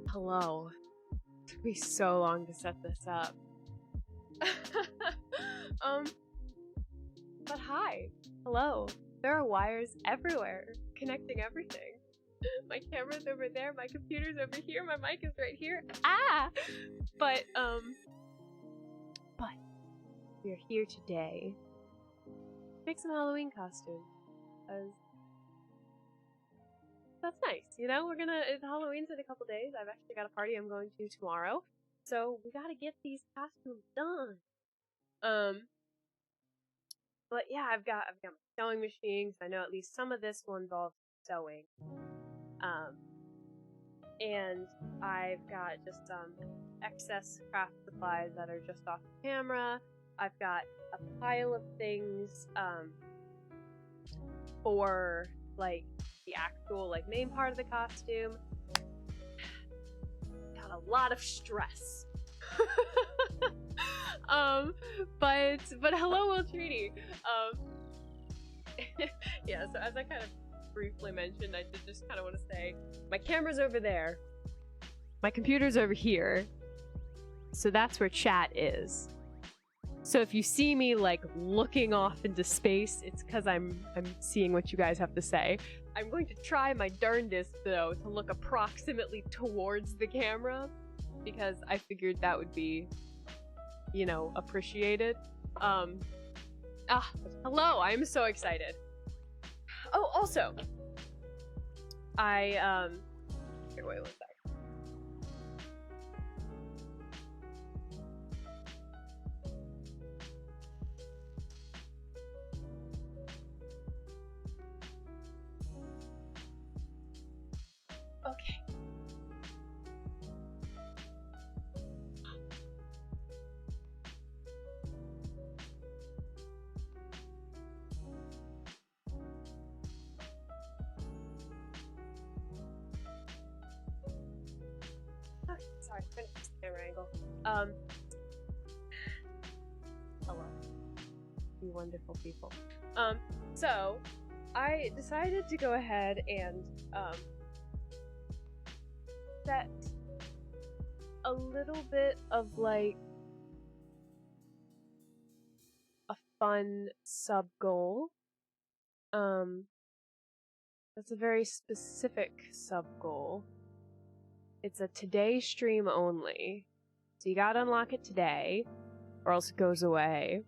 Hello. It took me so long to set this up. But hi. Hello. There are wires everywhere, connecting everything. My camera's over there, my computer's over here, my mic is right here. Ah! But we're here today to make some Halloween costumes. That's nice, you know? Halloween's in a couple days. I've actually got a party I'm going to tomorrow. So we gotta get these costumes done. But yeah, I've got my sewing machines. I know at least some of this will involve sewing. And I've got just excess craft supplies that are just off the camera. I've got a pile of things for like the actual like main part of the costume. Got a lot of stress. But hello, Will Treaty. Yeah, so as I kind of briefly mentioned, I did just kind of want to say my camera's over there, my computer's over here, so that's where chat is. So if you see me like looking off into space, it's because I'm seeing what you guys have to say. I'm going to try my darndest though to look approximately towards the camera because I figured that would be, you know, appreciated. Hello, I'm so excited. Oh, also, here, wait 1 sec. Okay. Sorry, couldn't fix the camera angle. Hello. You wonderful people. So I decided to go ahead and set a little bit of like a fun sub goal. That's a very specific sub goal. It's a today stream only. So you gotta unlock it today, or else it goes away.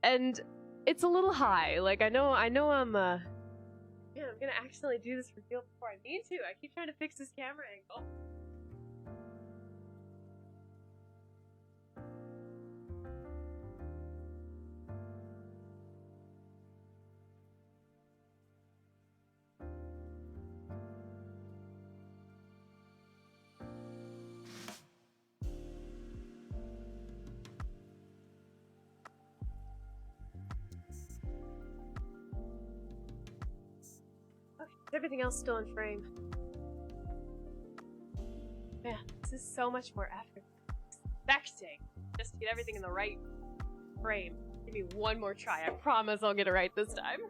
And it's a little high. Like I know I'm man, I'm gonna accidentally do this reveal before I need to. I keep trying to fix this camera angle. Is everything else still in frame? Man, this is so much more effort. Expecting just to get everything in the right frame. Give me one more try. I promise I'll get it right this time.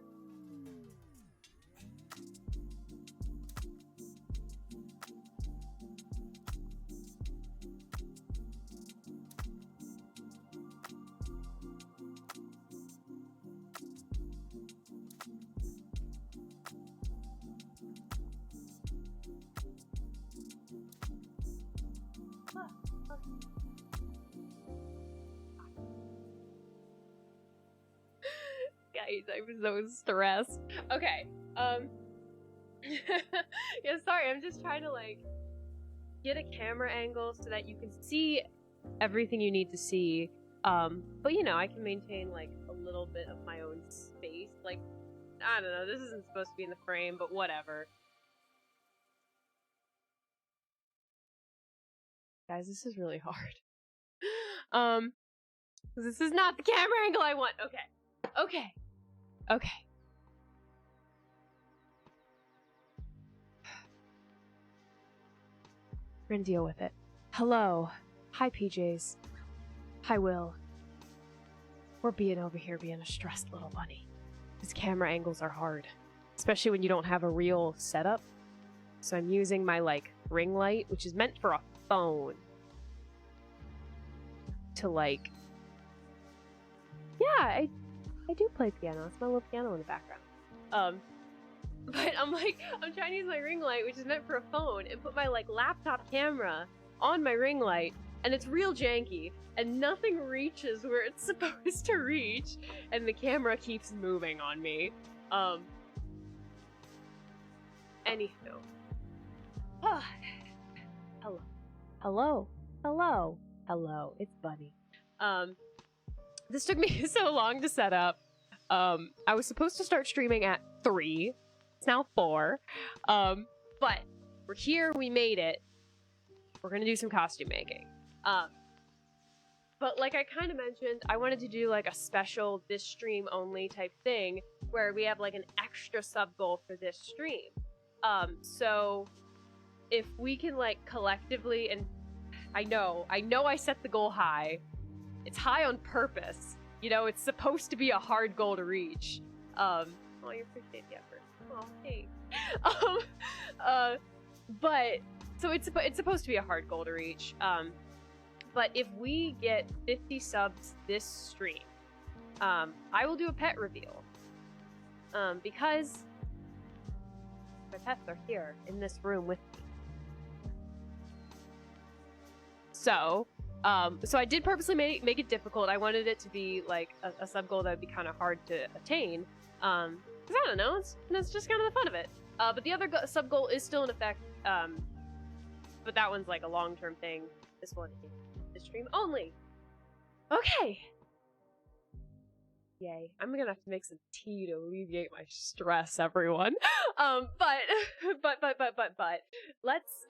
Guys, I'm so stressed. Okay, yeah, sorry, I'm just trying to, like, get a camera angle so that you can see everything you need to see, but, you know, I can maintain, like, a little bit of my own space. Like, I don't know, this isn't supposed to be in the frame, but whatever. Guys, this is really hard. This is not the camera angle I want. Okay. We're gonna deal with it. Hello. Hi, PJs. Hi, Will. We're being over here being a stressed little bunny. These camera angles are hard. Especially when you don't have a real setup. So I'm using my, like, ring light, which is meant for a phone. To, like... Yeah, I do play piano. It's my little piano in the background. But I'm trying to use my ring light, which is meant for a phone, and put my, like, laptop camera on my ring light, and it's real janky, and nothing reaches where it's supposed to reach, and the camera keeps moving on me. Anywho. Hello, it's Bunny. This took me so long to set up. I was supposed to start streaming at 3. It's now 4. But we're here, we made it. We're gonna do some costume making. But like I kind of mentioned, I wanted to do like a special this stream only type thing where we have like an extra sub goal for this stream. So if we can like collectively, and I know I set the goal high. It's high on purpose. You know, it's supposed to be a hard goal to reach. Oh, you appreciate the effort. Oh, thanks. But so it's supposed to be a hard goal to reach. But if we get 50 subs this stream, I will do a pet reveal. Because my pets are here in this room with me. So I did purposely make it difficult. I wanted it to be like a sub goal that would be kind of hard to attain. Because I don't know, it's just kind of the fun of it. But the other sub goal is still in effect. But that one's like a long-term thing. This one is the stream only. Okay. Yay. I'm gonna have to make some tea to alleviate my stress, everyone. But let's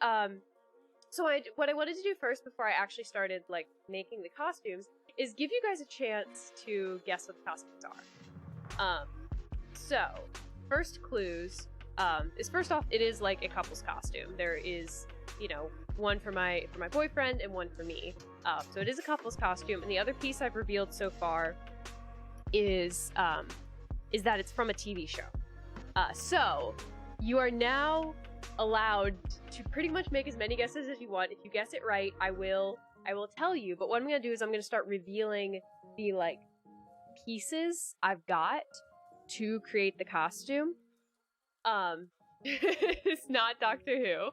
so what I wanted to do first before I actually started like making the costumes is give you guys a chance to guess what the costumes are. So first clues is first off, it is like a couple's costume. There is, you know, one for my boyfriend and one for me. So it is a couple's costume, and the other piece I've revealed so far is that it's from a TV show. So you are now allowed to pretty much make as many guesses as you want. If you guess it right, I will tell you. But what I'm gonna do is I'm gonna start revealing the like pieces I've got to create the costume. It's not Doctor Who,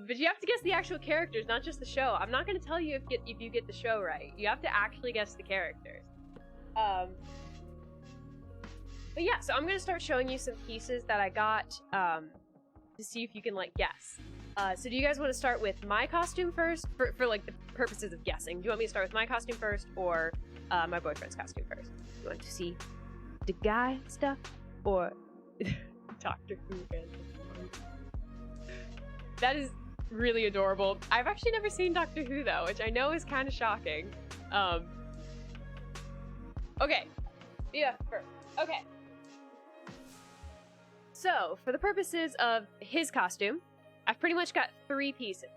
but you have to guess the actual characters, not just the show. I'm not gonna tell you if you get the show right. You have to actually guess the characters. But yeah, so I'm gonna start showing you some pieces that I got to see if you can like guess. So do you guys want to start with my costume first for like the purposes of guessing? Do you want me to start with my costume first or my boyfriend's costume first? You want to see the guy stuff or Doctor Who again? That is really adorable. I've actually never seen Doctor Who though, which I know is kind of shocking. Okay. Yeah, first. Okay. So, for the purposes of his costume, I've pretty much got 3 pieces.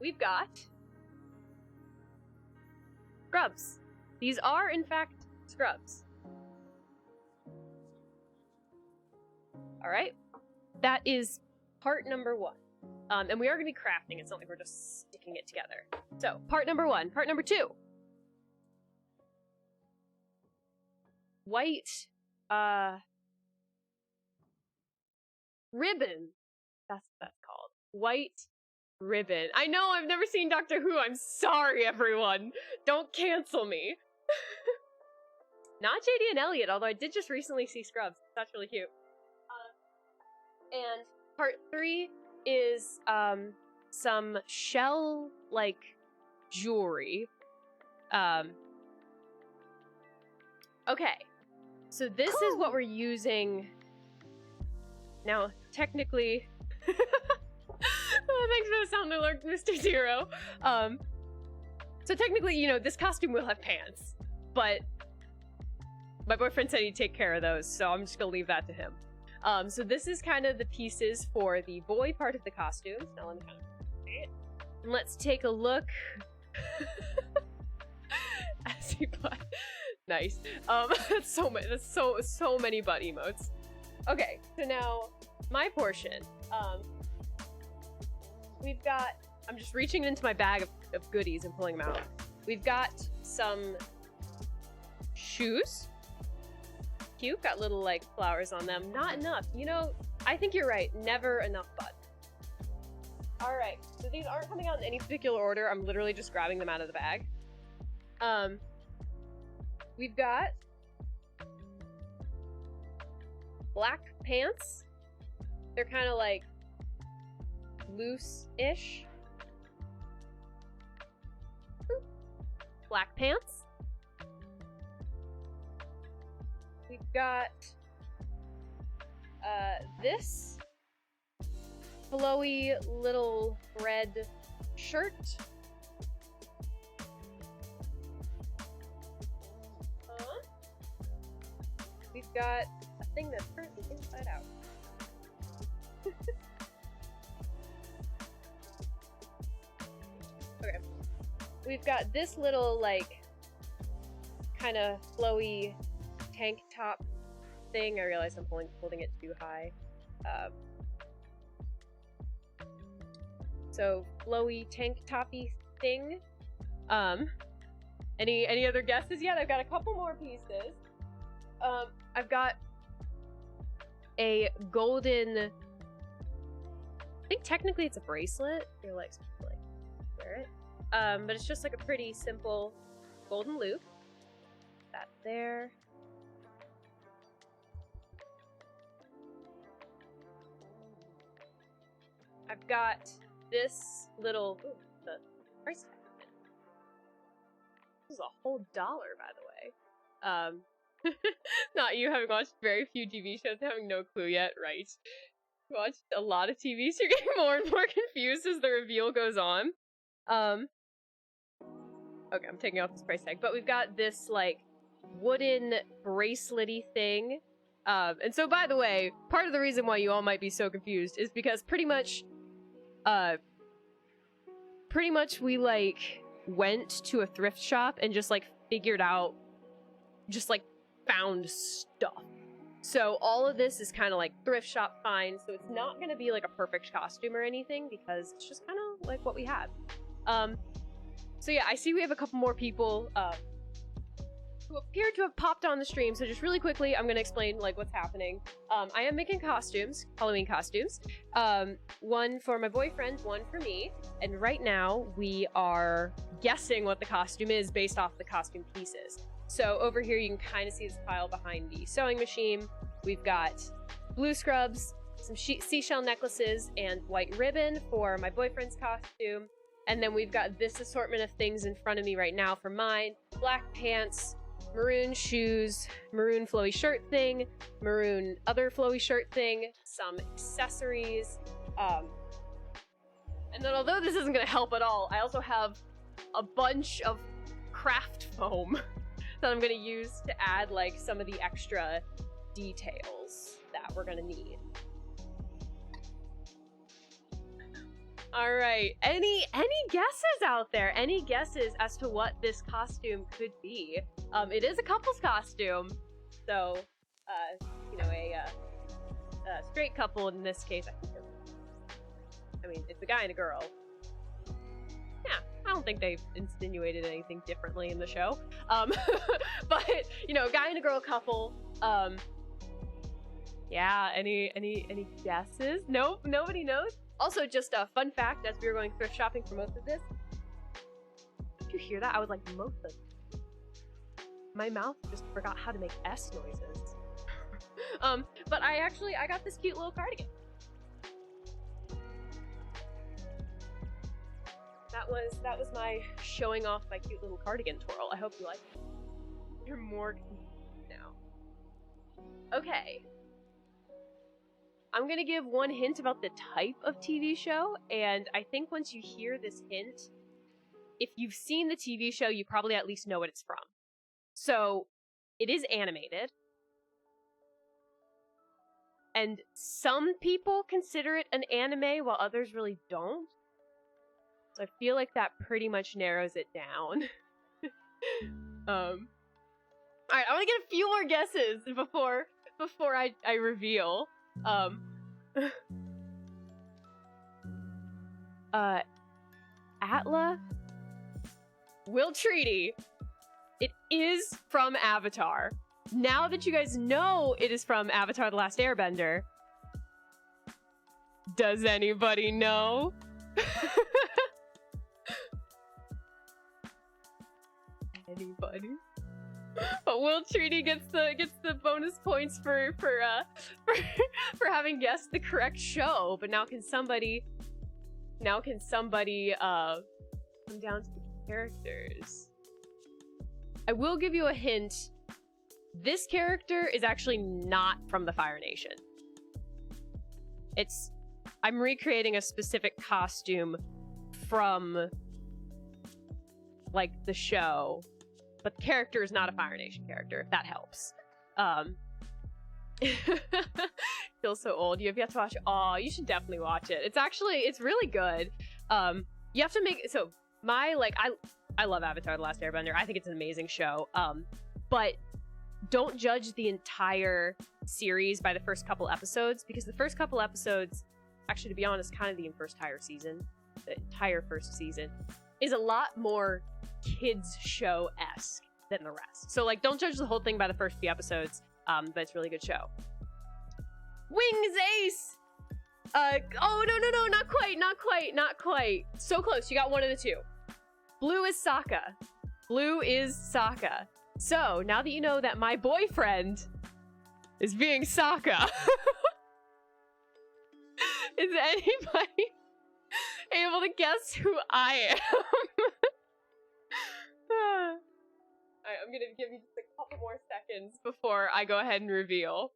We've got scrubs. These are, in fact, scrubs. Alright. That is part number 1. And we are going to be crafting. It's not like we're just sticking it together. So, part number 1. Part number 2. White, ribbon. That's what that's called. White ribbon. I know, I've never seen Doctor Who. I'm sorry, everyone. Don't cancel me. Not JD and Elliot, although I did just recently see Scrubs. That's really cute. And part 3 is, some shell, like, jewelry. Okay. So this is what we're using. Now, technically... thanks for the sound alert, Mr. Zero. So technically, you know, this costume will have pants, but my boyfriend said he'd take care of those, so I'm just gonna leave that to him. So this is kind of the pieces for the boy part of the costume. Now let me kind of it. And let's take a look. As he butt. Nice. That's so many. That's so many butt emotes. Okay, so now my portion. We've got. I'm just reaching into my bag of goodies and pulling them out. We've got some shoes. Cute, got little like flowers on them. Not enough. You know, I think you're right. Never enough butt. Alright, so these aren't coming out in any particular order. I'm literally just grabbing them out of the bag. We've got black pants. They're kind of like loose-ish. Black pants. We've got this flowy little red shirt. We've got a thing that's currently inside out. Okay. We've got this little, like, kind of flowy tank top thing. I realize I'm holding it too high. So, flowy tank toppy thing. Any other guesses yet? I've got a couple more pieces. I've got a golden, I think technically it's a bracelet. Your legs like wear it. But it's just like a pretty simple golden loop. That there. I've got this little, ooh, the price tag. This is a whole $1, by the way. Not you having watched very few TV shows, having no clue yet, right? Watched a lot of TV, so you're getting more and more confused as the reveal goes on. Okay, I'm taking off this price tag, but we've got this, like, wooden bracelet-y thing. And so, by the way, part of the reason why you all might be so confused is because pretty much we, like, went to a thrift shop and just, like, figured out, just, like, found stuff. So all of this is kind of, like, thrift shop finds, so it's not gonna be, like, a perfect costume or anything, because it's just kind of, like, what we had. So yeah, I see we have a couple more people, who appear to have popped on the stream, so just really quickly, I'm gonna explain, like, what's happening. I am making costumes, Halloween costumes. One for my boyfriend, one for me, and right now, we are guessing what the costume is based off the costume pieces. So over here, you can kind of see this pile behind the sewing machine. We've got blue scrubs, some seashell necklaces, and white ribbon for my boyfriend's costume. And then we've got this assortment of things in front of me right now for mine. Black pants, maroon shoes, maroon flowy shirt thing, maroon other flowy shirt thing, some accessories. And then although this isn't gonna help at all, I also have a bunch of craft foam that I'm gonna use to add, like, some of the extra details that we're gonna need. All right, any guesses out there? Any guesses as to what this costume could be? It is a couple's costume, so you know, a straight couple in this case. I mean, it's a guy and a girl. Yeah, I don't think they've insinuated anything differently in the show. But you know, a guy and a girl couple. Yeah, any guesses? Nope, nobody knows. Also, just a fun fact, as we were going thrift shopping for most of this. Did you hear that? I was like, most of it. My mouth just forgot how to make S noises. But I got this cute little cardigan. That was my showing off my cute little cardigan twirl. I hope you like it. You're more confused now. Okay. I'm gonna give one hint about the type of TV show, and I think once you hear this hint, if you've seen the TV show, you probably at least know what it's from. So, it is animated. And some people consider it an anime, while others really don't. So I feel like that pretty much narrows it down. Alright, I want to get a few more guesses before I reveal. Atla? Will Treaty. It is from Avatar. Now that you guys know it is from Avatar: The Last Airbender, does anybody know? Anybody? But Will Treaty gets the bonus points for having guessed the correct show. But now can somebody come down to the characters? I will give you a hint. This character is actually not from the Fire Nation. I'm recreating a specific costume from like the show. But the character is not a Fire Nation character, if that helps. Feels so old. You have yet to watch it. Aw, you should definitely watch it. It's really good. You have to make so I love Avatar: The Last Airbender. I think it's an amazing show. But don't judge the entire series by the first couple episodes, because the first couple episodes, actually to be honest, kind of the entire first season, is a lot more kids show-esque than the rest. So like, don't judge the whole thing by the first few episodes, but it's a really good show. Wings Ace! Oh, no, not quite. So close, you got one of the two. Blue is Sokka. So, now that you know that my boyfriend is being Sokka, is anybody able to guess who I am? Alright, I'm gonna give you just a couple more seconds before I go ahead and reveal.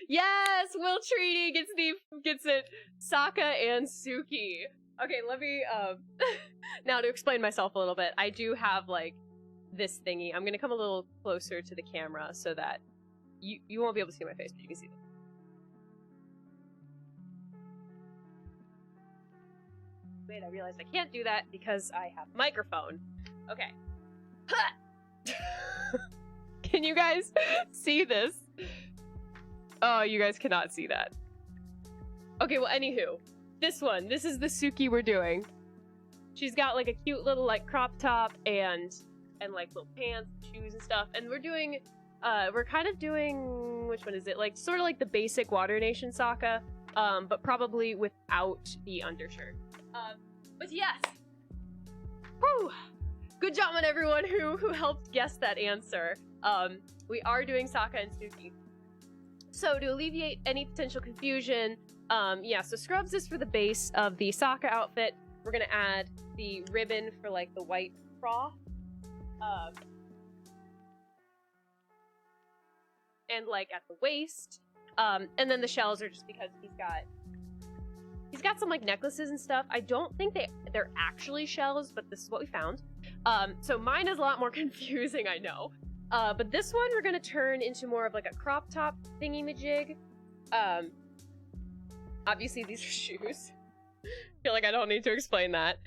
Yes! Will Treaty gets it. Sokka and Suki. Okay, let me, now to explain myself a little bit, I do have, like, this thingy. I'm gonna come a little closer to the camera so that you won't be able to see my face, but you can see it. Wait, I realized I can't do that because I have a microphone. Okay. Can you guys see this? Oh, you guys cannot see that. Okay, well, anywho. This is the Suki we're doing. She's got like a cute little like crop top and like little pants, shoes and stuff. And we're kind of doing, which one is it? Like sort of like the basic Water Nation Sokka, but probably without the undershirt. But yes. Whew. Good job on everyone who helped guess that answer. We are doing Sokka and Suki. So to alleviate any potential confusion, yeah, so scrubs is for the base of the Sokka outfit. We're gonna add the ribbon for like the white froth. And like at the waist. And then the shells are just because he's got some like necklaces and stuff. I don't think they're actually shells, but this is what we found. So mine is a lot more confusing, I know. But this one we're gonna turn into more of like a crop top thingy-majig. Obviously these are shoes. Feel like I don't need to explain that.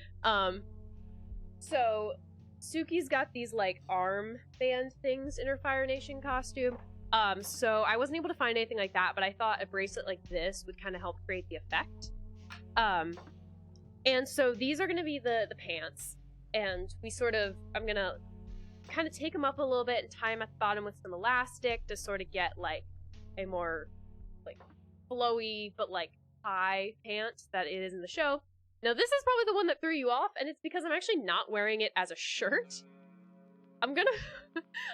So Suki's got these like arm band things in her Fire Nation costume. So I wasn't able to find anything like that, but I thought a bracelet like this would kind of help create the effect. And so these are gonna be the pants, and I'm gonna kind of take them up a little bit and tie them at the bottom with some elastic to sort of get like a more like flowy but like high pant that it is in the show. Now this is probably the one that threw you off, and it's because I'm actually not wearing it as a shirt. I'm gonna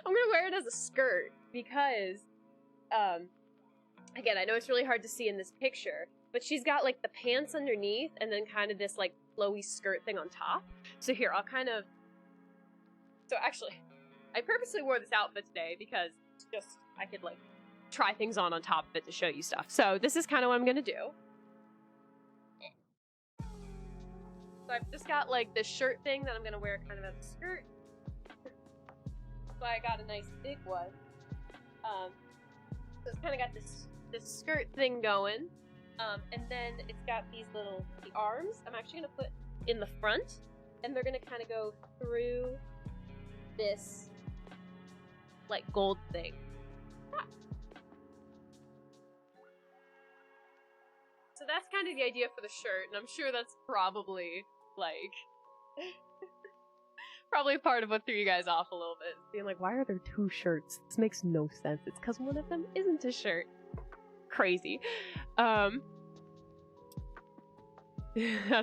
wear it as a skirt because again, I know it's really hard to see in this picture, but she's got like the pants underneath and then kind of this like flowy skirt thing on top. So here, so actually, I purposely wore this outfit today because just I could like try things on top of it to show you stuff. So this is kind of what I'm gonna do. So I've just got like this shirt thing that I'm gonna wear kind of as a skirt. So I got a nice big one. So it's kind of got this skirt thing going. And then it's got these the arms I'm actually gonna put in the front, and they're gonna kind of go through this like gold thing. Ah. So that's kind of the idea for the shirt, and I'm sure that's probably like probably part of what threw you guys off a little bit. Being like, why are there two shirts? This makes no sense. It's because one of them isn't a shirt. Crazy. Out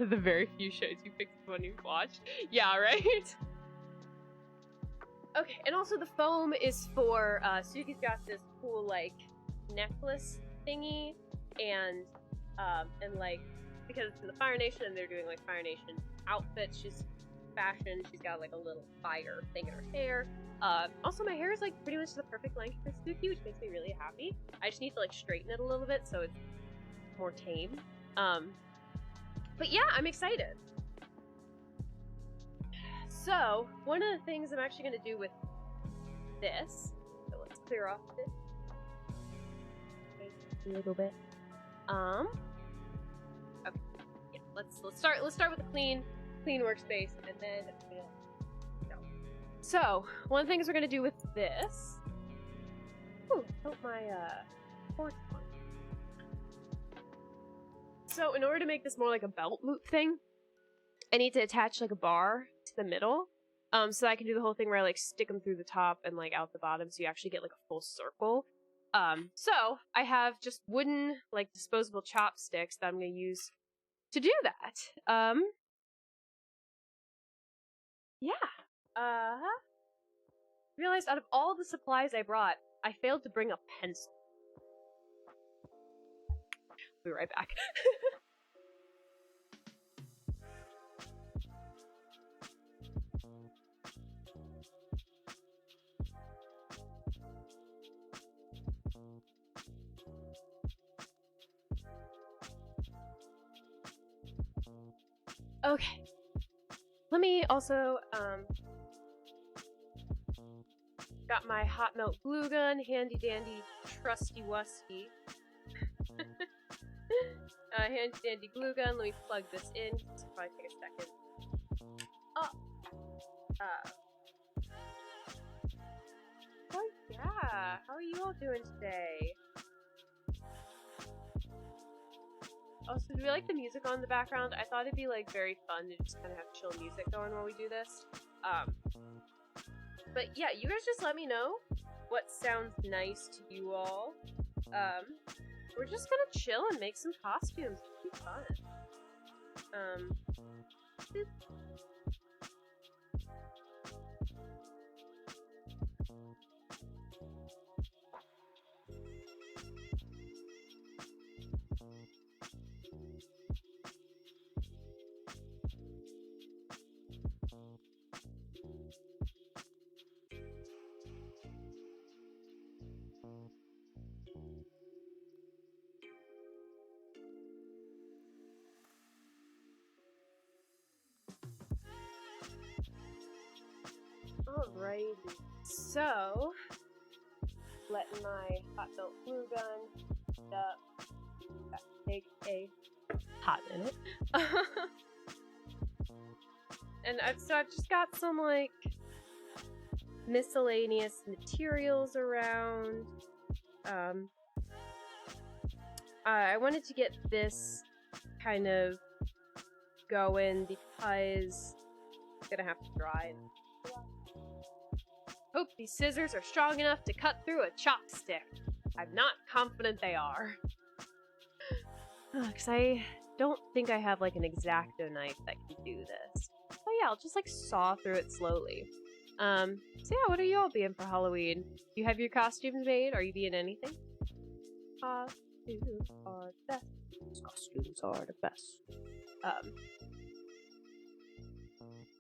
of the very few shows you picked the one you've watched. Yeah, right? Okay, and also the foam is for, Suki's got this cool, like, necklace thingy, and like, because it's in the Fire Nation and they're doing, like, Fire Nation outfits, she's fashioned, she's got, like, a little fire thing in her hair. Also my hair is, like, pretty much the perfect length for Suki, which makes me really happy. I just need to, like, straighten it a little bit so it's more tame. But yeah, I'm excited. So, one of the things I'm actually going to do with this, so let's clear off this a little bit. Okay, yeah, let's start with a clean workspace, and then no. So, one of the things we're going to do with this. Ooh, hope my port's on. So, in order to make this more like a belt loop thing, I need to attach like a bar to the middle, so I can do the whole thing where I like stick them through the top and like out the bottom, so you actually get like a full circle. So I have just wooden like disposable chopsticks that I'm gonna use to do that. Yeah. Realized out of all the supplies I brought, I failed to bring a pencil. Be right back. Okay. Let me also, got my hot melt glue gun, handy dandy, trusty wusty. Handy dandy glue gun. Let me plug this in. This will probably take a second. Oh yeah. How are you all doing today? Oh, so do we like the music on in the background? I thought it'd be like very fun to just kind of have chill music going while we do this. But yeah, you guys just let me know what sounds nice to you all. We're just gonna chill and make some costumes. It'll be fun. Alrighty. So, letting my hot melt glue gun up. That take a hot minute. And so I've just got some like miscellaneous materials around. I wanted to get this kind of going because it's gonna have to dry. Hope these scissors are strong enough to cut through a chopstick. I'm not confident they are. Because I don't think I have like an X-Acto knife that can do this. But yeah, I'll just like saw through it slowly. So yeah, what are you all being for Halloween? Do you have your costumes made? Are you being anything? Costumes are the best. Costumes are the best.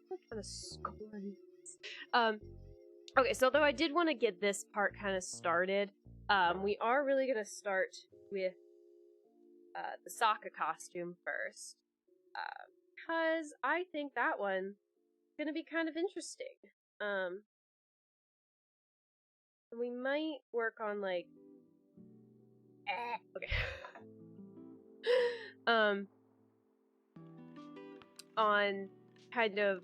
What kind of scorn? Okay, so although I did want to get this part kind of started, we are really gonna start with the Sokka costume first, because I think that one's gonna be kind of interesting. We might work on like, okay, on kind of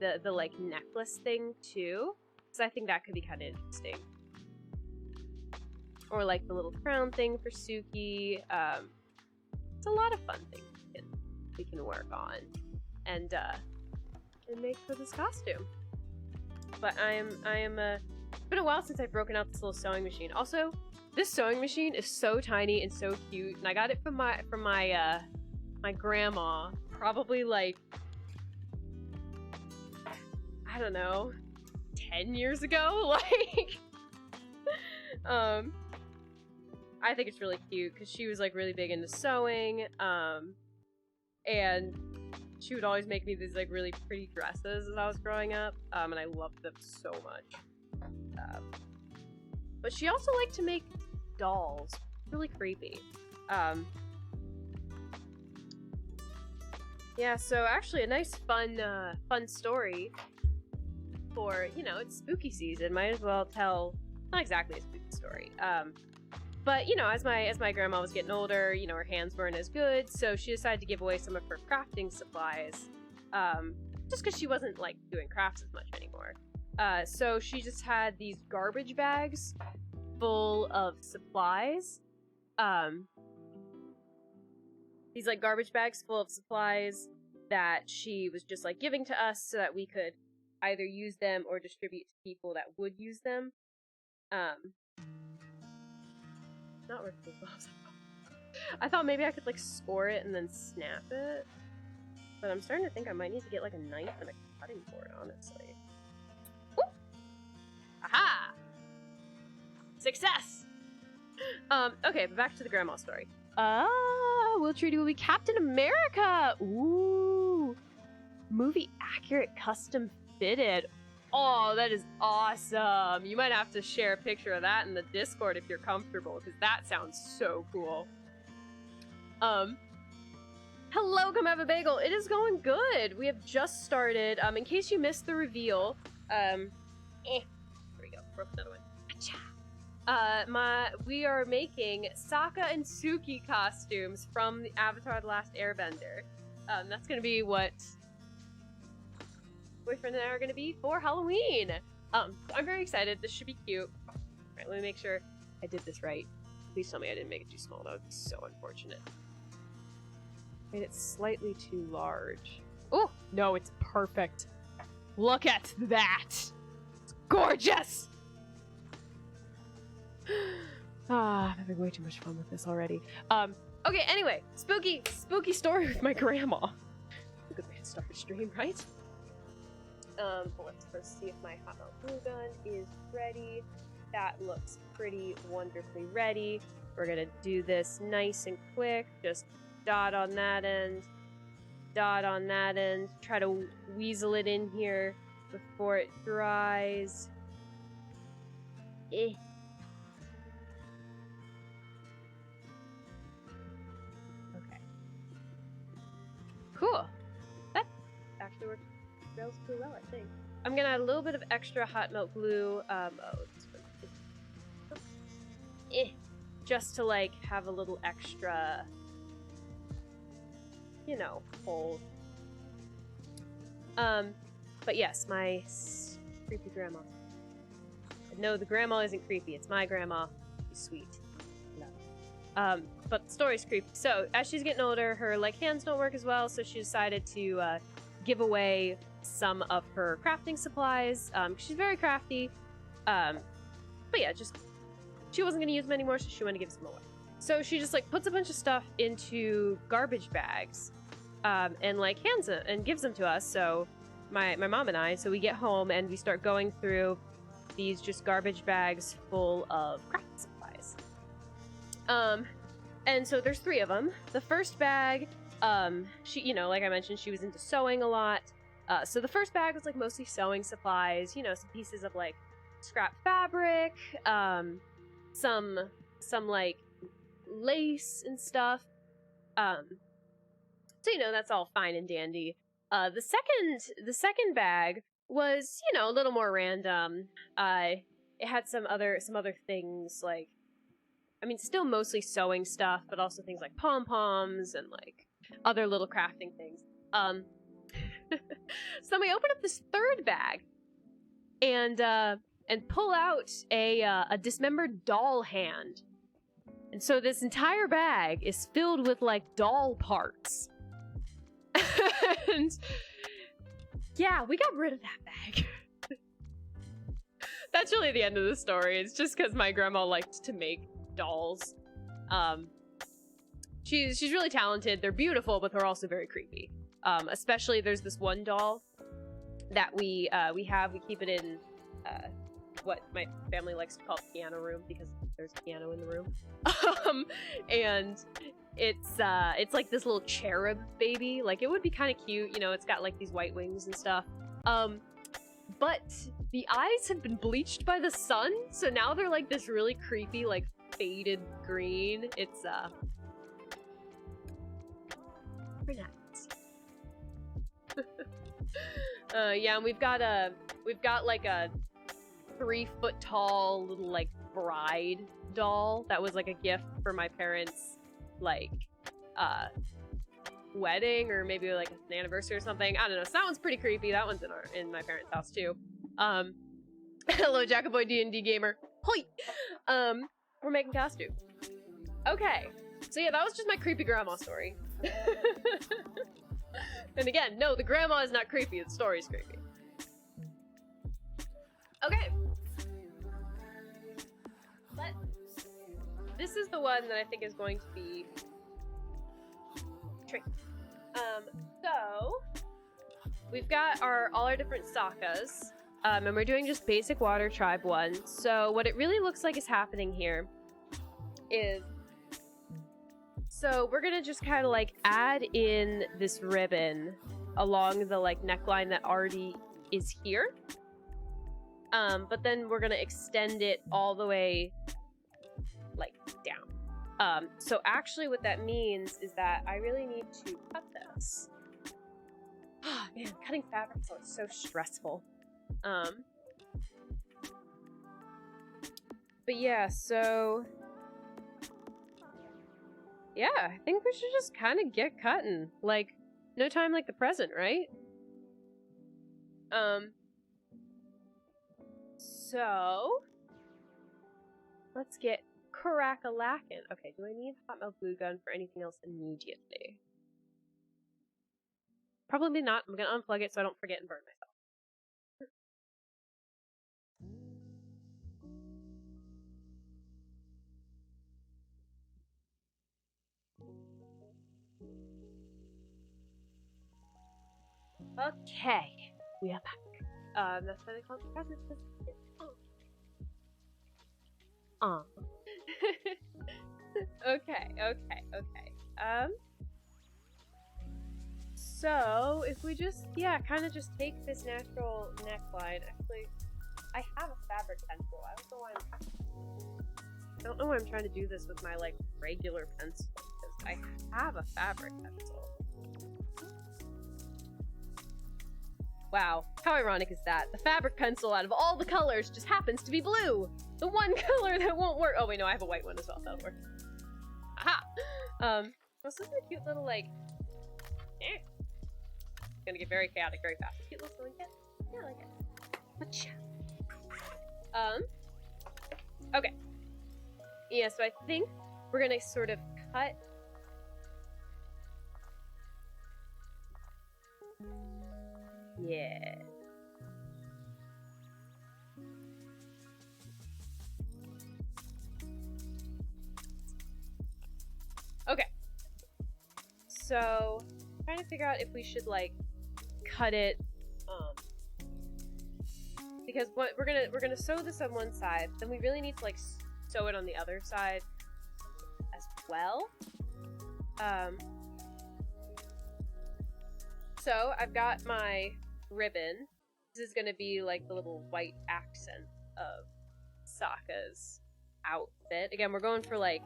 the like necklace thing too, because I think that could be kind of interesting. Or like the little crown thing for Suki. It's a lot of fun things we can work on and make for this costume. But it's been a while since I've broken out this little sewing machine. Also, this sewing machine is so tiny and so cute, and I got it from my grandma probably like, I don't know, 10 years ago. Like, I think it's really cute because she was like really big into sewing, and she would always make me these like really pretty dresses as I was growing up, and I loved them so much. But she also liked to make dolls. Really creepy. Yeah, so actually a nice fun story for, you know, it's spooky season. Might as well tell, not exactly a spooky story. But, you know, as my grandma was getting older, you know, her hands weren't as good, so she decided to give away some of her crafting supplies, just because she wasn't, like, doing crafts as much anymore. So she just had these garbage bags full of supplies. These, like, garbage bags full of supplies that she was just, like, giving to us so that we could either use them or distribute to people that would use them. Not worth the gloves. I thought maybe I could like score it and then snap it, but I'm starting to think I might need to get like a knife and a cutting board, honestly. Woo! Aha! Success! Okay, but back to the grandma story. Will Trudy will be Captain America! Ooh! Movie accurate custom fitted. Oh, that is awesome. You might have to share a picture of that in the Discord if you're comfortable, because that sounds so cool. Hello, Come Have a Bagel. It is going good. We have just started. In case you missed the reveal, there we go. Broke another one. We are making Sokka and Suki costumes from the Avatar: The Last Airbender. That's gonna be what boyfriend and I are gonna be for Halloween. I'm very excited. This should be cute. Alright, let me make sure I did this right. Please tell me I didn't make it too small. That would be so unfortunate. Made it slightly too large. Oh, no, it's perfect. Look at that. It's gorgeous. I'm having way too much fun with this already. Okay, anyway, spooky story with my grandma. A good way to start a stream, right? Let's first see if my hot melt glue gun is ready. That looks pretty wonderfully ready. We're gonna do this nice and quick. Just dot on that end, dot on that end. Try to weasel it in here before it dries. Okay. Cool. That actually worked relatively well, I think. I'm gonna add a little bit of extra hot melt glue. Just to like have a little extra, you know, hold. But yes, my creepy grandma. No, the grandma isn't creepy. It's my grandma. She's sweet. But the story's creepy. So as she's getting older, her like hands don't work as well, so she decided to give away some of her crafting supplies. She's very crafty. But yeah, just she wasn't gonna use them anymore, so she wanted to give some away. So she just like puts a bunch of stuff into garbage bags, and like hands it and gives them to us. So my mom and I, so we get home and we start going through these just garbage bags full of crafting supplies. And so there's 3 of them. The first bag, she, you know, like I mentioned, she was into sewing a lot. So the first bag was like mostly sewing supplies, you know, some pieces of like scrap fabric, some like lace and stuff. So you know, that's all fine and dandy. The second bag was, you know, a little more random. It had some other things, like, I mean, still mostly sewing stuff, but also things like pom-poms and like other little crafting things. So then we open up this third bag and pull out a dismembered doll hand. And so this entire bag is filled with like doll parts. And yeah, we got rid of that bag. That's really the end of the story. It's just because my grandma liked to make dolls. She's really talented. They're beautiful, but they're also very creepy. Especially there's this one doll that we keep it in what my family likes to call the piano room, because there's a piano in the room. And it's like this little cherub baby. Like, it would be kind of cute, you know, it's got like these white wings and stuff. But the eyes have been bleached by the sun, so now they're like this really creepy, like faded green. It's pretty nice. Yeah, and we've got like a 3-foot tall little like bride doll that was like a gift for my parents, like wedding, or maybe like an anniversary or something. I don't know. So that one's pretty creepy. That one's in my parents' house too. Hello, Jackaboy D&D gamer. Hoi! We're making costumes. Okay. So yeah, that was just my creepy grandma story. And again, no, the grandma is not creepy. The story's creepy. Okay. But this is the one that I think is going to be tricky. So we've got all our different Sakas, and we're doing just basic water tribe 1. So what it really looks like is happening here is, so we're gonna just kind of like add in this ribbon along the like neckline that already is here. But then we're gonna extend it all the way like down. So actually what that means is that I really need to cut this. Oh man, cutting fabric is always so stressful. But yeah, so yeah, I think we should just kind of get cutting. Like, no time like the present, right? So let's get crack-a-lackin'. Okay, do I need hot melt glue gun for anything else immediately? Probably not. I'm gonna unplug it so I don't forget and burn myself. Okay, we are back. That's why they call it the present. Oh. Okay. So if we just, yeah, kind of just take this natural neckline. Actually, I have a fabric pencil. I don't know why I'm trying to do this with my like regular pencil, because I have a fabric pencil. Wow, how ironic is that? The fabric pencil out of all the colors just happens to be blue! The one color that won't work. Oh wait, no, I have a white one as well, that'll work. Aha! This is a cute little, like... It's gonna get very chaotic very fast. Cute little sewing kit? Yeah, I like it. Okay. Yeah, so I think we're gonna sort of cut... Yeah. Okay. So, trying to figure out if we should, like, cut it, because what we're gonna sew this on one side, then we really need to, like, sew it on the other side as well. So I've got my ribbon. This is gonna be like the little white accent of Sokka's outfit. Again, we're going for like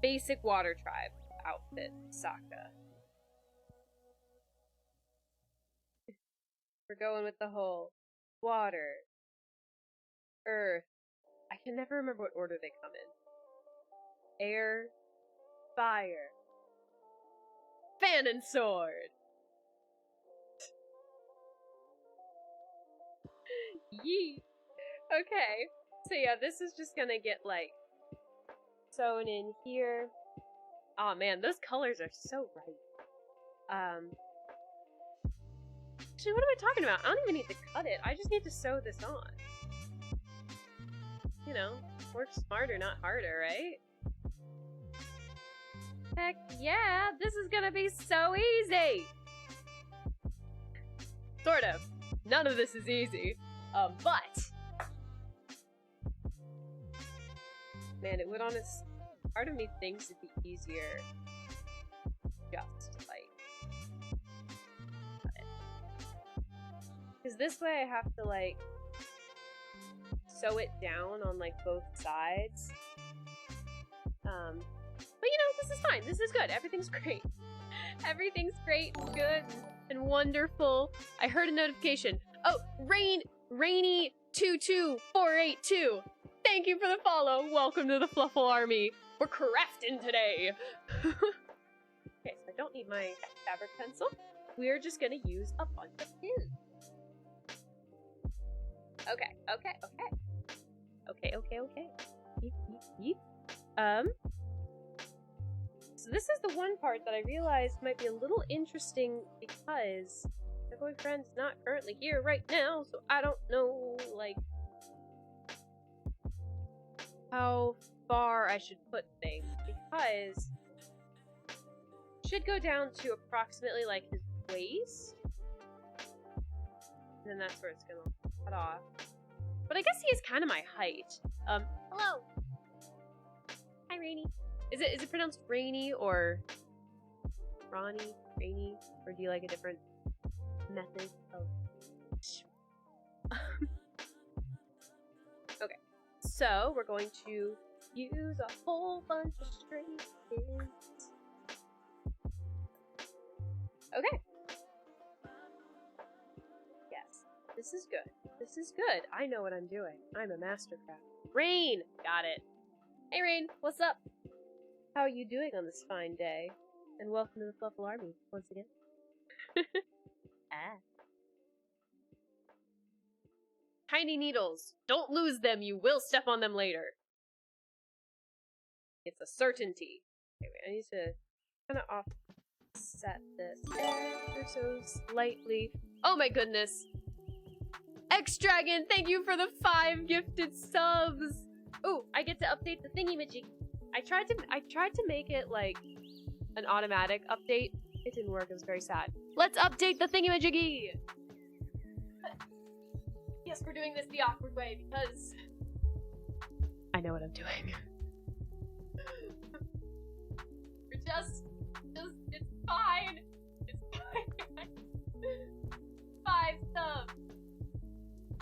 basic water tribe outfit Sokka. We're going with the whole water, earth. I can never remember what order they come in. Air, fire, fan and sword. Yeet. Okay. So yeah, this is just gonna get like sewn in here. Oh man, those colors are so bright. Actually, what am I talking about? I don't even need to cut it. I just need to sew this on. You know, work smarter, not harder, right? Heck yeah, this is gonna be so easy! Sort of. None of this is easy. But... Man, it would honestly... Part of me thinks it'd be easier just to, like... cut it. Because this way I have to, like... sew it down on, like, both sides. But you know, this is fine. This is good. Everything's great. Everything's great, good, and wonderful. I heard a notification. Oh, Rainy 22482. Thank you for the follow. Welcome to the Fluffle Army. We're crafting today. Okay, so I don't need my fabric pencil. We're just gonna use a bunch of pins. Okay. Yeep. So this is the one part that I realized might be a little interesting because my boyfriend's not currently here right now, so I don't know, like, how far I should put things, because it should go down to approximately, like, his waist, and then that's where it's gonna cut off. But I guess he is kind of my height. Hello! Hi, Rainy. Is it pronounced Rainy or Ronnie? Rainy? Or do you like a different method of... Okay. So, we're going to use a whole bunch of straight pins. Okay. Yes. This is good. This is good. I know what I'm doing. I'm a mastercraft. Rain! Got it. Hey, Rain. What's up? How are you doing on this fine day? And welcome to the Fluffle Army, once again. Tiny needles. Don't lose them, you will step on them later. It's a certainty. Okay, wait, I need to kind of offset this ever so slightly. Oh my goodness! X-Dragon, thank you for the 5 gifted subs! Ooh, I get to update the thingy-majig. I tried to make it like an automatic update. It didn't work. It was very sad. Let's update the thingy-majiggy. Yes, we're doing this the awkward way because I know what I'm doing. We're just it's fine. It's fine. 5 subs.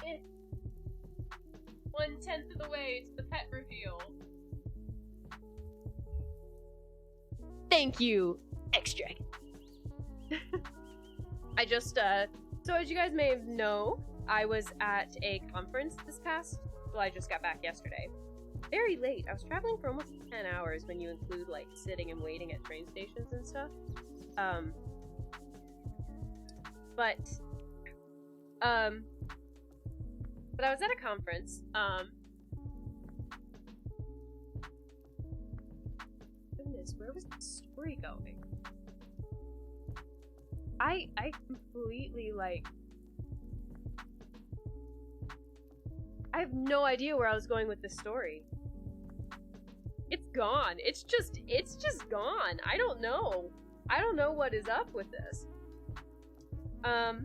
It's 1/10 of the way to the pet reveal. Thank you, X-Dragon. I just, so as you guys may know, I was at a conference well, I just got back yesterday. Very late. I was traveling for almost 10 hours when you include, like, sitting and waiting at train stations and stuff. But I was at a conference, goodness, where was the story going? I completely, like, I have no idea where I was going with this story. It's gone. It's just gone. I don't know. I don't know what is up with this. But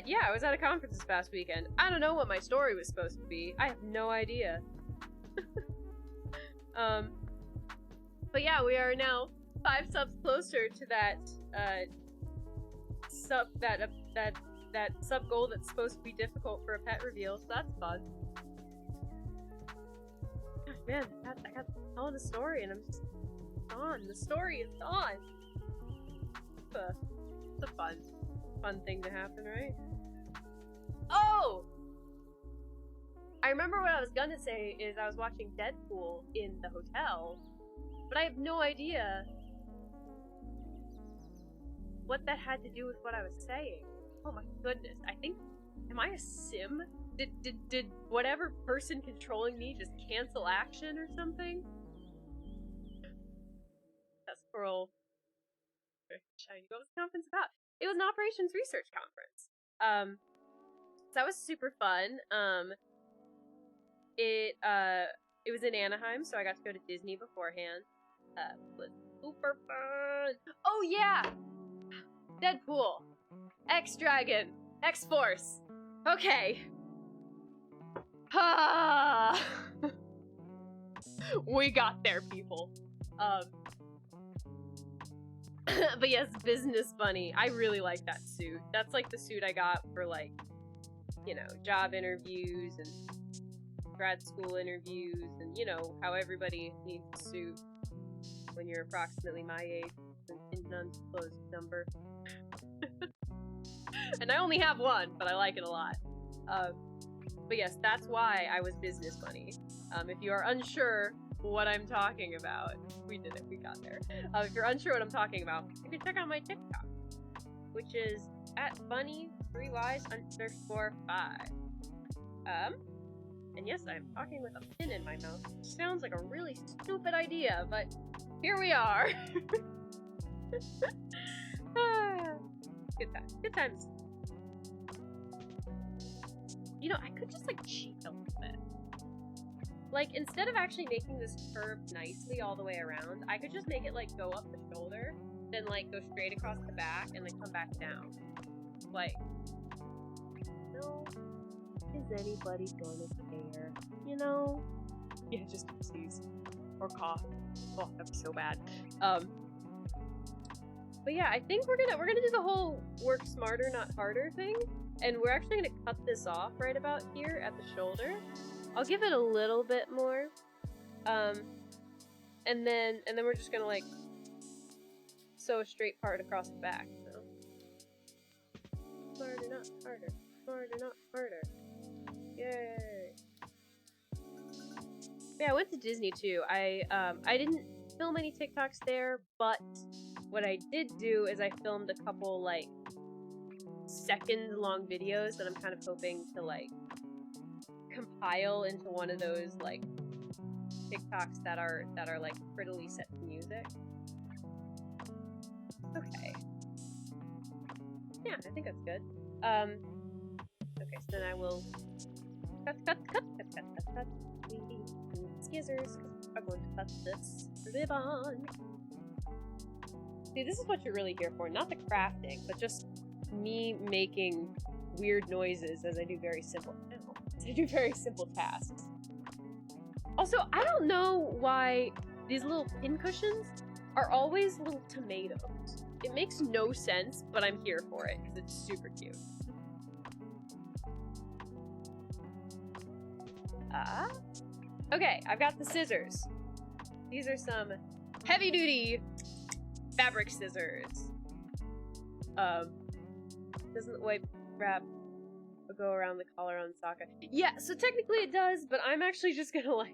yeah, I was at a conference this past weekend. I don't know what my story was supposed to be. I have no idea. But yeah, we are now 5 subs closer to that, that sub goal that's supposed to be difficult for a pet reveal, so that's fun. Gosh, man, I got telling the story and I'm just gone. The story is gone. It's a fun thing to happen, right? Oh! I remember what I was gonna say is I was watching Deadpool in the hotel, but I have no idea what that had to do with what I was saying. Oh my goodness, I think, am I a sim? Did whatever person controlling me just cancel action or something? That's squirrel. Shiny. What was the conference about? It was an operations research conference. So that was super fun. It was in Anaheim, so I got to go to Disney beforehand. It was super fun. Oh yeah! Deadpool. X-Dragon. X-Force. Okay. Ah. We got there, people. But yes, Business Bunny. I really like that suit. That's like the suit I got for, like, you know, job interviews and grad school interviews, and you know how everybody needs a suit when you're approximately my age, an undisclosed number. And I only have one, but I like it a lot. But yes, that's why I was Business Bunny. If you are unsure what I'm talking about, we did it, we got there. If you're unsure what I'm talking about, you can check out my TikTok, which is at bunny3ys_5. And yes, I'm talking with a pin in my mouth. Sounds like a really stupid idea, but here we are. Good times. Good times. You know, I could just, like, cheat a little bit. Like, instead of actually making this curve nicely all the way around, I could just make it, like, go up the shoulder, then, like, go straight across the back, and then come back down. Like, no, is anybody gonna care? You know? Yeah, just sneeze. Or cough. Oh, that'd be so bad. But yeah, I think we're gonna do the whole work smarter, not harder thing. And we're actually gonna cut this off right about here at the shoulder. I'll give it a little bit more. And then we're just gonna, like, sew a straight part across the back, so. Smarter, not harder. Smarter, not harder. Yay. Yeah, I went to Disney too. I didn't film any TikToks there, but what I did do is I filmed a couple, like, second-long videos that I'm kind of hoping to, like, compile into one of those, like, TikToks that are like prettily set to music. Okay. Yeah, I think that's good. Okay, so then I will cut scissors, because I'm going to cut this ribbon. See, this is what you're really here for, not the crafting, but just me making weird noises as I do very simple tasks. Also, I don't know why these little pin cushions are always little tomatoes. It makes no sense, but I'm here for it because it's super cute. Okay, I've got the scissors. These are some heavy-duty fabric scissors. Doesn't the white wrap go around the collar on Sokka? Yeah, so technically it does, but I'm actually just gonna, like,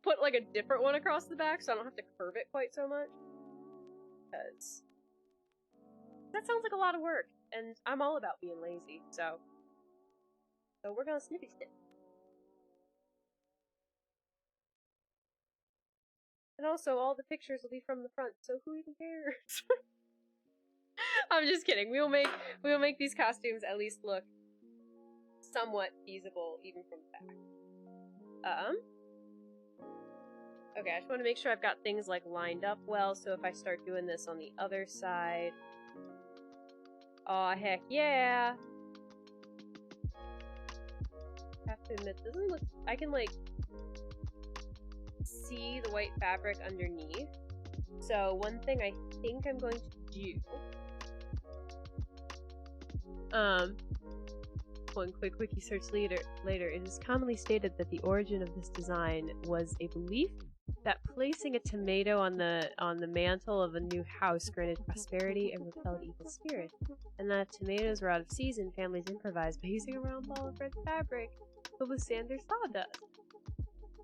put, like, a different one across the back so I don't have to curve it quite so much. Because that sounds like a lot of work, and I'm all about being lazy, so we're gonna snippy snip. And also, all the pictures will be from the front, so who even cares? I'm just kidding. We will make these costumes at least look somewhat feasible, even from the back. Okay, I just want to make sure I've got things, like, lined up well, so if I start doing this on the other side... Aw, heck yeah! I have to admit, this doesn't look... I can, like, see the white fabric underneath. So, one thing I think I'm going to do... One quick wiki search later, it is commonly stated that the origin of this design was a belief that placing a tomato on the mantle of a new house granted prosperity and repelled evil spirits, and that tomatoes were out of season, families improvised by using a round ball of red fabric filled with sand or sawdust.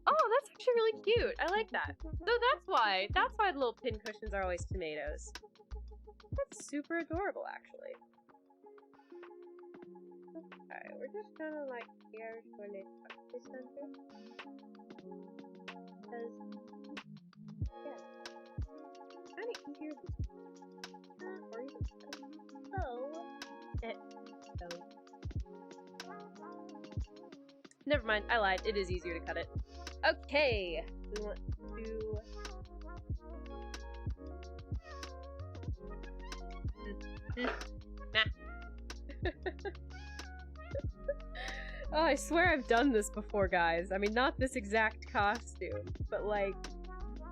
Oh, that's actually really cute. I like that. So that's why the little pin cushions are always tomatoes. That's super adorable, actually. Okay, we're just gonna, like, here for the center. Because, yeah, kind of easier or even so. Never mind, I lied. It is easier to cut it. Okay, we want to... Nah. Oh, I swear I've done this before, guys. I mean, not this exact costume, but, like,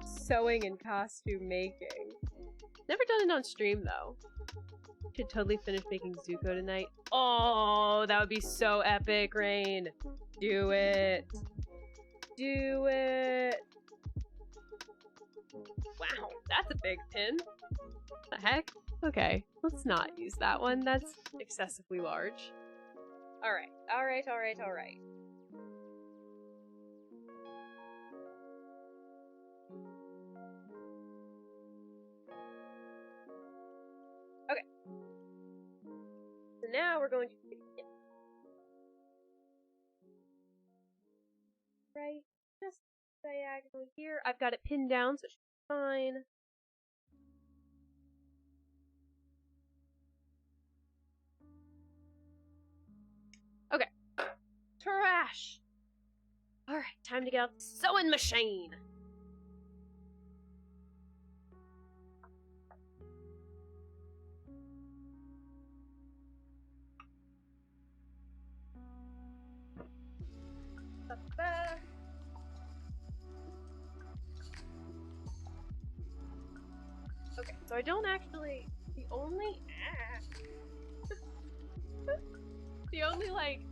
sewing and costume making. Never done it on stream, though. Should totally finish making Zuko tonight. Oh, that would be so epic, Rain. Do it. Do it. Wow, that's a big pin. The heck? Okay, let's not use that one. That's excessively large. Alright, alright, alright, alright. Okay. So now we're going to do it. Right, just diagonal here. I've got it pinned down, so it should be fine. Okay. Trash! Alright, time to get out the sewing machine! Okay, so I don't actually... The only... the only, like,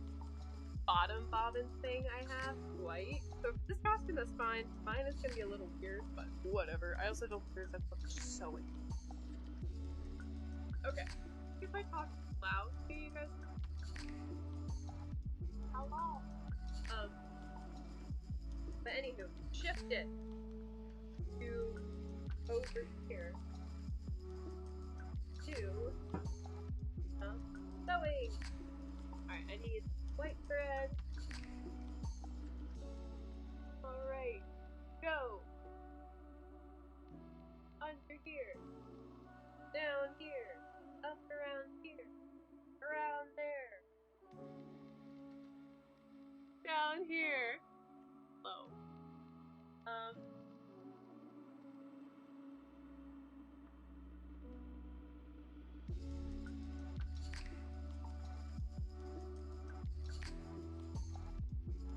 bottom bobbin thing I have is white. So for this costume, that's fine. Mine is gonna be a little weird, but whatever. I also don't think that's what sewing. Okay. If I talk loud to you guys... How long? But anywho, shift it to over here. To sewing. Alright, I need white thread. Alright, go. Under here. Down here. Up around here. Around there. Down here. Low.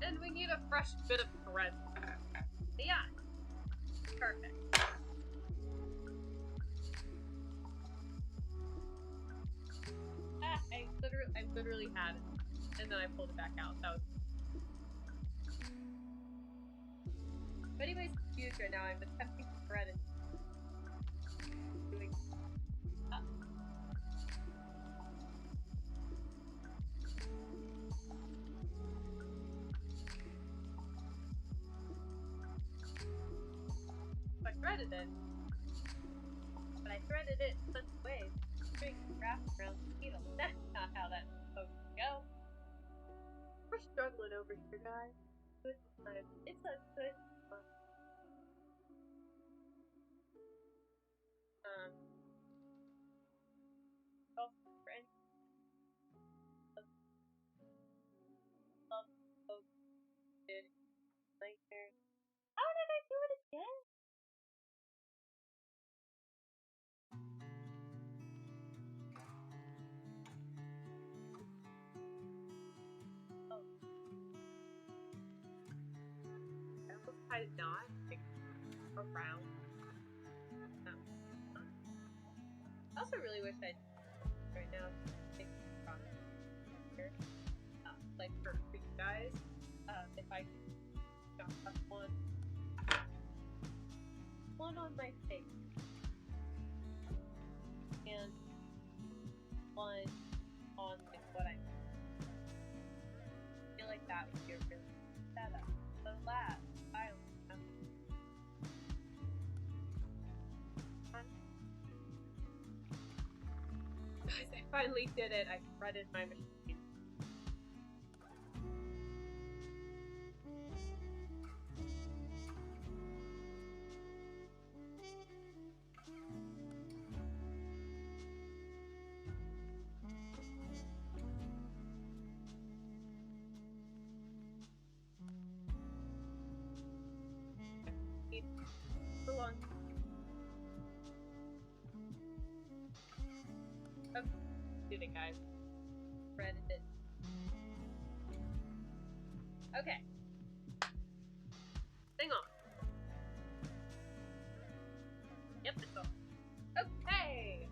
And we need a fresh bit of thread. Yeah. Perfect. I literally had it. And then I pulled it back out. That was... But anyways, in the future now I'm attempting to thread it. Doing threaded it. But I threaded it in such a way that the string wrapped around the needle. That's not how that's supposed to go. We're struggling over here, guys. Good time. It's a good time. Oh, friend. Nightmare. How did I do it again? Oh. I almost tried to not like around. I also really wish I right now think here. Like for you guys, if I got one on my face and one on like what I feel like that would be a really good setup. The last, I don't know. Guys, I finally did it. I threaded my machine. So long. Okay, did it, guys. Threaded it. Okay. Hang on. Yep, it's on. Okay!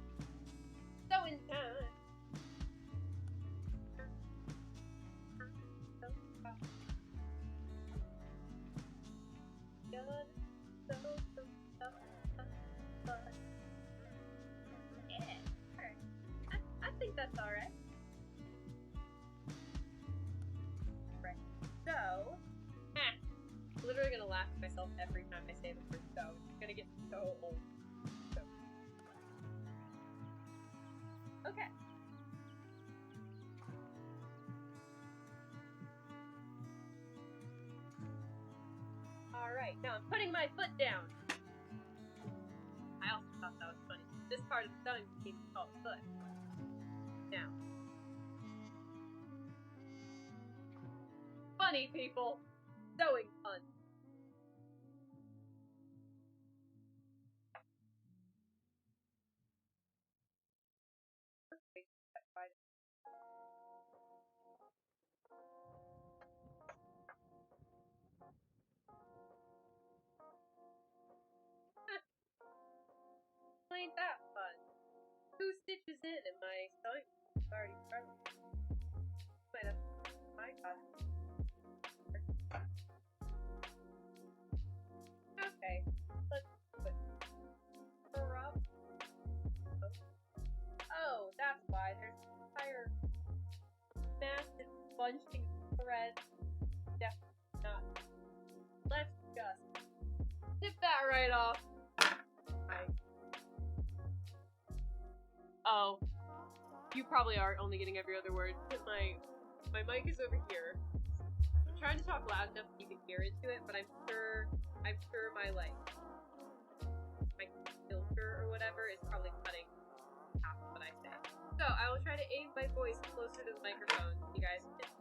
Sewing time! Yeah, alright. I think that's alright. Right. So, literally gonna laugh at myself every time I say the word so. It's gonna get so old. So. Okay. Alright, now I'm putting my foot down. I also thought that was funny. This part of the sewing machine is called foot. Now. Funny people! Sewing fun. Ain't that fun? 2 stitches in and my sewing is already started. Might have my god. Okay, let's put her up. Oh, that's why there's an entire massive bunching thread. Definitely not. Let's just snip that right off. Oh, you probably are only getting every other word. My mic is over here. I'm trying to talk loud enough so you can hear into it, but I'm sure my my filter or whatever is probably cutting half of what I say. So I will try to aim my voice closer to the microphone so you guys can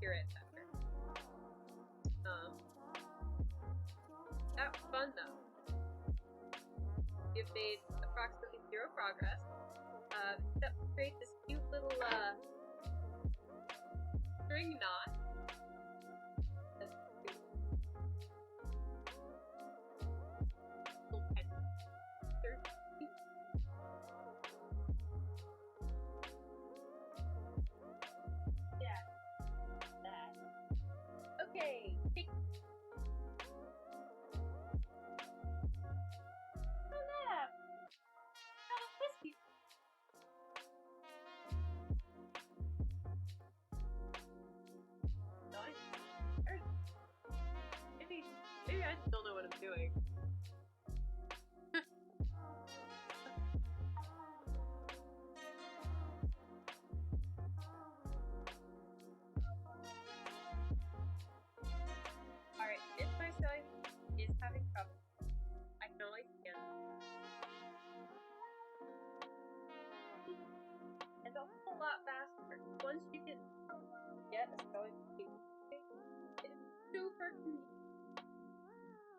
hear it better. That was fun though. We've made approximately 0 progress. Except to create this cute little string knot. Yeah. That. Okay. Take. Maybe I just don't know what I'm doing.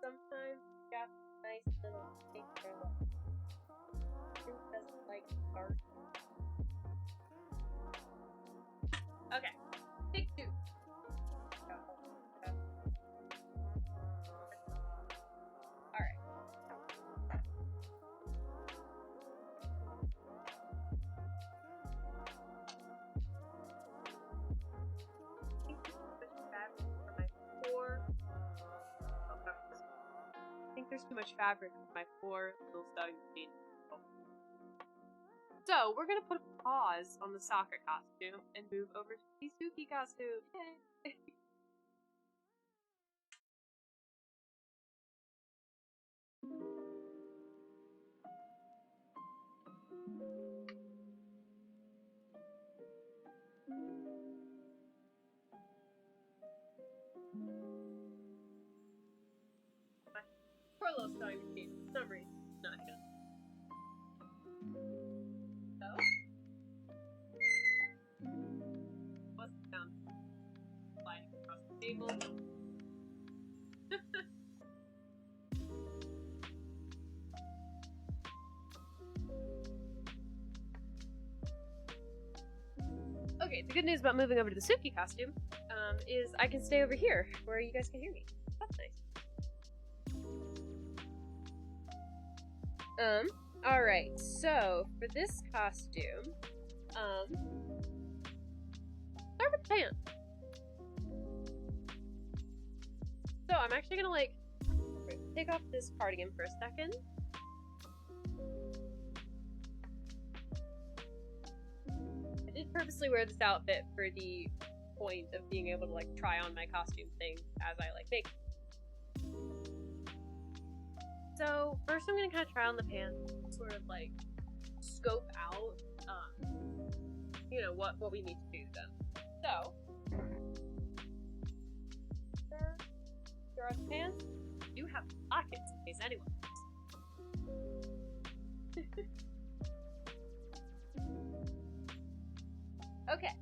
Sometimes you got nice little things for life. Who doesn't like art? Okay, take 2. Alright. I think there's too much fabric for my poor little sewing machine. So, we're gonna put a pause on the soccer costume and move over to the Suki costume. Yay! My poor little sewing machine, for some reason, it's not gonna. So, what's the sound? Sliding across the table. Okay, the good news about moving over to the Suki costume is I can stay over here where you guys can hear me. That's nice. Alright, so for this costume, start with the pants. So I'm actually gonna like take off this cardigan for a second. I did purposely wear this outfit for the point of being able to like try on my costume thing as I like make. So first I'm gonna kind of try on the pants, sort of like scope out, you know, what we need to do with them. So there are the pants. Do have pockets in case anyone knows. Okay,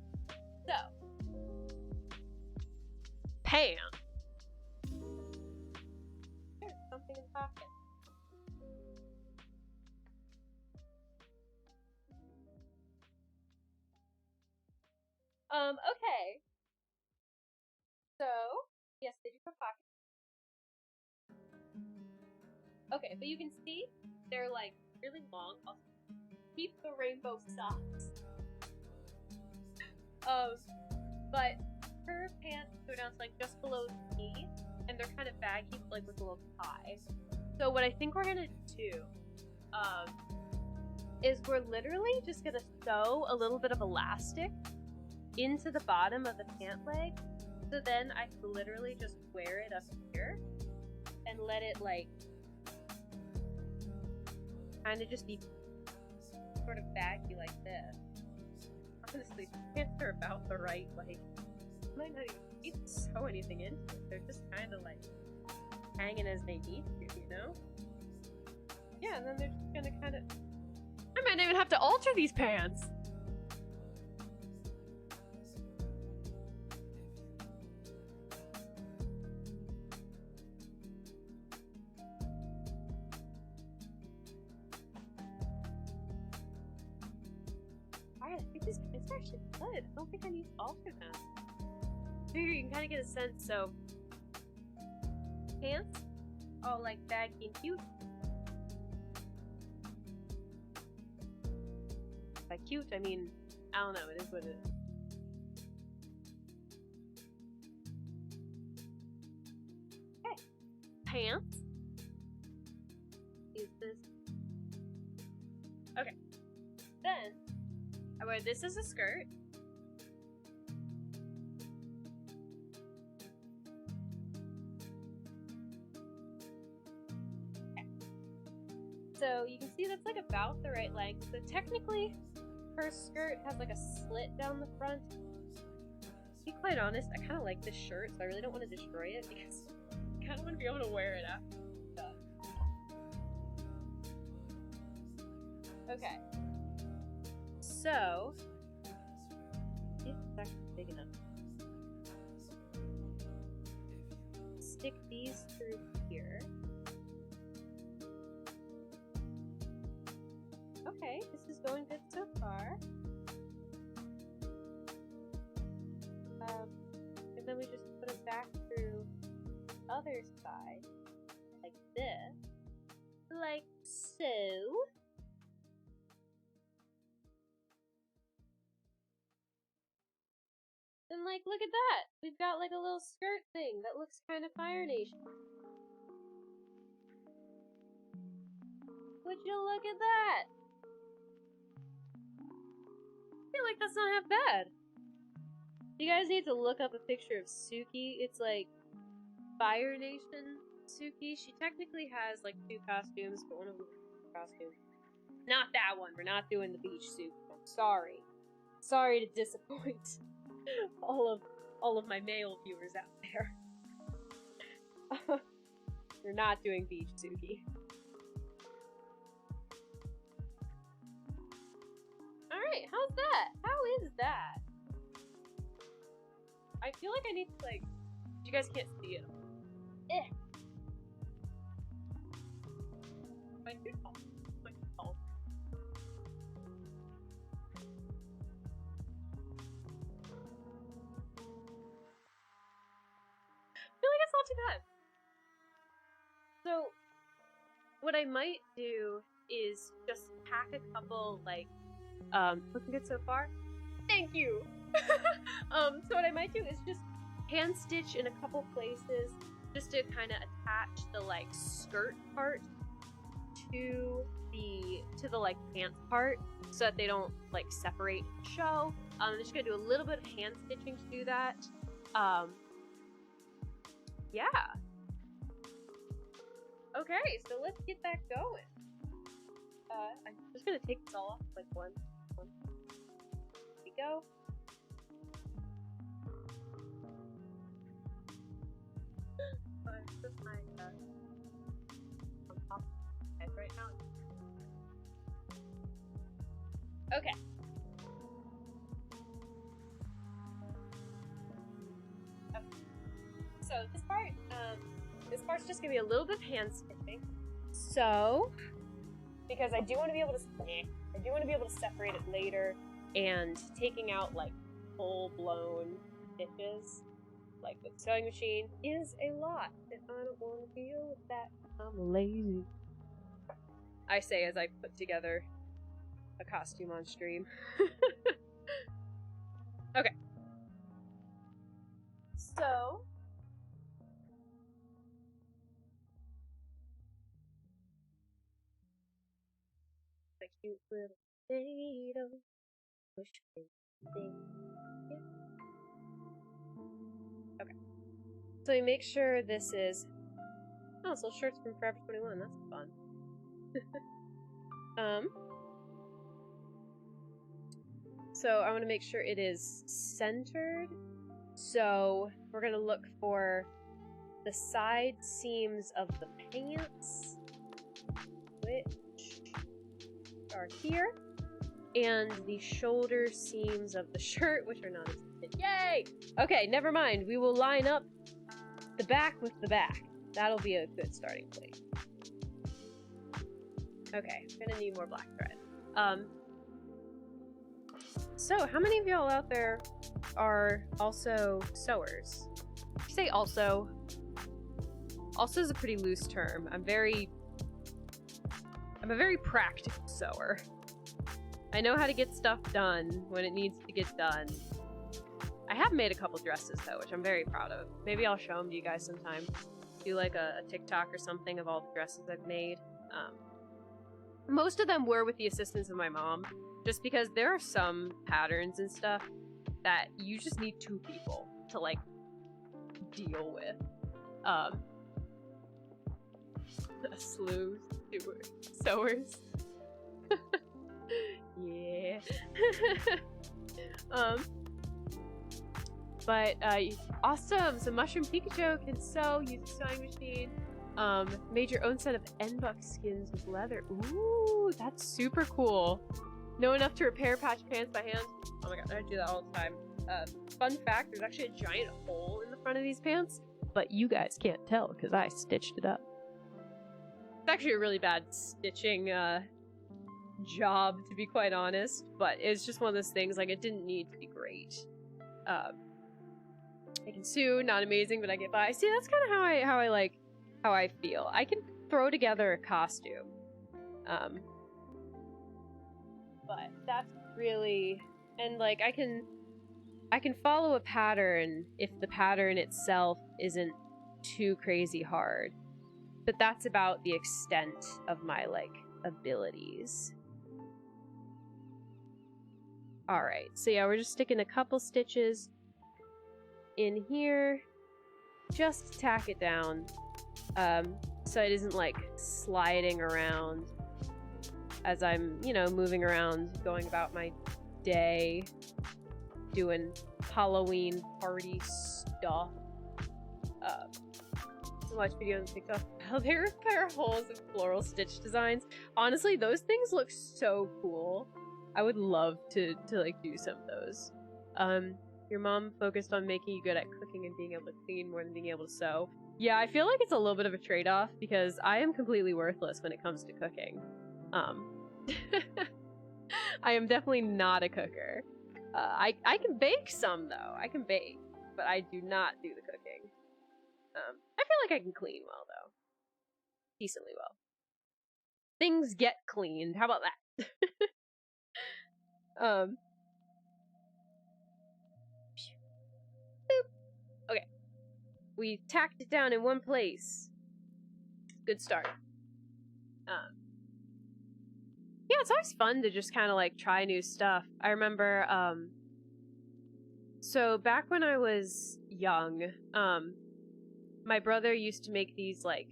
so pants. There's something in the pocket. Okay. So, yes, they do have pockets. Okay, but you can see they're like really long. I'll keep the rainbow socks. But her pants go down to like just below the knee, and they're kind of baggy, like with a little tie. So what I think we're gonna do, is we're literally just gonna sew a little bit of elastic into the bottom of the pant leg, so then I can literally just wear it up here and let it like kind of just be sort of baggy like this. Honestly, pants are about the right, like, I might not even need to sew anything into it. They're just kind of like hanging as they need to, you know? Yeah, and then they're just gonna kind of. I might not even have to alter these pants. Alright, I think these pants are actually good. I don't think I need to alter them. Here you can kind of get a sense. So, pants, all like baggy and cute. By cute, I mean, I don't know, it is what it is. Okay, pants. Use this. Okay, then I wear this as a skirt. Okay. So you can see that's like about the right length. So technically, her skirt has like a slit down the front. To be quite honest, I kind of like this shirt, so I really don't want to destroy it because I kind of want to be able to wear it after it's done. Okay. So, if it's actually big enough. stick these through here. Okay, this is going good so far. And then we just put them back through the other side, like this. Like so. And like, look at that! We've got like a little skirt thing that looks kind of Fire Nation. Would you look at that? I feel like that's not half bad. You guys need to look up a picture of Suki. It's like Fire Nation Suki. She technically has like 2 costumes, but one of them is a costume. Not that one. We're not doing the beach Suki. I'm sorry. Sorry to disappoint all of my male viewers out there. We're not doing beach Suki. Alright, how's that? How is that? I feel like I need to, like... You guys can't see it. Eh. My too tall. My too tall. I feel like it's not too bad. So, what I might do is just pack a couple, like, looking good so far? Thank you! So what I might do is just hand stitch in a couple places just to kind of attach the, like, skirt part to the like, pants part so that they don't, like, separate and show. I'm just gonna do a little bit of hand stitching to do that. Yeah. Okay, so let's get that going. I'm just gonna take this all off, like, one. Here we go. Put my on top of my head right now. Okay. So this part's just gonna be a little bit of hand stitching. So, because I do want to be able to separate it later, and taking out like full-blown stitches, like with sewing machine, is a lot, and I don't want to deal with that. I'm lazy. I say as I put together a costume on stream. Okay. So, a cute little potato. Okay. So you make sure this is... Oh, so shirts from Forever 21. That's fun. So I want to make sure it is centered. So we're going to look for the side seams of the pants, which are here, and the shoulder seams of the shirt, which are not as good. Yay! Okay, never mind. We will line up the back with the back. That'll be a good starting point. Okay, I'm gonna need more black thread. So, how many of y'all out there are also sewers? I say also. Also is a pretty loose term. I'm a very practical sewer. I know how to get stuff done when it needs to get done. I have made a couple dresses though, which I'm very proud of. Maybe I'll show them to you guys sometime. Do like a TikTok or something of all the dresses I've made. Most of them were with the assistance of my mom, just because there are some patterns and stuff that you just need 2 people to like deal with. A slew sewers. Yeah. But awesome. So Mushroom Pikachu can sew, use a sewing machine. Made your own set of N-Buck skins with leather. Ooh, that's super cool. Know enough to repair patch pants by hand? Oh my god, I do that all the time. Fun fact, there's actually a giant hole in the front of these pants but you guys can't tell because I stitched it up. It's actually a really bad stitching job, to be quite honest, but it's just one of those things, like, it didn't need to be great. I can sew, not amazing, but I get by. See, that's kind of how I feel. I can throw together a costume. But that's really, and like I can follow a pattern if the pattern itself isn't too crazy hard. But that's about the extent of my like abilities. Alright, so yeah, we're just sticking a couple stitches in here, just to tack it down, so it isn't like sliding around as I'm, you know, moving around, going about my day, doing Halloween party stuff. Watch videos on TikTok how they repair holes in floral stitch designs. Honestly, those things look so cool. I would love to like do some of those. Your mom focused on making you good at cooking and being able to clean more than being able to sew. Yeah, I feel like it's a little bit of a trade-off because I am completely worthless when it comes to cooking. I am definitely not a cooker. I can bake some though. I can bake, but I do not do the cooking. I feel like I can clean well though. Decently well. Things get cleaned. How about that? Okay. We tacked it down in one place. Good start. Yeah, it's always fun to just kind of like try new stuff. I remember, so back when I was young, my brother used to make these like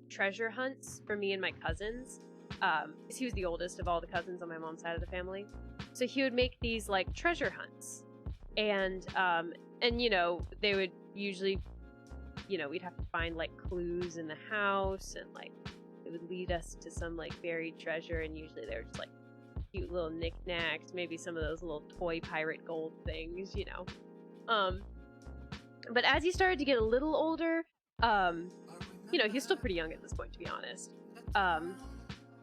treasure hunts for me and my cousins, because he was the oldest of all the cousins on my mom's side of the family. So he would make these like treasure hunts, and you know, they would usually, you know, we'd have to find like clues in the house, and like it would lead us to some like buried treasure, and usually they were just like cute little knickknacks, maybe some of those little toy pirate gold things, you know. But as he started to get a little older, you know, he was still pretty young at this point, to be honest.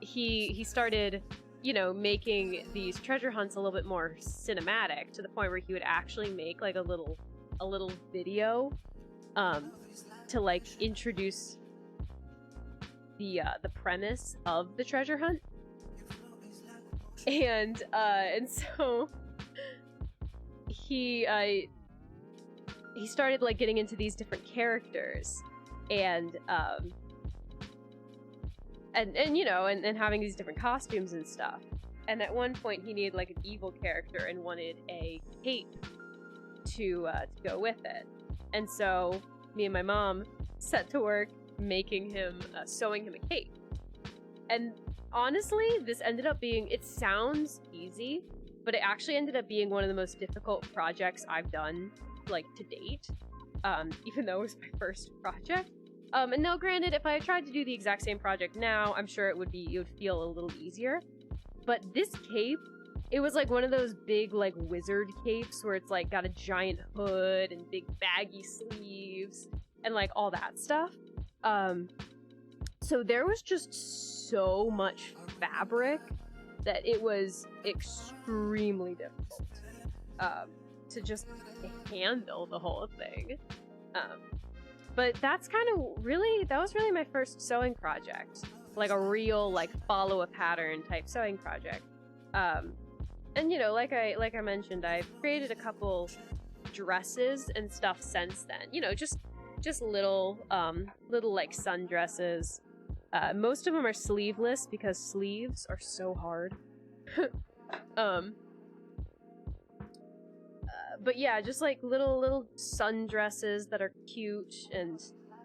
He started, you know, making these treasure hunts a little bit more cinematic, to the point where he would actually make like a little video, to like introduce the premise of the treasure hunt. And so he started like getting into these different characters, and you know, and having these different costumes and stuff. And at one point he needed like an evil character and wanted a cape to go with it. And so me and my mom set to work making him, sewing him a cape. And honestly, this ended up being, it sounds easy, but it actually ended up being one of the most difficult projects I've done, like, to date. Even though it was my first project. And now granted, if I had tried to do the exact same project now, I'm sure it would feel a little easier. But this cape, it was like one of those big, like, wizard capes where it's like got a giant hood and big baggy sleeves and like all that stuff. So there was just so much fabric that it was extremely difficult to just handle the whole thing. But that's kind of really, that was really my first sewing project. Like a real, like, follow a pattern type sewing project. And you know, like I mentioned, I've created a couple dresses and stuff since then. You know, just little like sundresses. Most of them are sleeveless because sleeves are so hard. But yeah, just like little sundresses that are cute and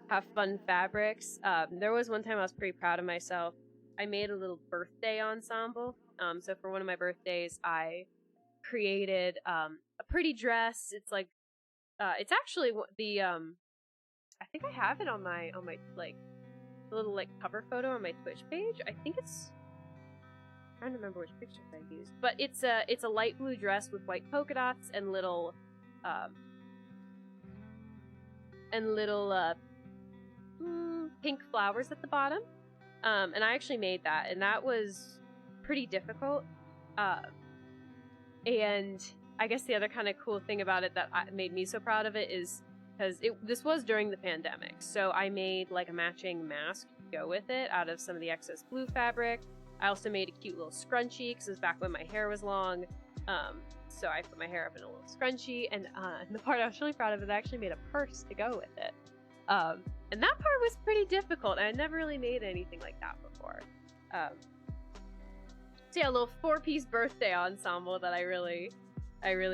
have fun fabrics. There was one time I was pretty proud of myself. I made a little birthday ensemble. So for one of my birthdays, I created a pretty dress. It's like, it's actually the I think I have it on my like little like cover photo on my Twitch page. I think it's, I'm trying to remember which pictures I used, but it's a light blue dress with white polka dots and little and little pink flowers at the bottom. And I actually made that, and that was pretty difficult. And I guess the other kind of cool thing about it that made me so proud of it is because this was during the pandemic, so I made like a matching mask to go with it out of some of the excess blue fabric. I also made a cute little scrunchie because it was back when my hair was long. So I put my hair up in a little scrunchie, and the part I was really proud of is I actually made a purse to go with it. And that part was pretty difficult. I had never really made anything like that before. So yeah, a little 4-piece birthday ensemble that I really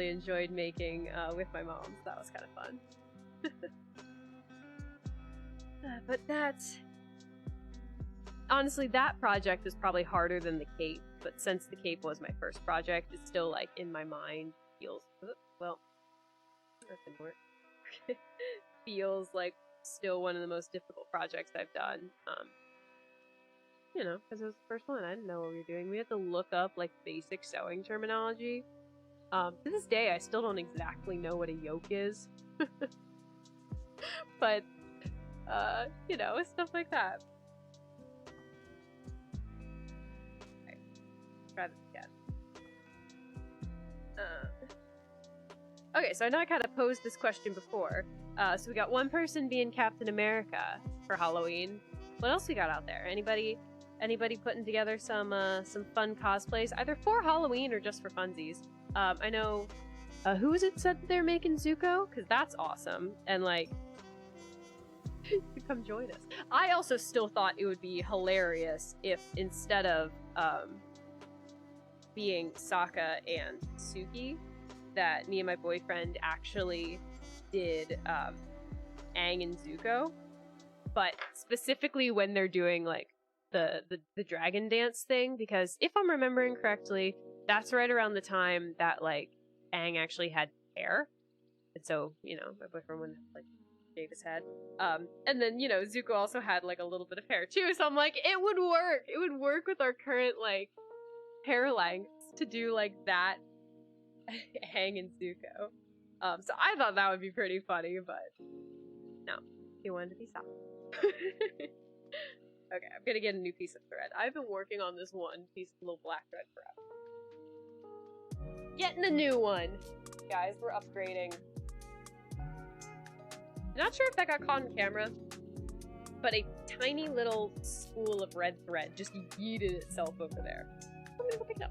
enjoyed making with my mom. So that was kind of fun. But that's... Honestly, that project was probably harder than the cape, but since the cape was my first project, it's still, like, in my mind, feels... Well, that didn't work. Feels like still one of the most difficult projects I've done. You know, because it was the first one. I didn't know what we were doing. We had to look up, like, basic sewing terminology. To this day, I still don't exactly know what a yoke is. But, you know, stuff like that. Okay, try this again. Okay, so I know I kind of posed this question before. So we got one person being Captain America for Halloween. What else we got out there? Anybody putting together some fun cosplays, either for Halloween or just for funsies? I know, who was it said that they're making Zuko? Because that's awesome. And, like, you come join us. I also still thought it would be hilarious if instead of being Sokka and Suki, that me and my boyfriend actually did Aang and Zuko. But specifically when they're doing, like, the dragon dance thing, because if I'm remembering correctly, that's right around the time that, like, Aang actually had hair. And so, you know, my boyfriend wouldn't have, like, shave his head. And then, you know, Zuko also had, like, a little bit of hair, too. So I'm like, it would work! It would work with our current, like, hair lengths to do, like, that Aang and Zuko. So I thought that would be pretty funny, but no. He wanted to be soft. Okay, I'm gonna get a new piece of thread. I've been working on this one piece of little black thread forever. Getting a new one! Guys, we're upgrading. I'm not sure if that got caught on camera, but a tiny little spool of red thread just yeeted itself over there. I'm gonna go pick it up.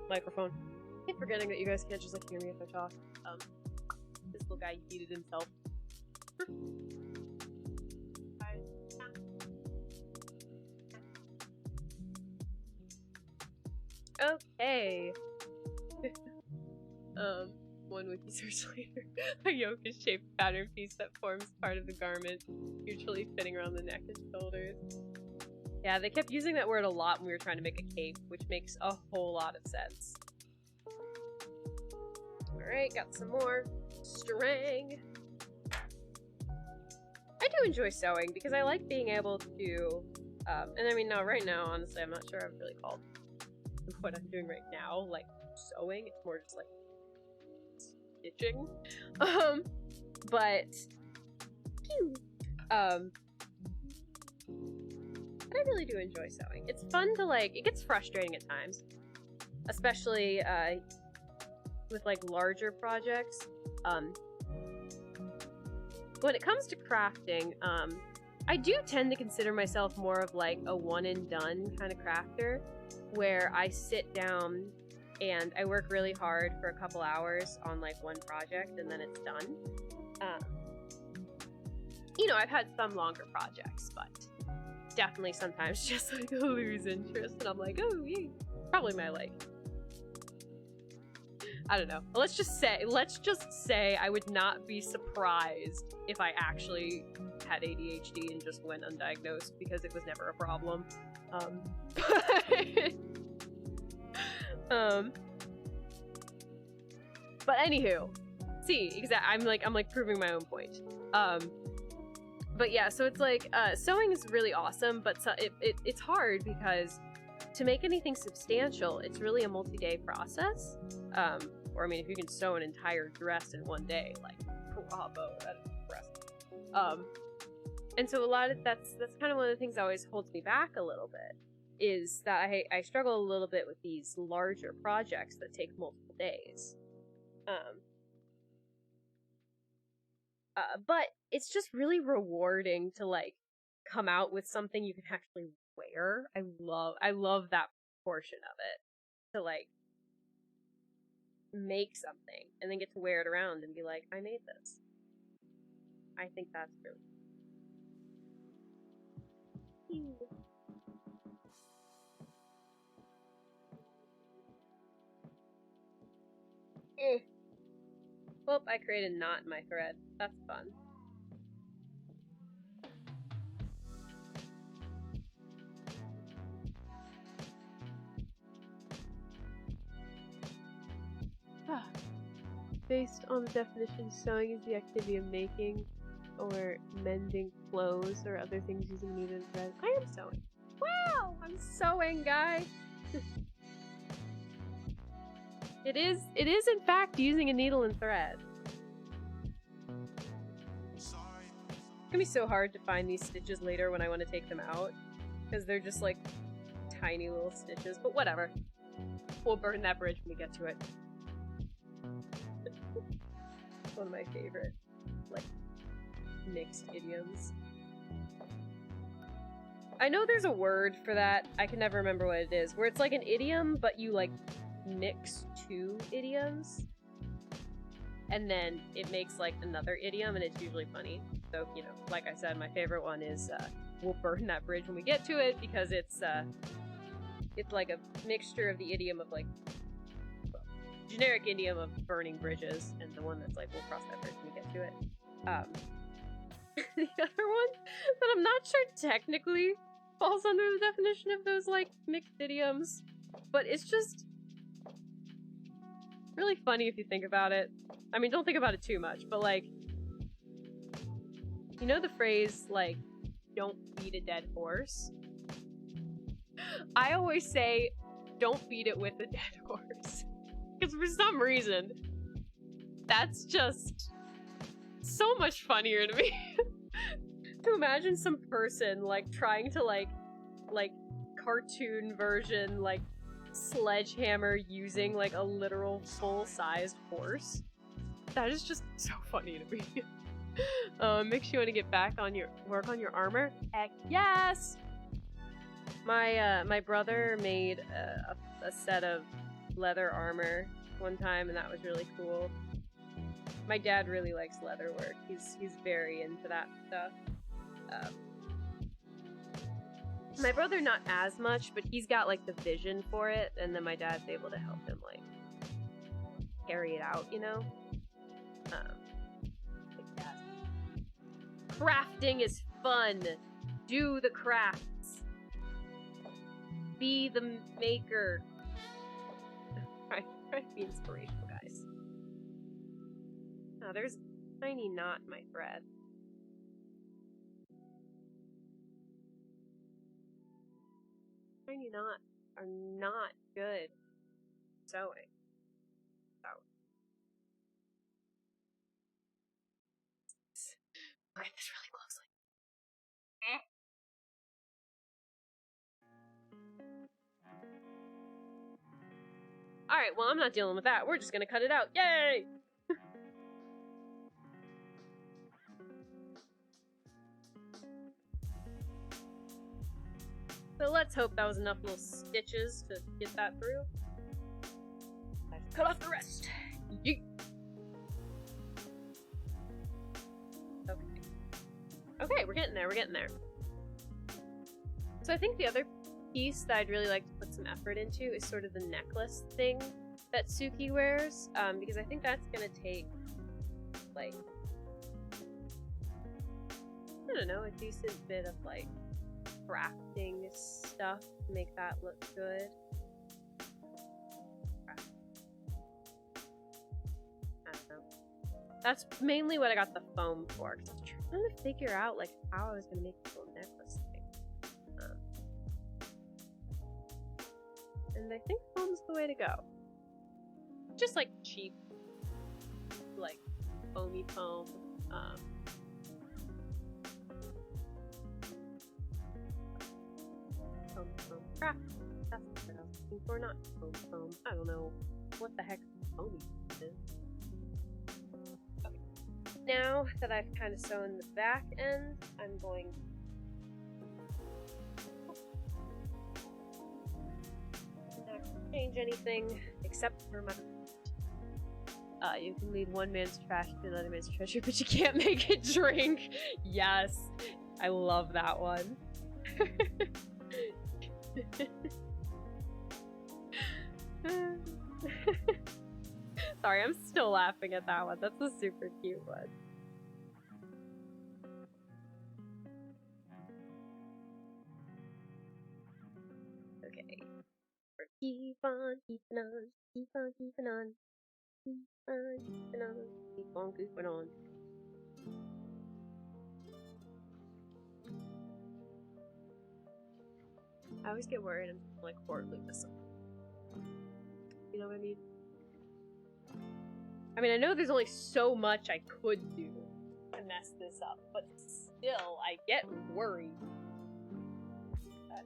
Microphone. I keep forgetting that you guys can't just like hear me if I talk. This little guy yeeted himself. Okay. One wiki search later. A yoke is shaped pattern piece that forms part of the garment, usually fitting around the neck and shoulders. Yeah, they kept using that word a lot when we were trying to make a cape, which makes a whole lot of sense. Alright, got some more string. I do enjoy sewing because I like being able to, and I mean, no, right now, honestly, I'm not sure I've really called what I'm doing right now, like, sewing. It's more just, like, stitching. But, I really do enjoy sewing. It's fun to, like, it gets frustrating at times. Especially, with, like, larger projects. When it comes to crafting, I do tend to consider myself more of, like, a one-and-done kind of crafter, where I sit down and I work really hard for a couple hours on, like, one project, and then it's done. You know, I've had some longer projects, but definitely sometimes just like lose interest, and I'm like, oh yeah, probably my like, I don't know. Let's just say I would not be surprised if I actually had ADHD and just went undiagnosed because it was never a problem. But anywho, See, exactly. I'm like proving my own point. But yeah, so it's like sewing is really awesome, but it's hard because to make anything substantial, it's really a multi-day process. Or I mean, if you can sew an entire dress in one day, like bravo, that is impressive. And so a lot of that's kind of one of the things that always holds me back a little bit, is that I struggle a little bit with these larger projects that take multiple days. But it's just really rewarding to like come out with something you can actually wear. I love that portion of it. To like make something and then get to wear it around and be like, I made this. I think that's really cool. Well, I created a knot in my thread. That's fun. Based on the definition, sewing is the activity of making or mending clothes or other things using needle and thread. I am sewing. Wow! I'm sewing, guy! It is in fact using a needle and thread. It's gonna be so hard to find these stitches later when I want to take them out, because they're just like tiny little stitches, but whatever. We'll burn that bridge when we get to it. One of my favorite, like, mixed idioms. I know there's a word for that, I can never remember what it is, where it's like an idiom, but you like mix two idioms, and then it makes like another idiom, and it's usually funny. So, you know, like I said, my favorite one is, we'll burn that bridge when we get to it, because it's like a mixture of the idiom of like, generic idiom of burning bridges, and the one that's like, we'll cross that bridge when we get to it. The other one that I'm not sure technically falls under the definition of those like mixed idioms, but it's just really funny if you think about it. I mean, don't think about it too much, but like, you know the phrase like, don't beat a dead horse? I always say, don't beat it with a dead horse. Because for some reason, that's just so much funnier to me. To imagine some person, like, trying to, like, cartoon version, like, sledgehammer using, like, a literal full-sized horse. That is just so funny to me. Makes you want to get back on work on your armor? Heck yes! My brother made a set of leather armor one time, and that was really cool. My dad really likes leather work. He's very into that stuff. My brother not as much, but he's got like the vision for it, and then my dad's able to help him like carry it out, you know? Like that. Crafting is fun. Do the crafts. Be the maker. Try to be inspirational, guys. Oh, there's a tiny knot in my thread. Tiny knots are not good sewing. Look at this really closely. Alright, well, I'm not dealing with that. We're just gonna cut it out. Yay! So let's hope that was enough little stitches to get that through. I should cut off the rest. Yeet. Okay. Okay, we're getting there, we're getting there. So I think the other piece that I'd really like to put some effort into is sort of the necklace thing that Suki wears, because I think that's gonna take, like, I don't know, a decent bit of, like, crafting stuff to make that look good. I don't know. That's mainly what I got the foam for. 'Cause I was trying to figure out like how I was gonna make this little necklace thing. And I think foam's the way to go. Just like cheap, like foamy foam. Foam craft. That's what I was looking for, not foam. I don't know what the heck foamy is. Okay. Now that I've kind of sewn the back end, I'm going not to change anything except for my. You can leave one man's trash to another man's treasure, but you can't make it drink. Yes, I love that one. Sorry, I'm still laughing at that one. That's a super cute one. Okay. Keep on keeping on, keep on keeping on, keep on keeping on, keep on keeping on. I always get worried I'm like horribly missing. You know what I mean? I mean, I know there's only so much I could do to mess this up, but still, I get worried. But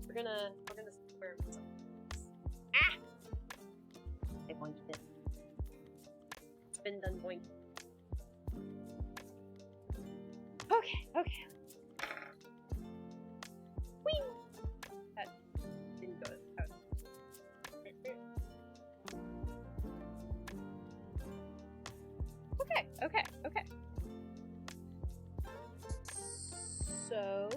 we're gonna square this up. Ah! I boinked it. It's been done boink. Okay. Whee! That didn't go as I was. Okay. So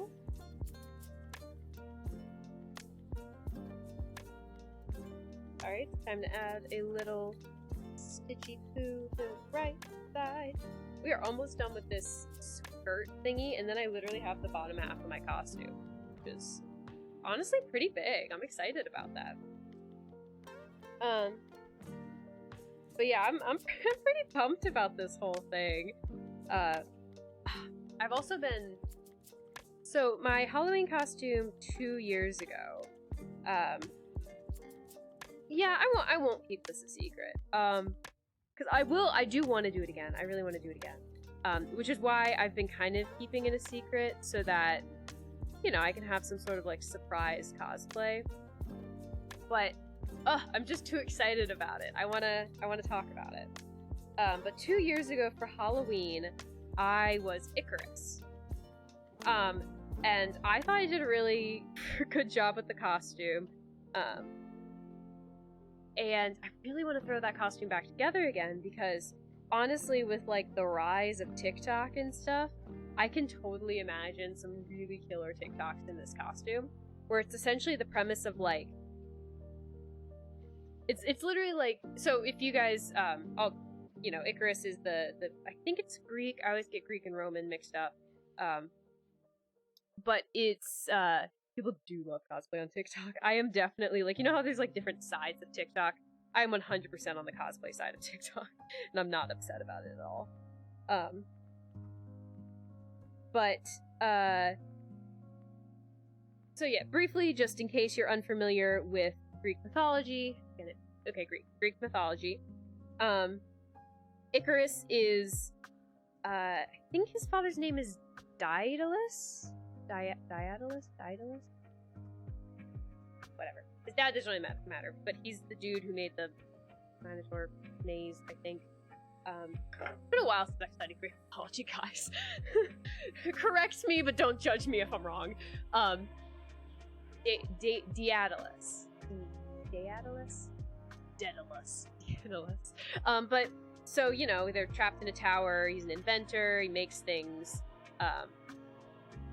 alright, time to add a little stitchy poo to the right side. We are almost done with this skirt thingy, and then I literally have the bottom half of my costume, which is honestly pretty big. I'm excited about that. But yeah, I'm pretty pumped about this whole thing. I've also been... So, my Halloween costume 2 years ago, yeah, I won't keep this a secret. Because I do want to do it again. I really want to do it again. Which is why I've been kind of keeping it a secret, so that, you know, I can have some sort of, like, surprise cosplay. But, I'm just too excited about it. I wanna talk about it. But 2 years ago for Halloween, I was Icarus. And I thought I did a really good job with the costume. And I really want to throw that costume back together again, because honestly, with like the rise of TikTok and stuff, I can totally imagine some really killer TikToks in this costume, where it's essentially the premise of like, it's literally like, so if you guys, you know, Icarus is the I think it's Greek. I always get Greek and Roman mixed up. But it's, people do love cosplay on TikTok. I am definitely, like, you know how there's, like, different sides of TikTok? I am 100% on the cosplay side of TikTok, and I'm not upset about it at all. So yeah, briefly, just in case you're unfamiliar with Greek mythology, Greek mythology, Icarus is, I think his father's name is Daedalus? Daedalus? Whatever. His dad doesn't really matter, but he's the dude who made the Minotaur maze, I think. It's been a while since I studied Greek mythology, guys. Correct me, but don't judge me if I'm wrong. Daedalus. But, so, you know, they're trapped in a tower, he's an inventor, he makes things,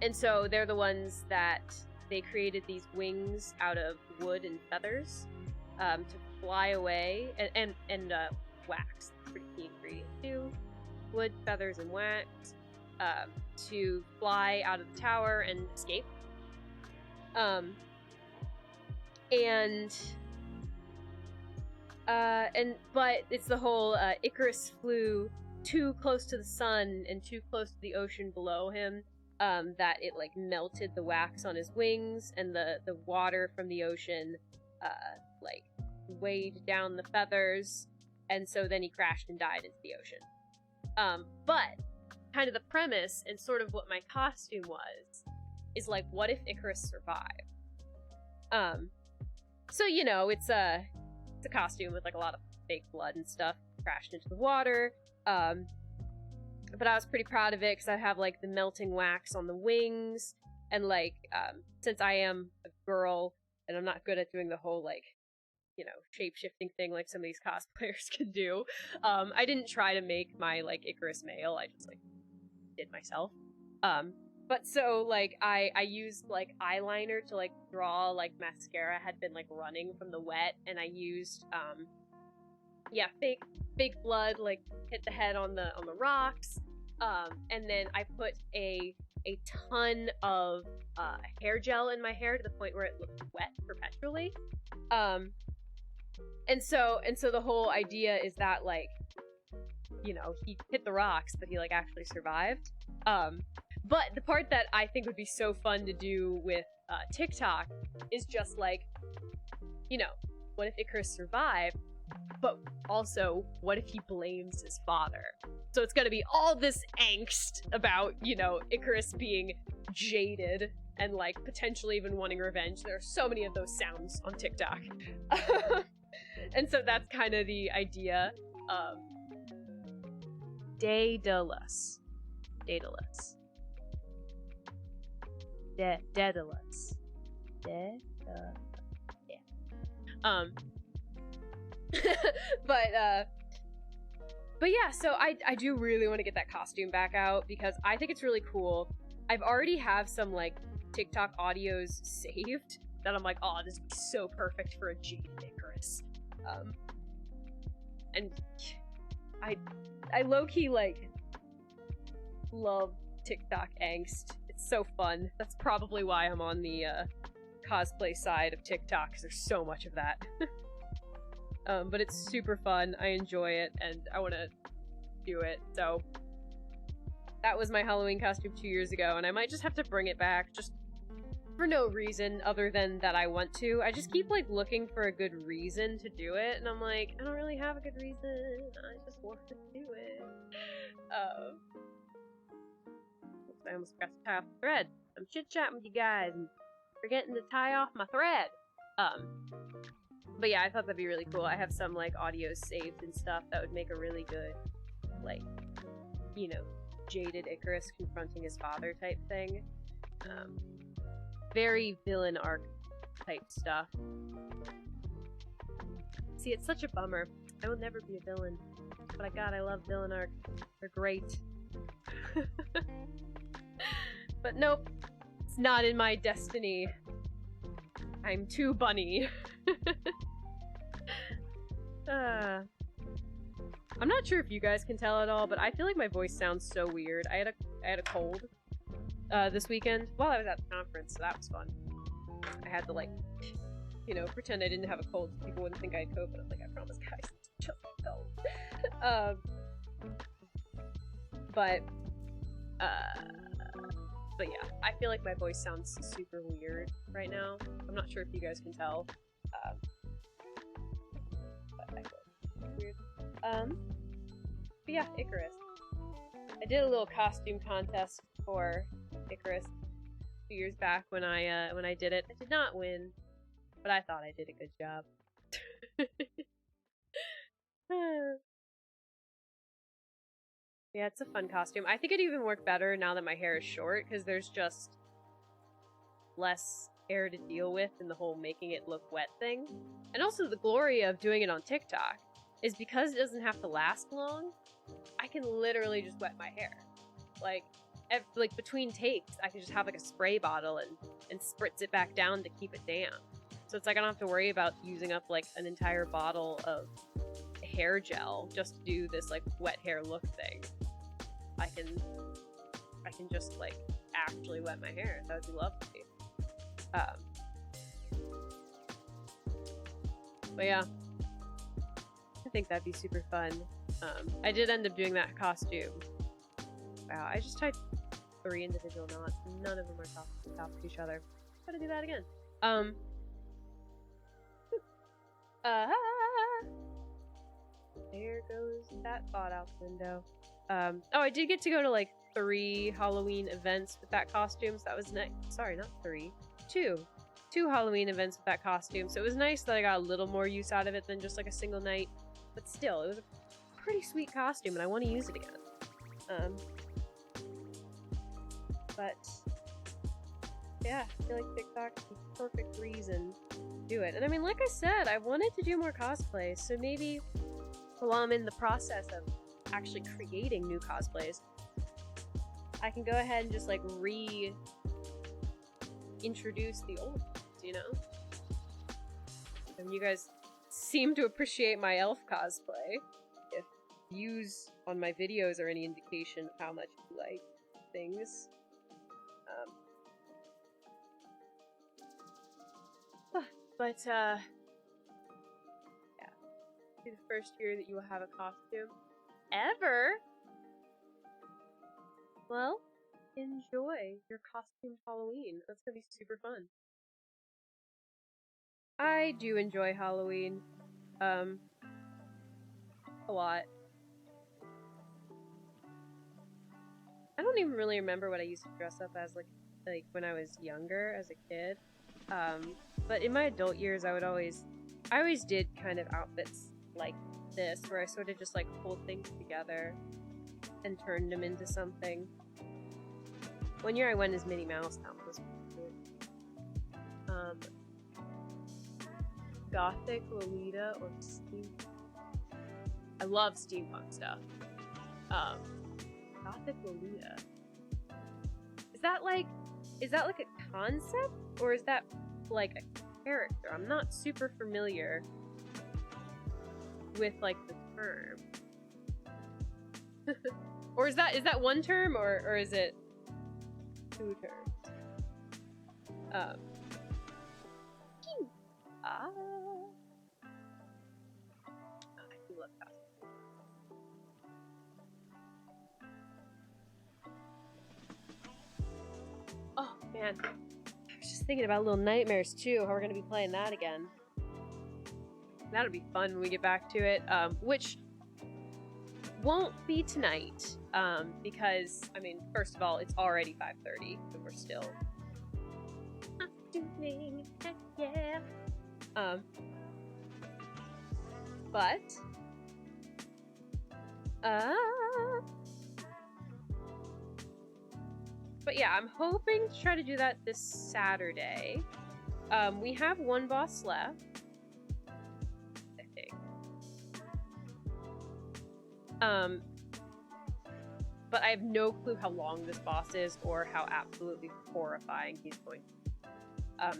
and so they're the ones that they created these wings out of wood and feathers to fly away, and wax. Pretty key ingredient too. Wood, feathers, and wax to fly out of the tower and escape. But it's the whole Icarus flew too close to the sun and too close to the ocean below him, that it like melted the wax on his wings, and the water from the ocean like weighed down the feathers, and so then he crashed and died into the ocean. But kind of the premise and sort of what my costume was is like, what if Icarus survived? So you know, it's a costume with like a lot of fake blood and stuff crashed into the water. But I was pretty proud of it because I have like the melting wax on the wings, and like since I am a girl and I'm not good at doing the whole like, you know, shape-shifting thing like some of these cosplayers can do, I didn't try to make my like Icarus male. I just like did myself. But so like I used like eyeliner to like draw like mascara had been like running from the wet, and I used fake blood like hit the head on the rocks, and then I put a ton of hair gel in my hair to the point where it looked wet perpetually, and so the whole idea is that like, you know, he hit the rocks but he like actually survived. But the part that I think would be so fun to do with TikTok is just like, you know, what if Icarus survived? But also, what if he blames his father? So it's gonna be all this angst about, you know, Icarus being jaded and, like, potentially even wanting revenge. There are so many of those sounds on TikTok. And so that's kind of the idea. Daedalus. Daedalus. Daedalus. Yeah. But yeah, so I do really want to get that costume back out because I think it's really cool. I've already have some like TikTok audios saved that I'm like, oh, this would be so perfect for a jaded Icarus. And I low-key like love TikTok angst. It's so fun. That's probably why I'm on the cosplay side of TikTok, because there's so much of that. But it's super fun. I enjoy it, and I want to do it. So that was my Halloween costume 2 years ago, and I might just have to bring it back, just for no reason other than that I want to. I just keep like looking for a good reason to do it, and I'm like, I don't really have a good reason. I just want to do it. Oops, I almost forgot to tie off the thread. I'm chit-chatting with you guys and forgetting to tie off my thread. But yeah, I thought that'd be really cool. I have some like audios saved and stuff that would make a really good, like, you know, jaded Icarus confronting his father type thing. Very villain arc type stuff. See, it's such a bummer. I will never be a villain. But I love villain arcs. They're great. But nope, it's not in my destiny. I'm too bunny. I'm not sure if you guys can tell at all, but I feel like my voice sounds so weird. I had a cold this weekend while I was at the conference, so that was fun. I had to like, you know, pretend I didn't have a cold so people wouldn't think I had COVID. I'm like, I promise, guys, it's just a cold. But yeah, I feel like my voice sounds super weird right now. I'm not sure if you guys can tell. But I feel weird. But yeah, Icarus. I did a little costume contest for Icarus a few years back when I did it. I did not win, but I thought I did a good job. Yeah, it's a fun costume. I think it'd even work better now that my hair is short, because there's just less hair to deal with in the whole making it look wet thing. And also the glory of doing it on TikTok is because it doesn't have to last long, I can literally just wet my hair. Like between takes, I can just have like a spray bottle and spritz it back down to keep it damp. So it's like I don't have to worry about using up like an entire bottle of hair gel just to do this like wet hair look thing. I can just like actually wet my hair. That would be lovely. But yeah, I think that'd be super fun. I did end up doing that costume. Wow, I just typed 3 individual knots. None of them are top of each other. Gotta do that again. There goes that thought out the window. Oh, I did get to go to like 3 Halloween events with that costume, so that was nice. Sorry, not 3. 2 Halloween events with that costume, so it was nice that I got a little more use out of it than just like a single night. But still, it was a pretty sweet costume, and I want to use it again. But yeah, I feel like TikTok's the perfect reason to do it. And I mean, like I said, I wanted to do more cosplays, so maybe while I'm in the process of actually creating new cosplays, I can go ahead and just like reintroduce the old ones, you know? And you guys seem to appreciate my elf cosplay. If views on my videos are any indication of how much you like things. Yeah. It'll be the first year that you will have a costume ever. Well, enjoy your costume Halloween. That's gonna be super fun. I do enjoy Halloween. A lot. I don't even really remember what I used to dress up as like when I was younger as a kid. But in my adult years, I always did kind of outfits like this, where I sort of just like pulled things together and turned them into something. One year I went as Minnie Mouse. That was pretty good. Gothic Lolita or steampunk. I love steampunk stuff. Gothic Lolita. Is that like a concept, or is that like a character? I'm not super familiar with like the term. Or is that one term, or is it 2 terms? I do love that. Oh man, I was just thinking about Little Nightmares too. How we're gonna be playing that again. That'll be fun when we get back to it. Which won't be tonight. Because I mean, first of all, it's already 5:30, and we're still doing heck yeah. But yeah, I'm hoping to try to do that this Saturday. We have 1 boss left, I think. But I have no clue how long this boss is or how absolutely horrifying he's going to be.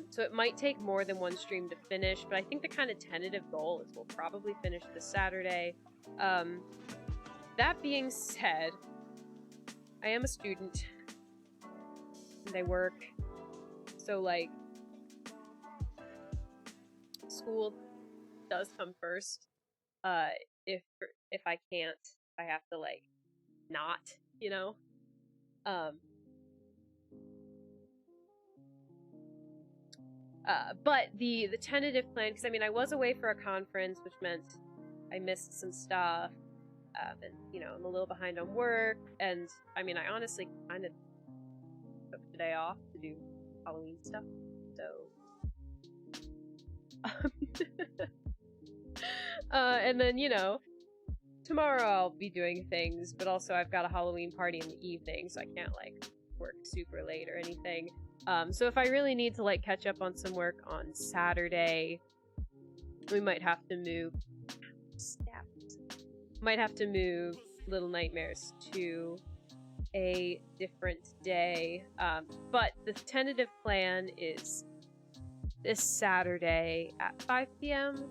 So it might take more than 1 stream to finish, but I think the kind of tentative goal is we'll probably finish this Saturday. That being said, I am a student. And I work. So, like, school does come first. If I can't, I have to, like, not, you know? But the tentative plan, because I mean, I was away for a conference, which meant I missed some stuff, and you know, I'm a little behind on work, and I mean, I honestly kind of took today off to do Halloween stuff, so and then, you know, tomorrow I'll be doing things, but also I've got a Halloween party in the evening, so I can't like work super late or anything. So if I really need to like catch up on some work on Saturday, we might have to move Little Nightmares to a different day. But the tentative plan is this Saturday at 5 p.m.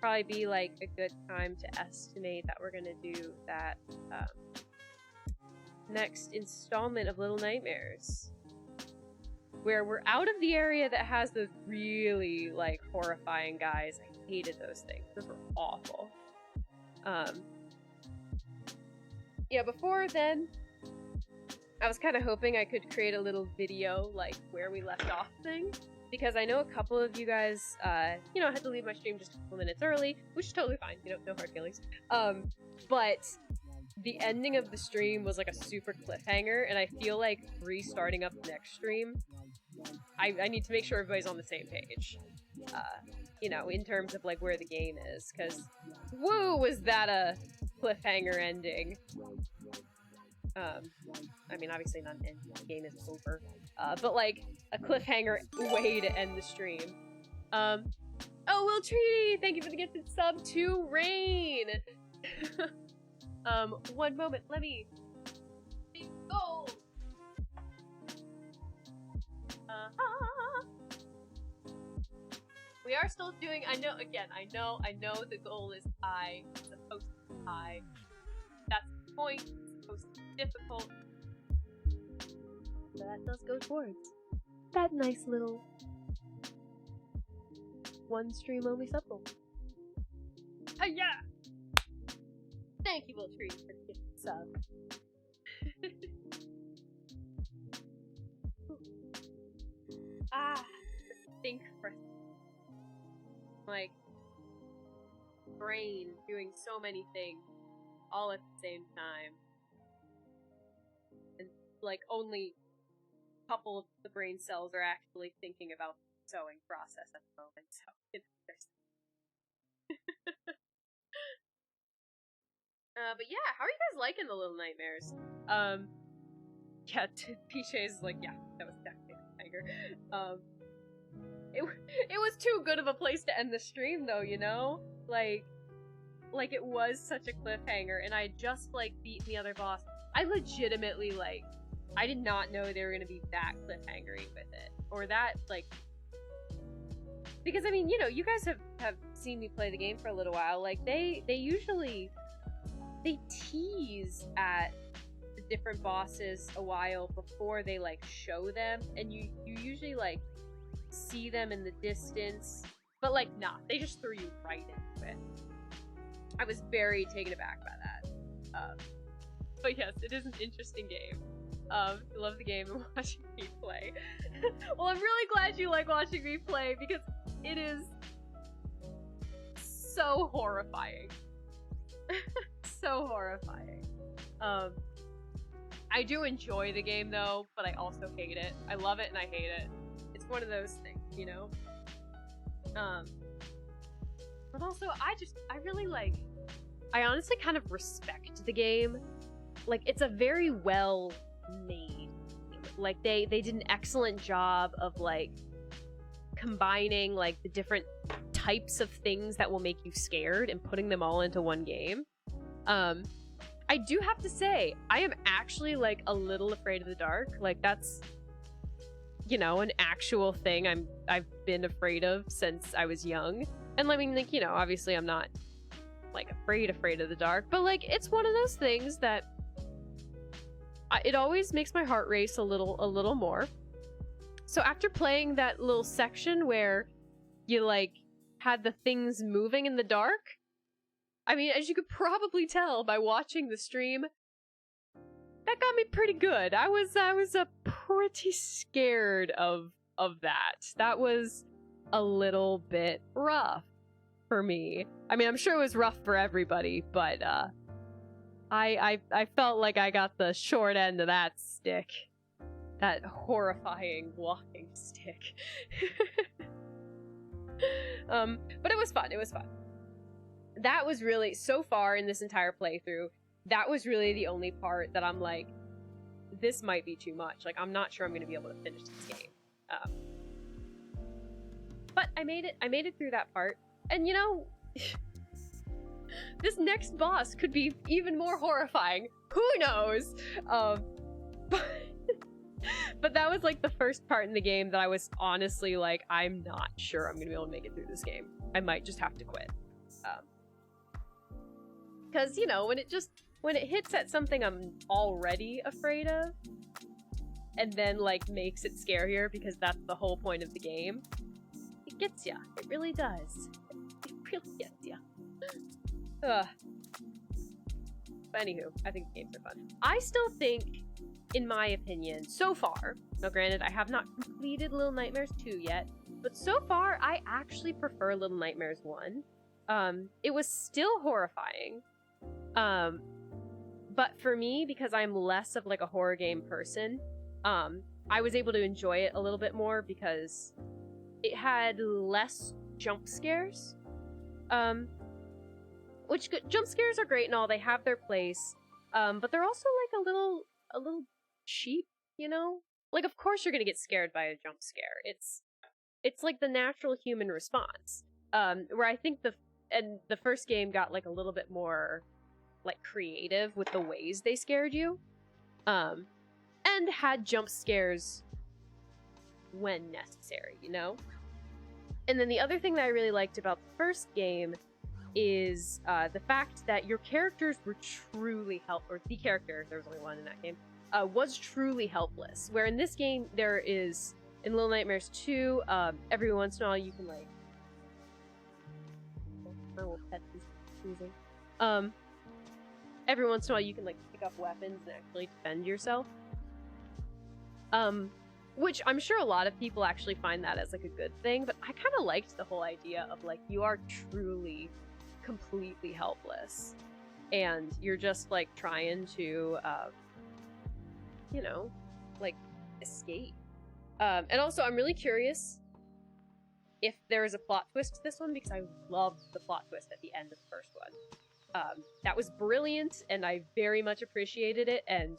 Probably be like a good time to estimate that we're gonna do that next installment of Little Nightmares, where we're out of the area that has those really like horrifying guys. I hated those things. Those were awful. Yeah, before then, I was kind of hoping I could create a little video, like, where we left off thing. Because I know a couple of you guys, you know, had to leave my stream just a couple minutes early, which is totally fine, you know, no hard feelings. But the ending of the stream was like a super cliffhanger, and I feel like restarting up the next stream, I need to make sure everybody's on the same page. You know, in terms of like where the game is, because woo, was that a cliffhanger ending. I mean, obviously not an end, the game is over, but like a cliffhanger way to end the stream. Oh, Will Treaty, thank you for the gifted sub to Rain. One moment, let me go. We are still doing, I know the goal is high, it's supposed to be high. That's the point, it's supposed to be difficult. So that does go towards that nice little one stream only sub goal. Hiya! Thank you, Will Tree, for the gift sub. Think for like brain doing so many things all at the same time, and like only a couple of the brain cells are actually thinking about the sewing process at the moment, so it's interesting. But yeah, how are you guys liking the Little Nightmares? Yeah, PJ's like, yeah, that was definitely a tiger. It was too good of a place to end the stream, though, you know? Like it was such a cliffhanger, and I just, like, beaten the other boss. I legitimately, like, I did not know they were gonna be that cliffhangery with it. Or that, like... Because, I mean, you know, you guys have seen me play the game for a little while. Like, they usually... They tease at the different bosses a while before they, like, show them. And you usually, like, see them in the distance, but like nah, they just threw you right into it. I was very taken aback by that. But yes, it is an interesting game. I love the game and watching me play. Well, I'm really glad you like watching me play because it is so horrifying. So horrifying. I do enjoy the game though, but I also hate it. I love it and I hate it. It's one of those things, you know? But also, I really like, I honestly kind of respect the game. Like, it's a very well made game. Like, they did an excellent job of, like, combining, like, the different types of things that will make you scared and putting them all into one game. I do have to say, I am actually, like, a little afraid of the dark. Like, that's... you know, an actual thing I've been afraid of since I was young. And I mean, like, you know, obviously I'm not, like, afraid of the dark, but, like, it's one of those things that it always makes my heart race a little more. So after playing that little section where you, like, had the things moving in the dark, I mean, as you could probably tell by watching the stream, that got me pretty good. I was pretty scared of that. That was a little bit rough for me. I mean, I'm sure it was rough for everybody, but I felt like I got the short end of that stick. That horrifying walking stick. But it was fun. It was fun. That was really, so far in this entire playthrough, that was really the only part that I'm like, this might be too much. Like, I'm not sure I'm going to be able to finish this game. But I made it through that part. And you know, this next boss could be even more horrifying. Who knows? But that was like the first part in the game that I was honestly like, I'm not sure I'm going to be able to make it through this game. I might just have to quit. Because, you know, when it hits at something I'm already afraid of, and then, like, makes it scarier because that's the whole point of the game, it gets ya. It really does. It really gets ya. Anywho, I think the games are fun. I still think, in my opinion, so far, now granted, I have not completed Little Nightmares 2 yet, but so far, I actually prefer Little Nightmares 1. It was still horrifying. But for me, because I'm less of like a horror game person, I was able to enjoy it a little bit more because it had less jump scares. Which jump scares are great and all, they have their place. But they're also like a little cheap, you know? Like, of course you're gonna get scared by a jump scare. It's like the natural human response. Where I think the first game got like a little bit more like creative with the ways they scared you. And had jump scares when necessary, you know? And then the other thing that I really liked about the first game is the fact that your characters were truly or the character, there was only one in that game, was truly helpless. Where in this game, there is, in Little Nightmares 2, every once in a while you can like... I will pet this squeezing. Every once in a while you can like pick up weapons and actually defend yourself. Which I'm sure a lot of people actually find that as like a good thing, but I kind of liked the whole idea of like you are truly completely helpless and you're just like trying to you know, like escape. And also I'm really curious if there is a plot twist to this one, because I loved the plot twist at the end of the first one. That was brilliant and I very much appreciated it, and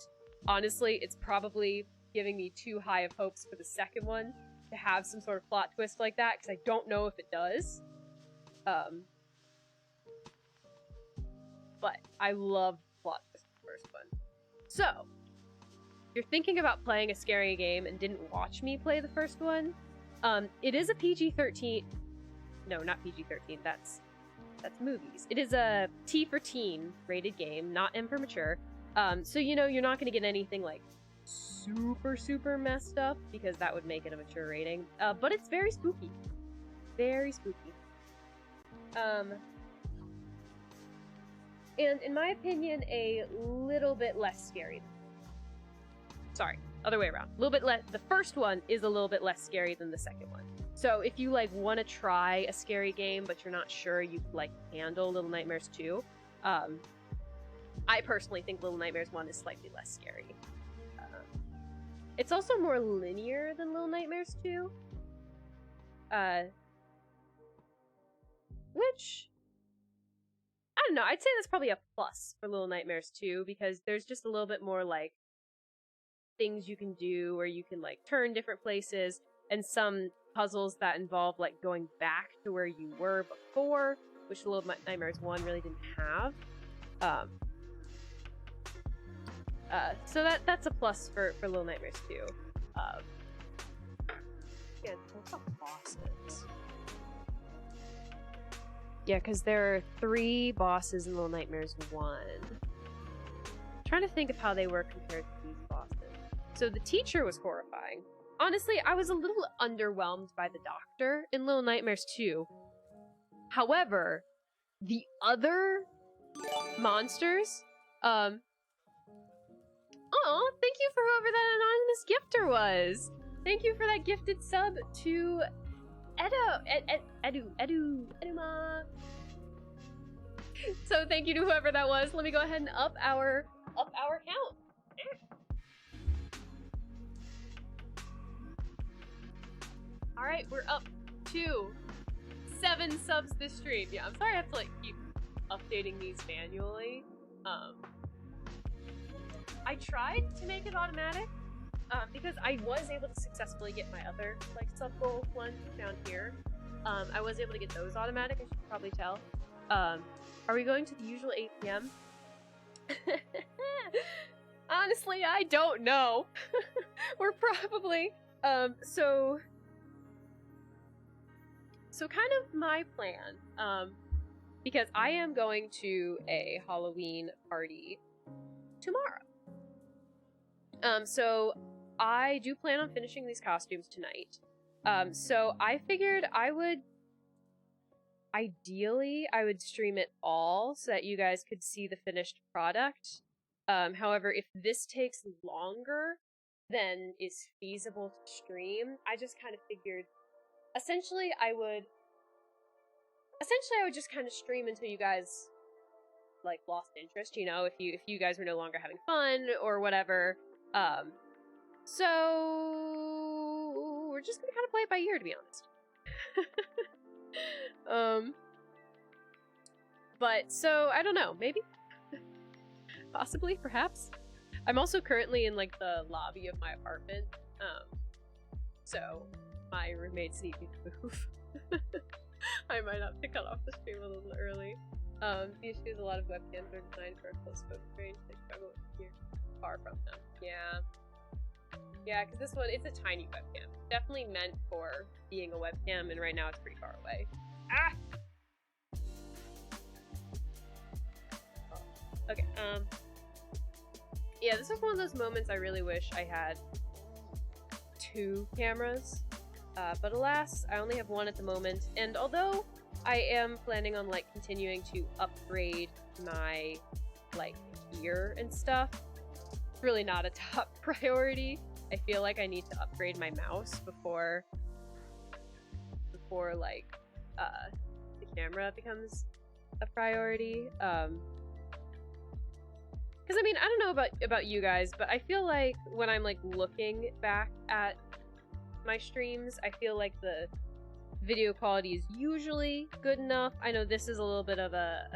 honestly it's probably giving me too high of hopes for the second one to have some sort of plot twist like that, because I don't know if it does. But I loved the plot twist of the first one. So, if you're thinking about playing a scary game and didn't watch me play the first one, it is a PG-13... No, not PG-13, that's movies. It is a T for teen rated game, not M for mature. So, you know, you're not going to get anything like super messed up, because that would make it a mature rating. But it's very spooky. Very spooky. And in my opinion, a little bit less scary. Sorry, other way around. A little bit less. The first one is a little bit less scary than the second one. So if you like want to try a scary game, but you're not sure you like handle Little Nightmares 2, I personally think Little Nightmares 1 is slightly less scary. It's also more linear than Little Nightmares 2. Which, I don't know, I'd say that's probably a plus for Little Nightmares 2, because there's just a little bit more, like, things you can do, where you can, like, turn different places, and some puzzles that involve, like, going back to where you were before, which Little Nightmares 1 really didn't have. So that's a plus for Little Nightmares 2. Yeah, what's up, bosses? Yeah, because there are 3 bosses in Little Nightmares 1. I'm trying to think of how they were compared to these bosses. So the teacher was horrifying. Honestly, I was a little underwhelmed by the doctor in Little Nightmares 2. However, the other monsters, oh, thank you for whoever that anonymous gifter was. Thank you for that gifted sub to Eduma. So thank you to whoever that was. Let me go ahead and up our count. All right, we're up to 7 subs this stream. Yeah, I'm sorry I have to like keep updating these manually. I tried to make it automatic because I was able to successfully get my other like sub goal ones down here. I was able to get those automatic. I should probably tell. Are we going to the usual 8 p.m.? Honestly, I don't know. We're probably So kind of my plan, because I am going to a Halloween party tomorrow. So I do plan on finishing these costumes tonight. So I figured I would ideally, I would stream it all so that you guys could see the finished product. However, if this takes longer than is feasible to stream, I just kind of figured, essentially, I would just kind of stream until you guys like lost interest, you know, if you guys were no longer having fun or whatever. So we're just gonna kind of play it by ear, to be honest. But so I don't know, maybe, possibly, perhaps. I'm also currently in like the lobby of my apartment, so my roommates need me to move. I might have to cut off the stream a little early. The issue is a lot of webcams are designed for a close focus range. They struggle with here, far from them. Yeah, because this one, it's a tiny webcam. Definitely meant for being a webcam, and right now it's pretty far away. Ah! Oh. Okay, yeah, this is one of those moments I really wish I had 2 cameras. But alas, I only have 1 at the moment, and although I am planning on, like, continuing to upgrade my, like, gear and stuff, it's really not a top priority. I feel like I need to upgrade my mouse before like, the camera becomes a priority. Because, I mean, I don't know about you guys, but I feel like when I'm, like, looking back at my streams, I feel like the video quality is usually good enough. I know this is a little bit of a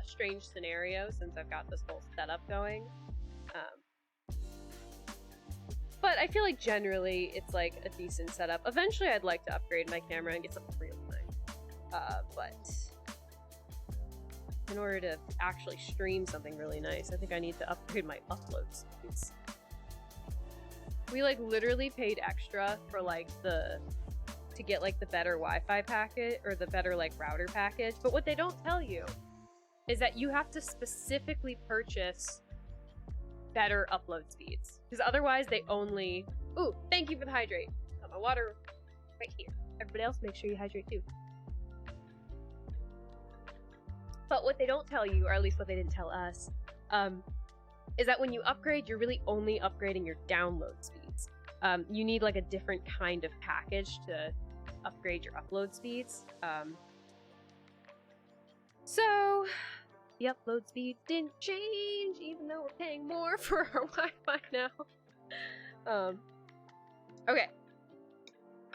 strange scenario since I've got this whole setup going. But I feel like generally it's like a decent setup. Eventually I'd like to upgrade my camera and get something real nice. But in order to actually stream something really nice, I think I need to upgrade my upload speeds. We like literally paid extra for like to get like the better Wi-Fi packet or the better like router package, but what they don't tell you is that you have to specifically purchase better upload speeds, because otherwise they only... Ooh, thank you for the hydrate. Got my water right here. Everybody else, make sure you hydrate too. But what they don't tell you, or at least what they didn't tell us, is that when you upgrade, you're really only upgrading your download speeds. You need like a different kind of package to upgrade your upload speeds. So the upload speed didn't change, even though we're paying more for our Wi-Fi now. Okay.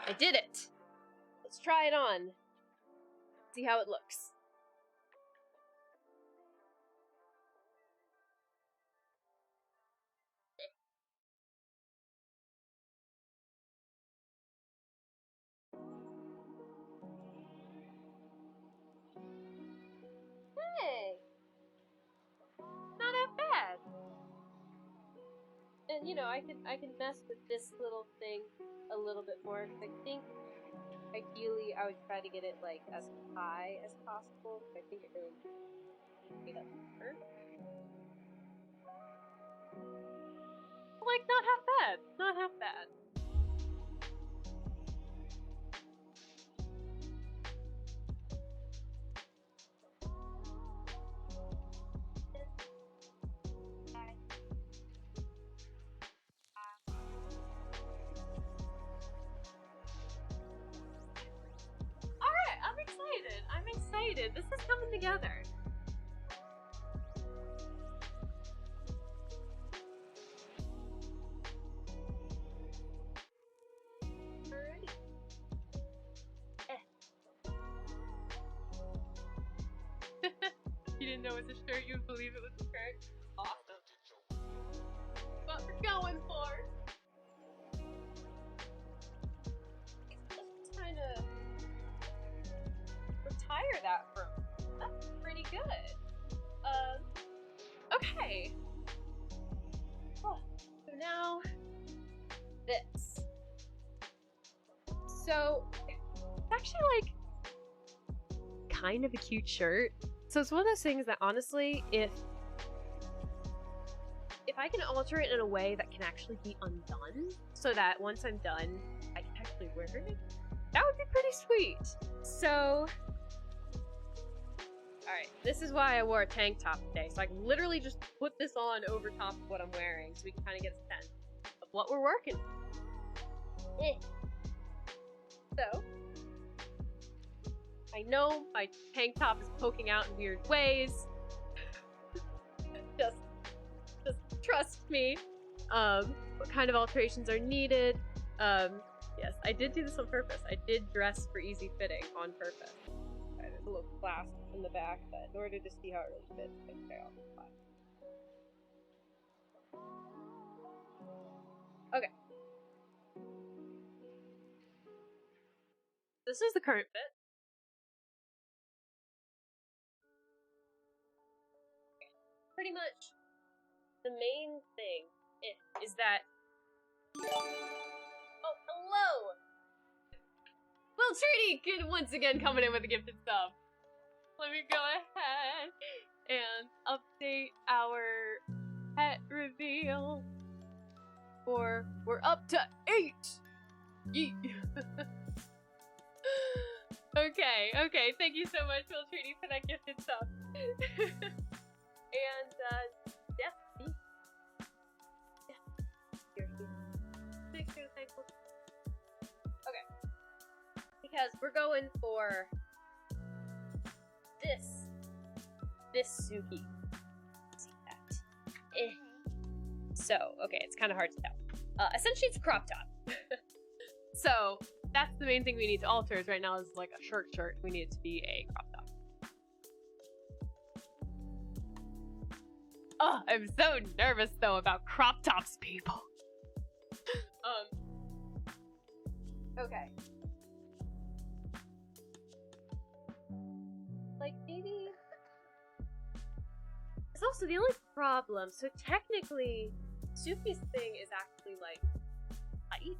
I did it! Let's try it on. See how it looks. Hey! Not that bad! And you know, I can mess with this little thing a little bit more, because I think ideally I would try to get it like as high as possible, because I think it really made up better. Like, not half bad. Not half bad. Alright, I'm excited. I'm excited. This is coming together. You didn't know it was a shirt, you'd believe it was a shirt. Awesome. What we're going for. Let's kind of retire that from. That's pretty good. Okay. Oh, so now this. So it's actually like kind of a cute shirt. So it's one of those things that honestly, if I can alter it in a way that can actually be undone, so that once I'm done, I can actually wear it, that would be pretty sweet. So Alright, this is why I wore a tank top today, so I can literally just put this on over top of what I'm wearing, so we can kind of get a sense of what we're working with. So, I know my tank top is poking out in weird ways. just trust me. What kind of alterations are needed? Yes, I did do this on purpose. I did dress for easy fitting on purpose. There's a little clasp in the back, but in order to see how it really fits, I take off the clasp. Okay. This is the current fit. Pretty much the main thing is that... Oh, hello! Well, Treaty could once again coming in with a gifted sub. Let me go ahead and update our pet reveal. We're up to 8! Yeet. Okay, thank you so much, Will Treaty, for that gifted sub. And, yeah, you're here. Thank you. Okay. Because we're going for this Suki. See that? So, okay, it's kind of hard to tell. Essentially it's a crop top. So, that's the main thing we need to alter is right now is like a shirt. We need it to be a crop top. Oh, I'm so nervous though about crop tops, people. Okay. Like, maybe... It's also the only problem, so technically, Suki's thing is actually, like, tight.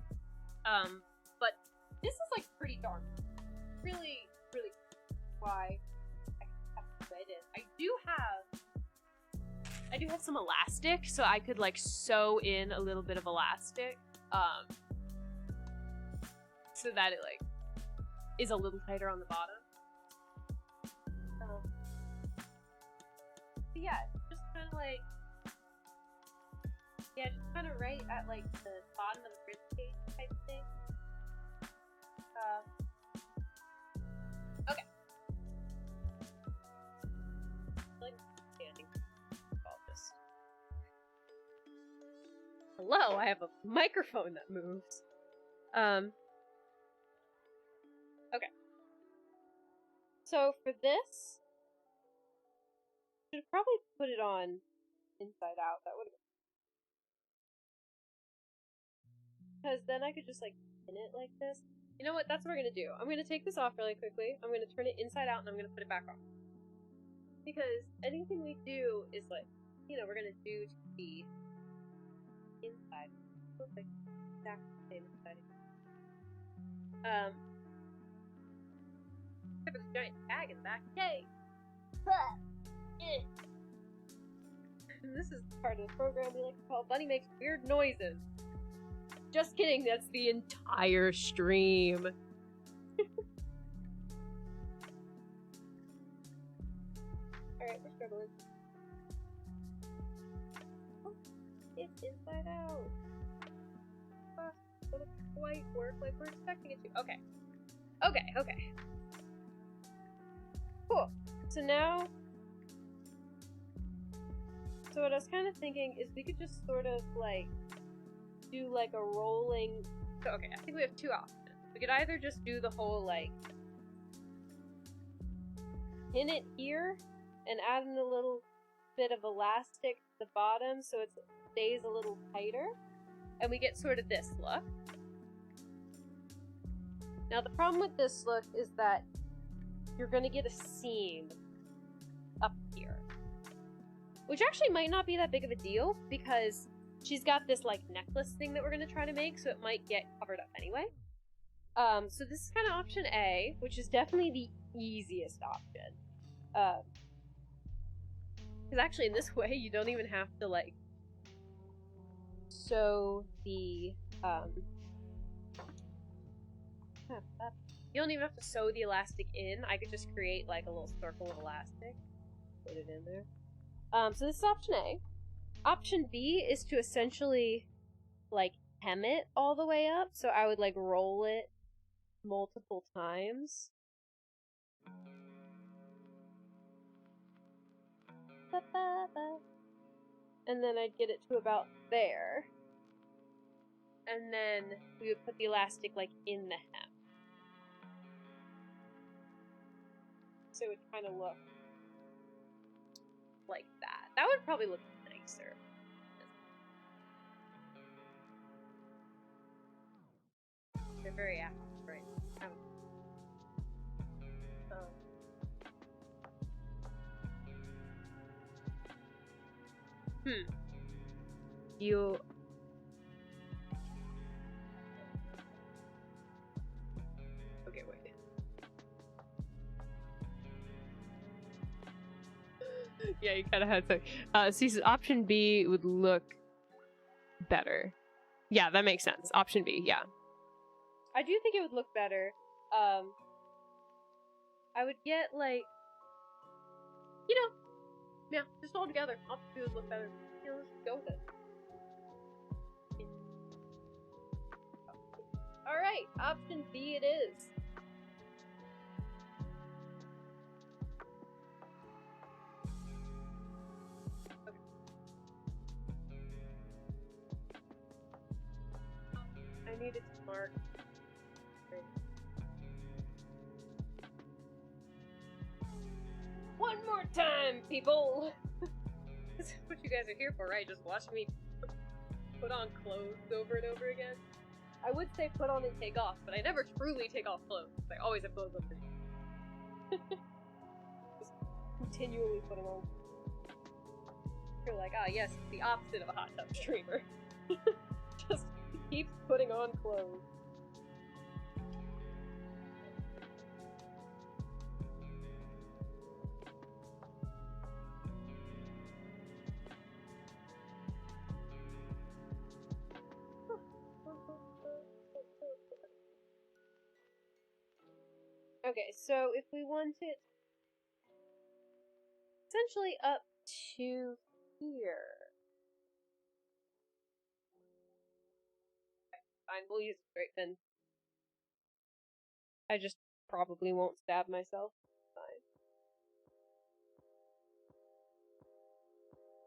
But this is, like, pretty darn really why I have to fit it. I do have some elastic, so I could, like, sew in a little bit of elastic, so that it, like, is a little tighter on the bottom. But yeah, just kind of like, just kind of right at, like, the bottom of the rib cage type thing. Okay. Like, standing. All this. Hello, I have a microphone that moves. Okay. So for this, should probably put it on inside out. That would have been, because then I could just like pin it like this. You know what? That's what we're gonna do. I'm gonna take this off really quickly. I'm gonna turn it inside out and I'm gonna put it back on. Because anything we do is like, you know, we're gonna do to be inside. It looks like exactly the same inside. There's a giant tag in the back. Yay! And this is part of the program we like to call Bunny Makes Weird Noises. Just kidding, that's the entire stream. Alright, we're struggling. Oh, it's inside out. It doesn't quite work like we're expecting it to. Okay. Cool. So now... So what I was kind of thinking is we could just sort of, like, do, like, a rolling... So, okay, I think we have two options. We could either just do the whole, like, pin it here and add in a little bit of elastic to the bottom so it stays a little tighter, and we get sort of this look. Now, the problem with this look is that you're going to get a seam up here. Which actually might not be that big of a deal, because she's got this, like, necklace thing that we're going to try to make, so it might get covered up anyway. So this is kind of option A, which is definitely the easiest option. Because actually in this way, you don't even have to, like, sew the, You don't even have to sew the elastic in. I could just create like a little circle of elastic. Put it in there. So this is option A. Option B is to essentially like hem it all the way up. So I would like roll it multiple times. And then I'd get it to about there. And then we would put the elastic like in the hem. So it would kind of look like that. That would probably look nicer. They're very active, right? You... Okay, wait. Yeah, you kind of had to... see, so option B would look better. Yeah, that makes sense. Option B, yeah. I do think it would look better. I would get, like... You know, yeah, just all together. Option B would look better. You know, let's go with it. Alright, option B it is. Okay. I needed to mark. One more time, people! This is what you guys are here for, right? Just watching me put on clothes over and over again. I would say put on and take off, but I never truly take off clothes. I always have clothes underneath. Just continually putting on. You're like, ah, yes, it's the opposite of a hot tub streamer. Just keeps putting on clothes. Okay, so if we want it essentially up to here. Fine, we'll use a straight pin. I just probably won't stab myself. Fine.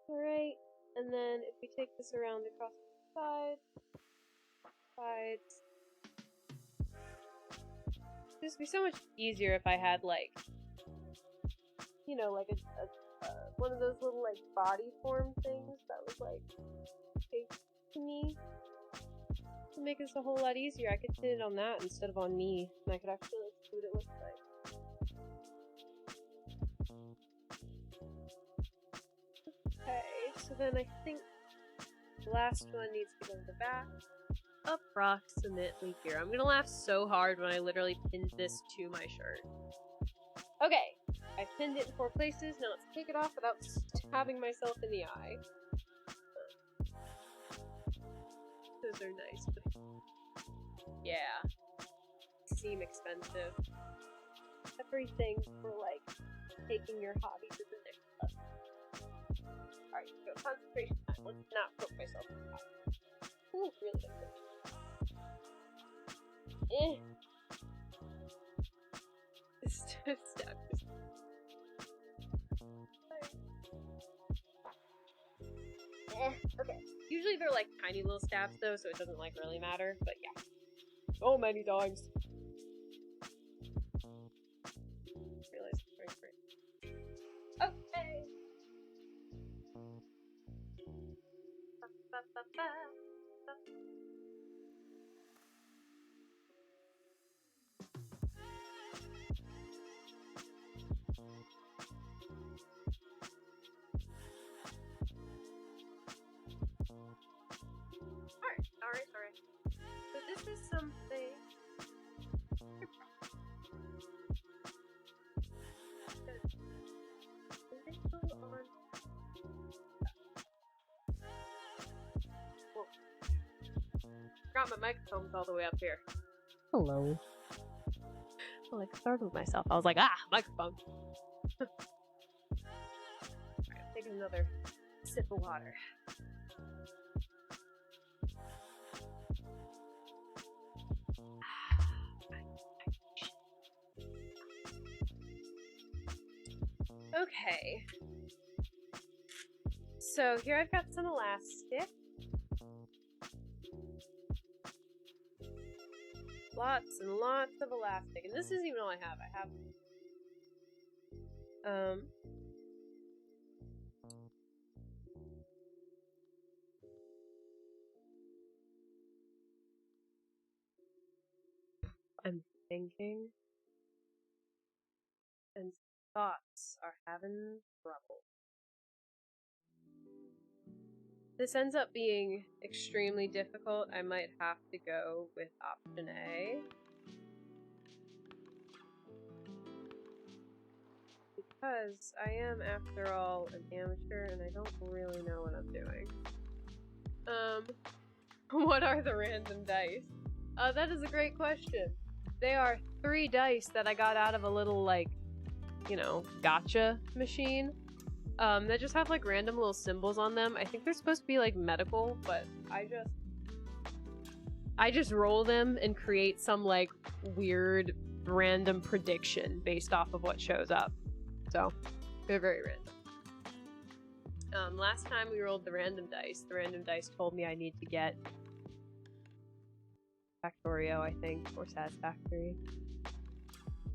Alright, and then if we take this around across the sides. This would be so much easier if I had, like, you know, like one of those little, like, body form things that was, like, fake to me. To make this a whole lot easier, I could fit it on that instead of on me, and I could actually, like, see what it looks like. Okay, so then I think the last one needs to go in the back. Approximately here. I'm gonna laugh so hard when I literally pinned this to my shirt. Okay, I pinned it in 4 places. Now let's take it off without stabbing myself in the eye. Those are nice, but yeah, seem expensive. Everything for like taking your hobby to the next level. Alright, go concentration time. Let's not poke myself in the eye. Ooh, really good. Stab. Okay. Usually they're like tiny little stabs though, so it doesn't like really matter, but yeah. So many dogs. Realize it's very okay. Alright. So this is something. Whoa. Forgot my microphone's all the way up here. Hello. like startled myself. I was like, ah, microphone. Alright, taking another sip of water. Okay. So here I've got some elastic. Lots and lots of elastic. And this isn't even all I have. I have I'm thinking and thoughts are having trouble. This ends up being extremely difficult. I might have to go with option A. Because I am, after all, an amateur and I don't really know what I'm doing. What are the random dice? That is a great question. They are 3 dice that I got out of a little, like, you know, gotcha machine. That just have, like, random little symbols on them. I think they're supposed to be, like, medical, but I just roll them and create some, like, weird random prediction based off of what shows up. So, they're very random. Last time we rolled the random dice told me I need to get Factorio, I think, or Satisfactory.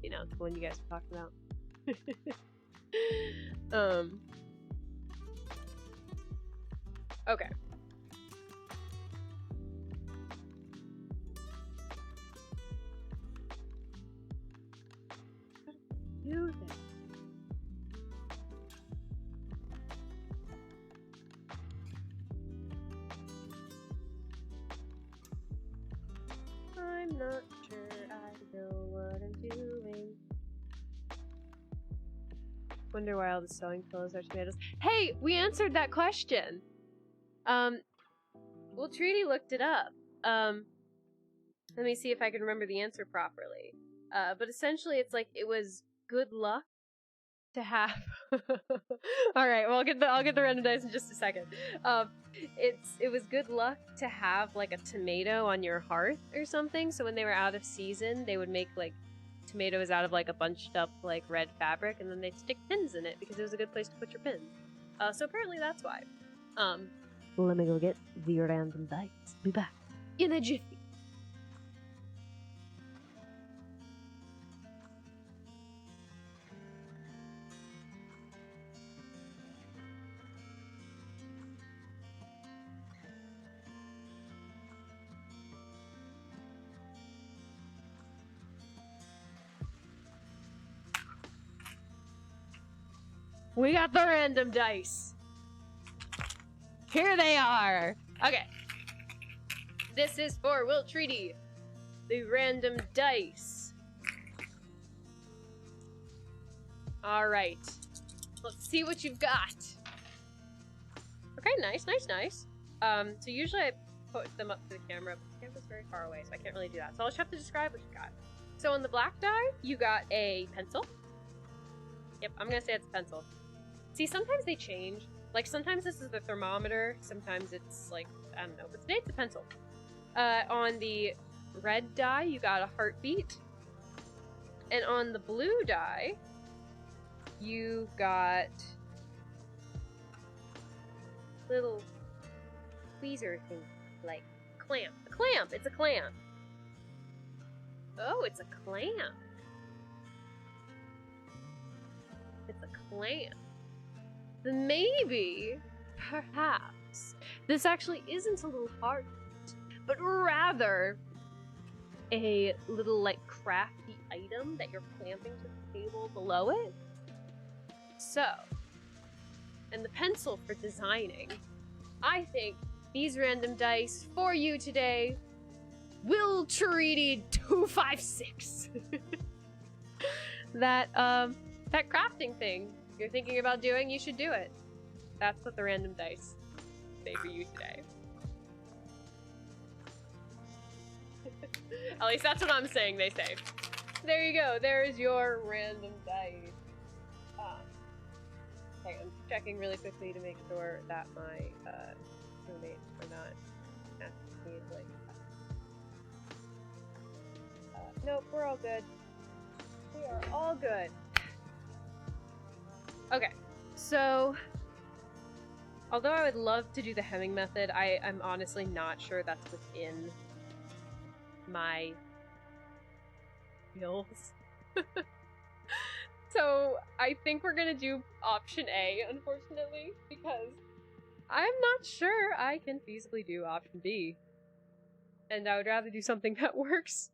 You know, the one you guys were talking about. Okay. Do this. I'm not sure I know what I'm doing. Wonder why all the sewing pillows are tomatoes. Hey, we answered that question! Well, Treaty looked it up. Let me see if I can remember the answer properly. But essentially it's like, it was good luck to have... Alright, well I'll get the random dice in just a second. It was good luck to have, like, a tomato on your hearth or something, so when they were out of season, they would make, like, tomatoes out of, like, a bunched up, like, red fabric, and then they'd stick pins in it, because it was a good place to put your pins. So apparently that's why. Let me go get the random dice. Be back in a jiffy. We got the random dice. Here they are. Okay. This is for Will Treaty. The random dice. Alright. Let's see what you've got. Okay, nice, nice, nice. So usually I put them up to the camera, but the camera's very far away, so I can't really do that. So I'll just have to describe what you got. So on the black die, you got a pencil. Yep, I'm gonna say it's a pencil. See, sometimes they change. Like, sometimes this is the thermometer, sometimes it's, like, I don't know, but today it's a pencil. On the red die, you got a heartbeat. And on the blue die, you got little tweezer thing, like, clamp. A clamp! It's a clamp! Oh, it's a clamp! It's a clamp. Then maybe, perhaps, this actually isn't a little heart, but rather a little, like, crafty item that you're clamping to the table below it. So, and the pencil for designing. I think these random dice for you today will Treaty 256. That crafting thing you're thinking about doing, you should do it. That's what the random dice say for you today. At least that's what I'm saying they say. There you go. There's your random dice. Okay, I'm checking really quickly to make sure that my roommates are not asking me like. Nope, we're all good. We are all good. Okay, so although I would love to do the hemming method, I'm honestly not sure that's within my skills. So I think we're gonna do option A, unfortunately, because I'm not sure I can feasibly do option B. And I would rather do something that works.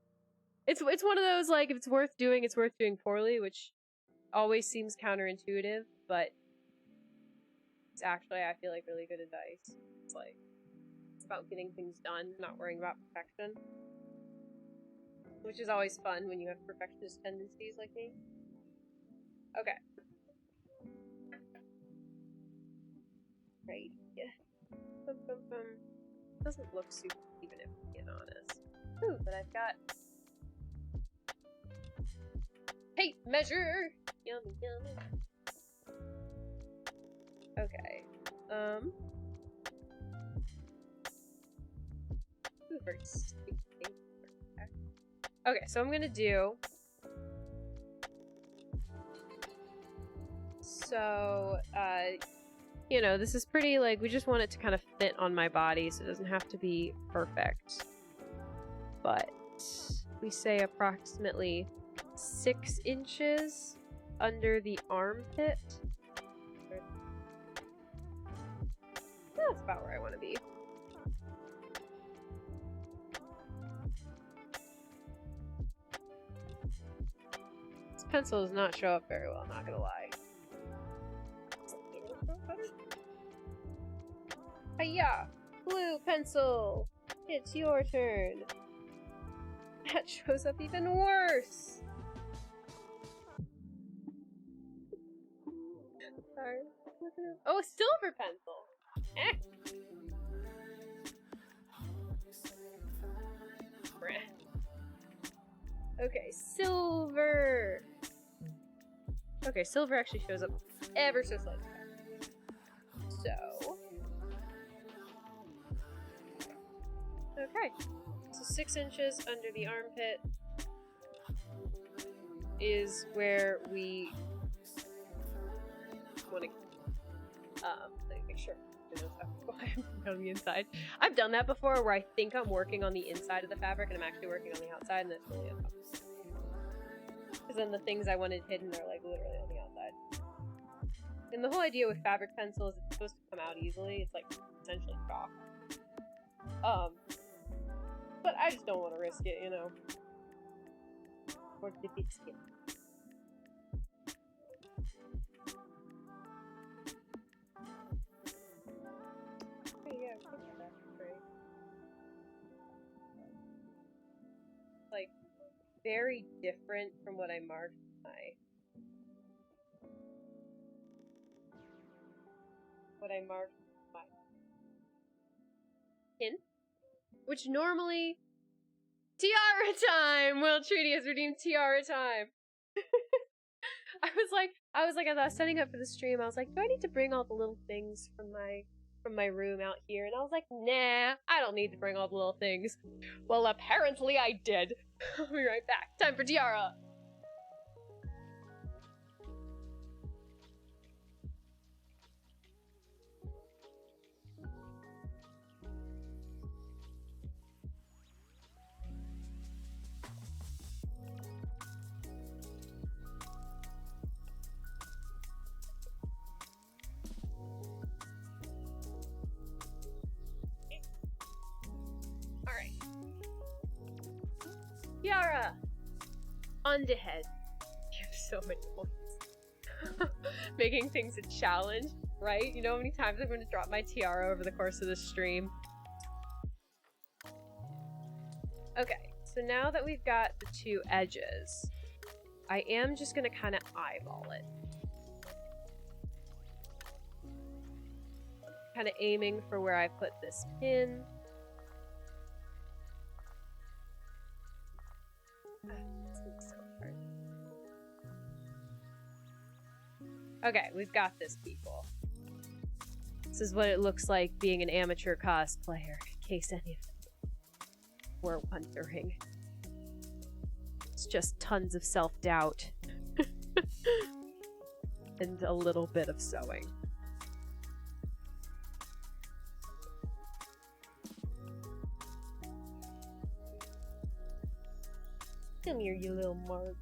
It's one of those, like, if it's worth doing poorly, which always seems counterintuitive, but it's actually, I feel like, really good advice. It's like, it's about getting things done, not worrying about perfection. Which is always fun when you have perfectionist tendencies like me. Okay. Right. Yeah. Doesn't look super even, if I'm being honest. Ooh, but I've got tape measure! Yummy, yummy. Okay. Ooh, very sticky. Okay, so I'm gonna do. So, you know, this is pretty, like, we just want it to kind of fit on my body, so it doesn't have to be perfect. But we say approximately 6 inches under the armpit. That's about where I want to be. This pencil does not show up very well, I'm not gonna lie. Hiya! Blue pencil! It's your turn! That shows up even worse! Sorry. Oh, silver pencil! Eh! Okay, silver! Okay, silver actually shows up ever so slightly. So... Okay. So 6 inches under the armpit is where we want to... let me make sure. I'm on the inside. I've done that before where I think I'm working on the inside of the fabric and I'm actually working on the outside, and it's really uncomfortable. Because then the things I wanted hidden are like literally on the outside. And the whole idea with fabric pencils is it's supposed to come out easily. It's like essentially chalk. But I just don't want to risk it, you know. Or dip it skin. Like, very different from what I marked my pin, which normally tiara time. Will Treaty has redeemed tiara time. I was like, as I was setting up for the stream, I was like, do I need to bring all the little things from my room out here? And I was like, nah, I don't need to bring all the little things. Well, apparently I did. I'll be right back. Time for tiara. Alright. Tiara! On the head. You have so many points. Making things a challenge, right? You know how many times I'm going to drop my tiara over the course of this stream? Okay, so now that we've got the two edges, I am just going to kind of eyeball it. Kind of aiming for where I put this pin. Okay, we've got this, people. This is what it looks like being an amateur cosplayer, in case any of you were wondering. It's just tons of self-doubt. And a little bit of sewing. Come here, you little mark.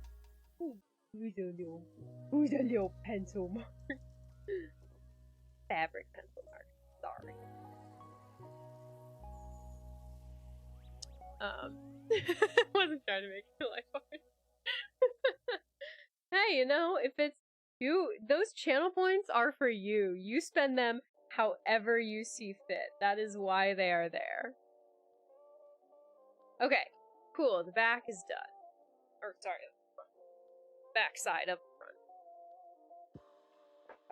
Who's a little pencil mark? Fabric pencil mark. Sorry. Wasn't trying to make your life hard. Hey, you know, if it's you, those channel points are for you. You spend them however you see fit. That is why they are there. Okay, cool. The back is done. Or, sorry, back side of the front.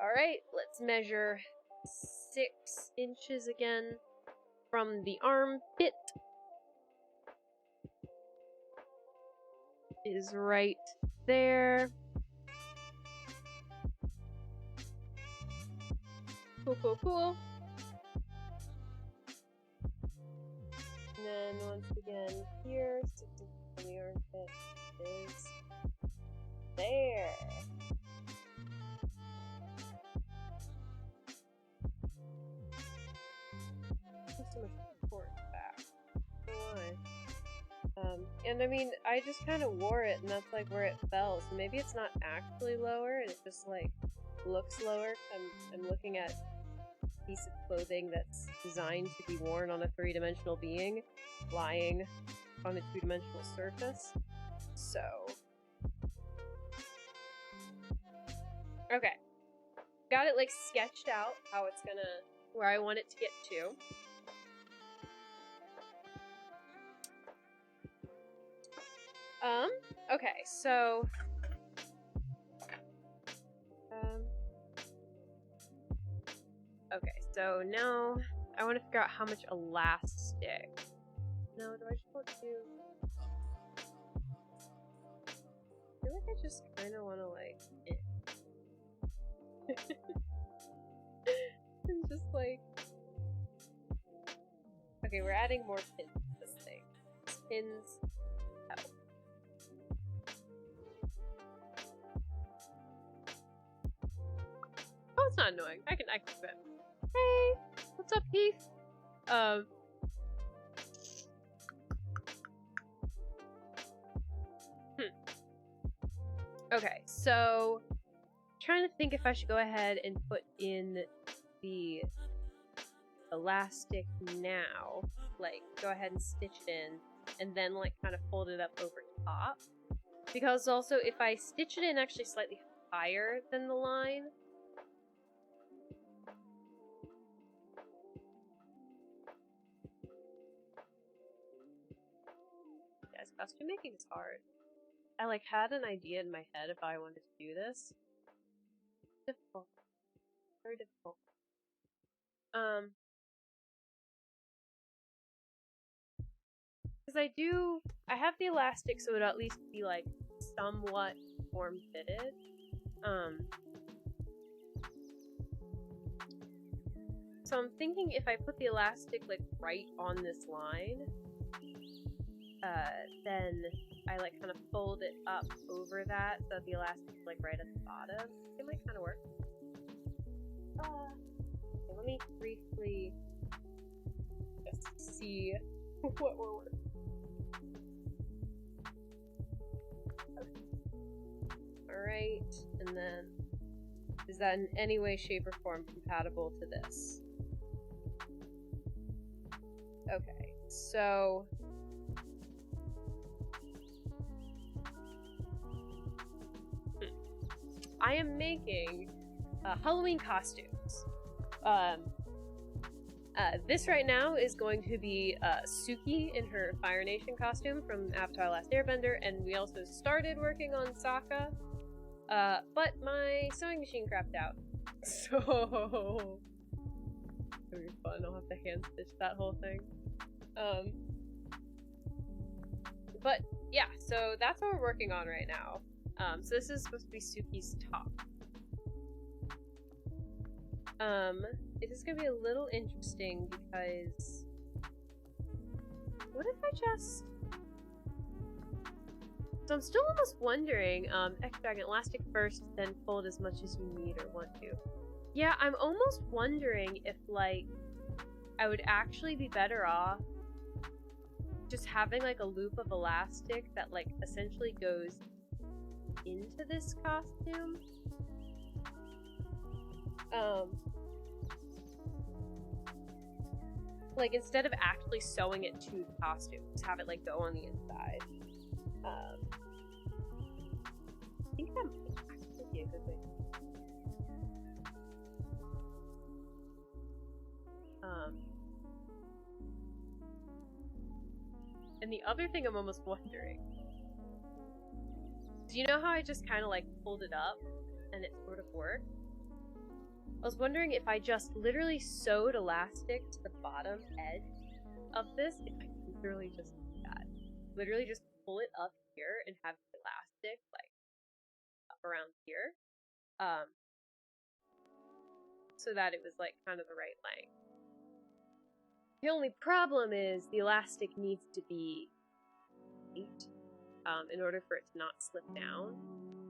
Alright, let's measure 6 inches again from the armpit. Is right there. Cool, cool, cool. And then once again here, 6 inches from the armpit is there. So much support back. Why? And I mean, I just kind of wore it, and that's like where it fell. So maybe it's not actually lower, and it just like looks lower. I'm looking at a piece of clothing that's designed to be worn on a 3-dimensional being, lying on a 2-dimensional surface. So, okay, got it like sketched out how it's gonna, where I want it to get to. Okay, so, okay, so now I want to figure out how much elastic. No, do I just want to? I feel like I just kind of want to like. I'm just like. Okay, we're adding more pins to this thing. Pins. Out. Oh, it's not annoying. I can do it. Hey, what's up, Heath? Okay, so trying to think if I should go ahead and put in the elastic now, like go ahead and stitch it in, and then like kind of fold it up over top. Because also, if I stitch it in actually slightly higher than the line, guys, costume making is hard. I like had an idea in my head if I wanted to do this. Difficult. Very difficult. Because I have the elastic so it'll at least be like somewhat form-fitted. So I'm thinking if I put the elastic like right on this line, then I like kind of fold it up over that so that the elastic is like right at the bottom. It might kind of work. Okay, let me briefly just see what we're working. Okay. Alright, and then is that in any way, shape, or form compatible to this? Okay, so I am making Halloween costumes. This right now is going to be Suki in her Fire Nation costume from Avatar: Last Airbender, and we also started working on Sokka, but my sewing machine crapped out, so it'll be fun. I'll have to hand stitch that whole thing. But yeah, so that's what we're working on right now. So this is supposed to be Suki's top. This is gonna be a little interesting because what if I just... So I'm still almost wondering, X-Dragon, elastic first, then fold as much as you need or want to. Yeah, I'm almost wondering if, like, I would actually be better off just having, like, a loop of elastic that, like, essentially goes into this costume. Like, instead of actually sewing it to the costume, just have it, like, go on the inside. I think that might actually be a good way. And the other thing I'm almost wondering, do you know how I just kind of like pulled it up and it sort of worked? I was wondering if I just literally sewed elastic to the bottom edge of this, if I could literally just do that. Literally just pull it up here and have the elastic like up around here. So that it was like kind of the right length. The only problem is the elastic needs to be 8 in order for it to not slip down.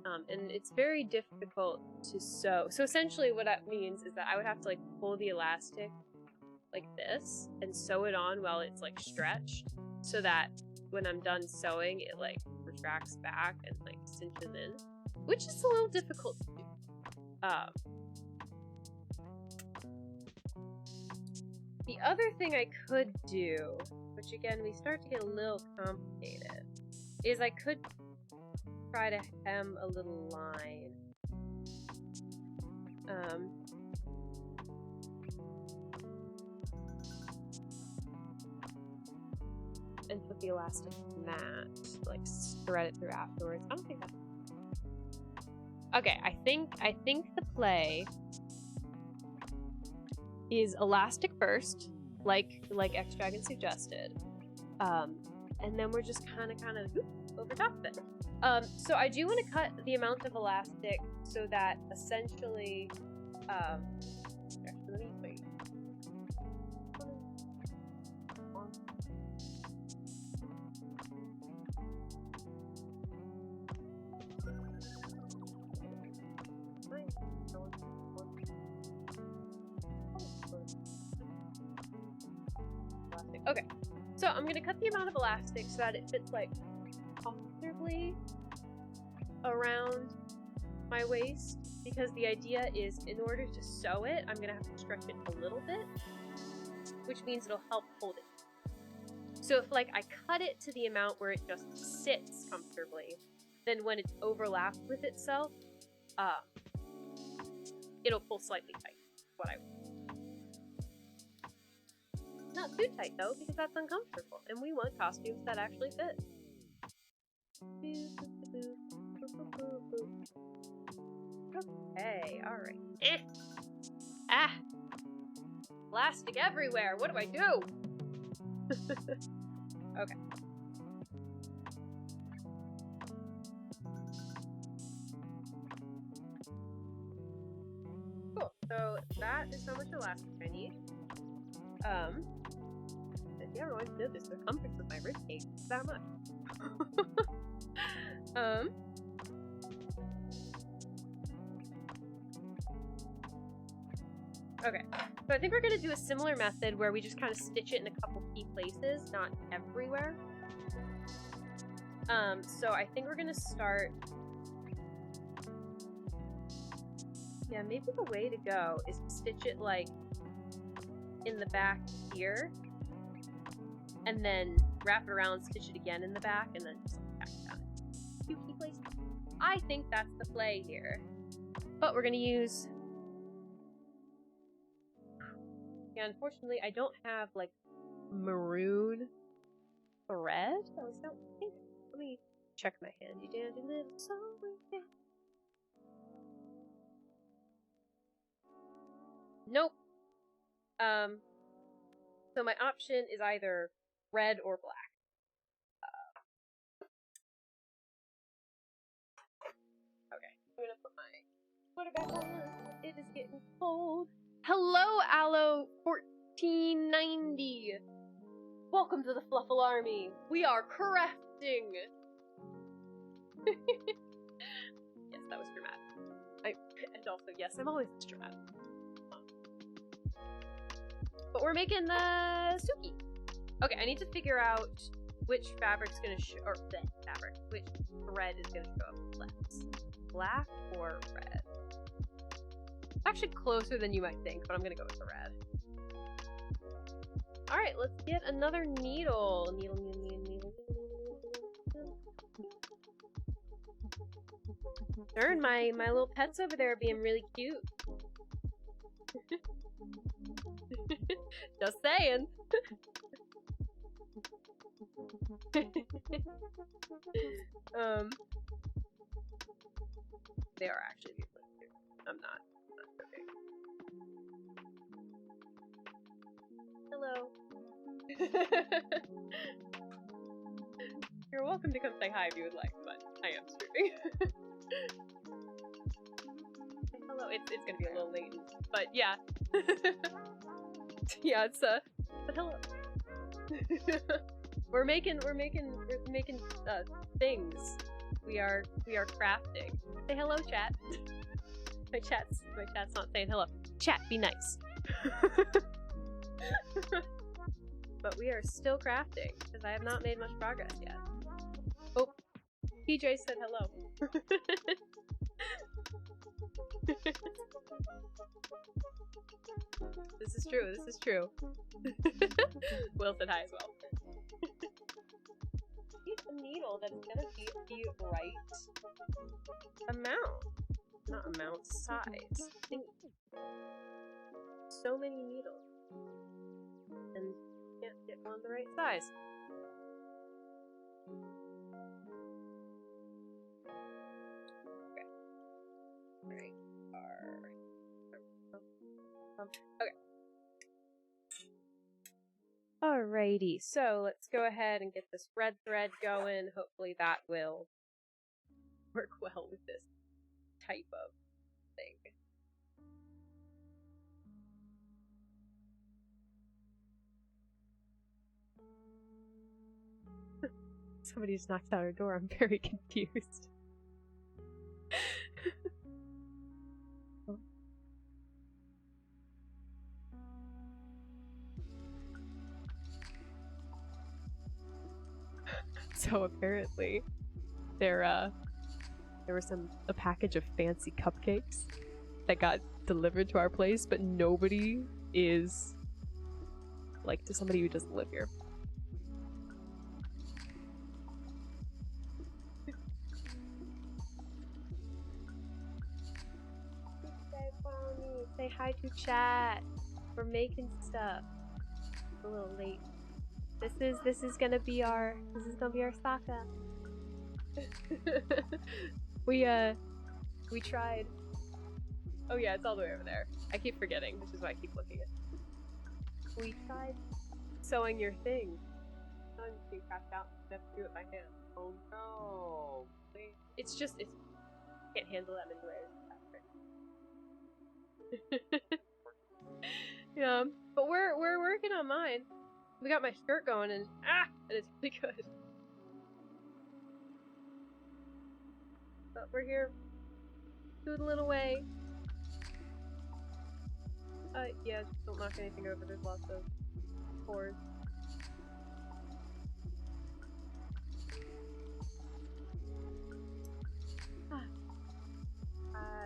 And it's very difficult to sew. So essentially what that means is that I would have to like pull the elastic like this and sew it on while it's like stretched so that when I'm done sewing it like retracts back and like cinches in, which is a little difficult to do. The other thing I could do, which again we start to get a little complicated, is I could try to hem a little line. And put the elastic in that, like thread it through afterwards. I don't think that's okay. I think the play is elastic first, like X-Dragon suggested, and then we're just kind of over top of it. So I do want to cut the amount of elastic so that essentially, actually, let me wait. Okay, so I'm gonna cut the amount of elastic so that it fits like comfortably around my waist, because the idea is in order to sew it, I'm gonna have to stretch it a little bit, which means it'll help hold it. So if like I cut it to the amount where it just sits comfortably, then when it's overlapped with itself, it'll pull slightly tight. What I want. Not too tight though, because that's uncomfortable, and we want costumes that actually fit. Okay, alright. Ah! Elastic everywhere! What do I do? Okay. Cool, so that is how much elastic I need. If you ever want to know the circumference of my ribcage, it's that much. Okay, so I think we're gonna do a similar method where we just kind of stitch it in a couple key places, not everywhere. So I think we're gonna start. Yeah, maybe the way to go is to stitch it like in the back here, and then wrap it around, stitch it again in the back, and then just like tack it down. Few key places. I think that's the play here, but we're gonna use. Yeah, unfortunately, I don't have like maroon thread. At least I don't think. Let me check my handy dandy little sewing kit. Nope. So my option is either red or black. Okay, I'm gonna put my sweater back on. It is getting cold. Hello, Aloe 1490. Welcome to the Fluffle Army. We are crafting. Yes, that was dramatic. And also, yes, I'm always this dramatic. But we're making the Suki. Okay, I need to figure out which fabric's gonna show, or which thread is gonna show up less. Black or red? It's actually closer than you might think, but I'm gonna go with the red. Alright, let's get another needle. Needle. Darn, my little pets over there are being really cute. Just saying. They are actually beautiful too. I'm not joking. Hello. You're welcome to come say hi if you would like, but I am streaming. Hello, it's gonna be a little late, but yeah. Yeah, it's but hello. we're making things. We are crafting. Say hello, chat. My chat's not saying hello. Chat, be nice. But we are still crafting because I have not made much progress yet. Oh, PJ said hello. This is true. This is true. Will said hi as well. Need a needle that's gonna be the right amount. Not amount, size. I think so many needles. And can't get one the right size. Okay. Alright. Okay. Alrighty, so let's go ahead and get this red thread going. Hopefully that will work well with this type of thing. Somebody just knocked out our door. I'm very confused. So apparently, there was a package of fancy cupcakes that got delivered to our place, but nobody is like to somebody who doesn't live here. Say hi to chat. We're making stuff. It's a little late. This is gonna be our Saka. We tried. Oh yeah, it's all the way over there. I keep forgetting, which is why I keep looking at it. We tried sewing your thing. Sewing the craft out. I have to do it by hand. Oh no. It's can't handle that many layers. Yeah, but we're working on mine. We got my skirt going and it's really good. But we're here doodling away. Yeah, just don't knock anything over. There's lots of pores.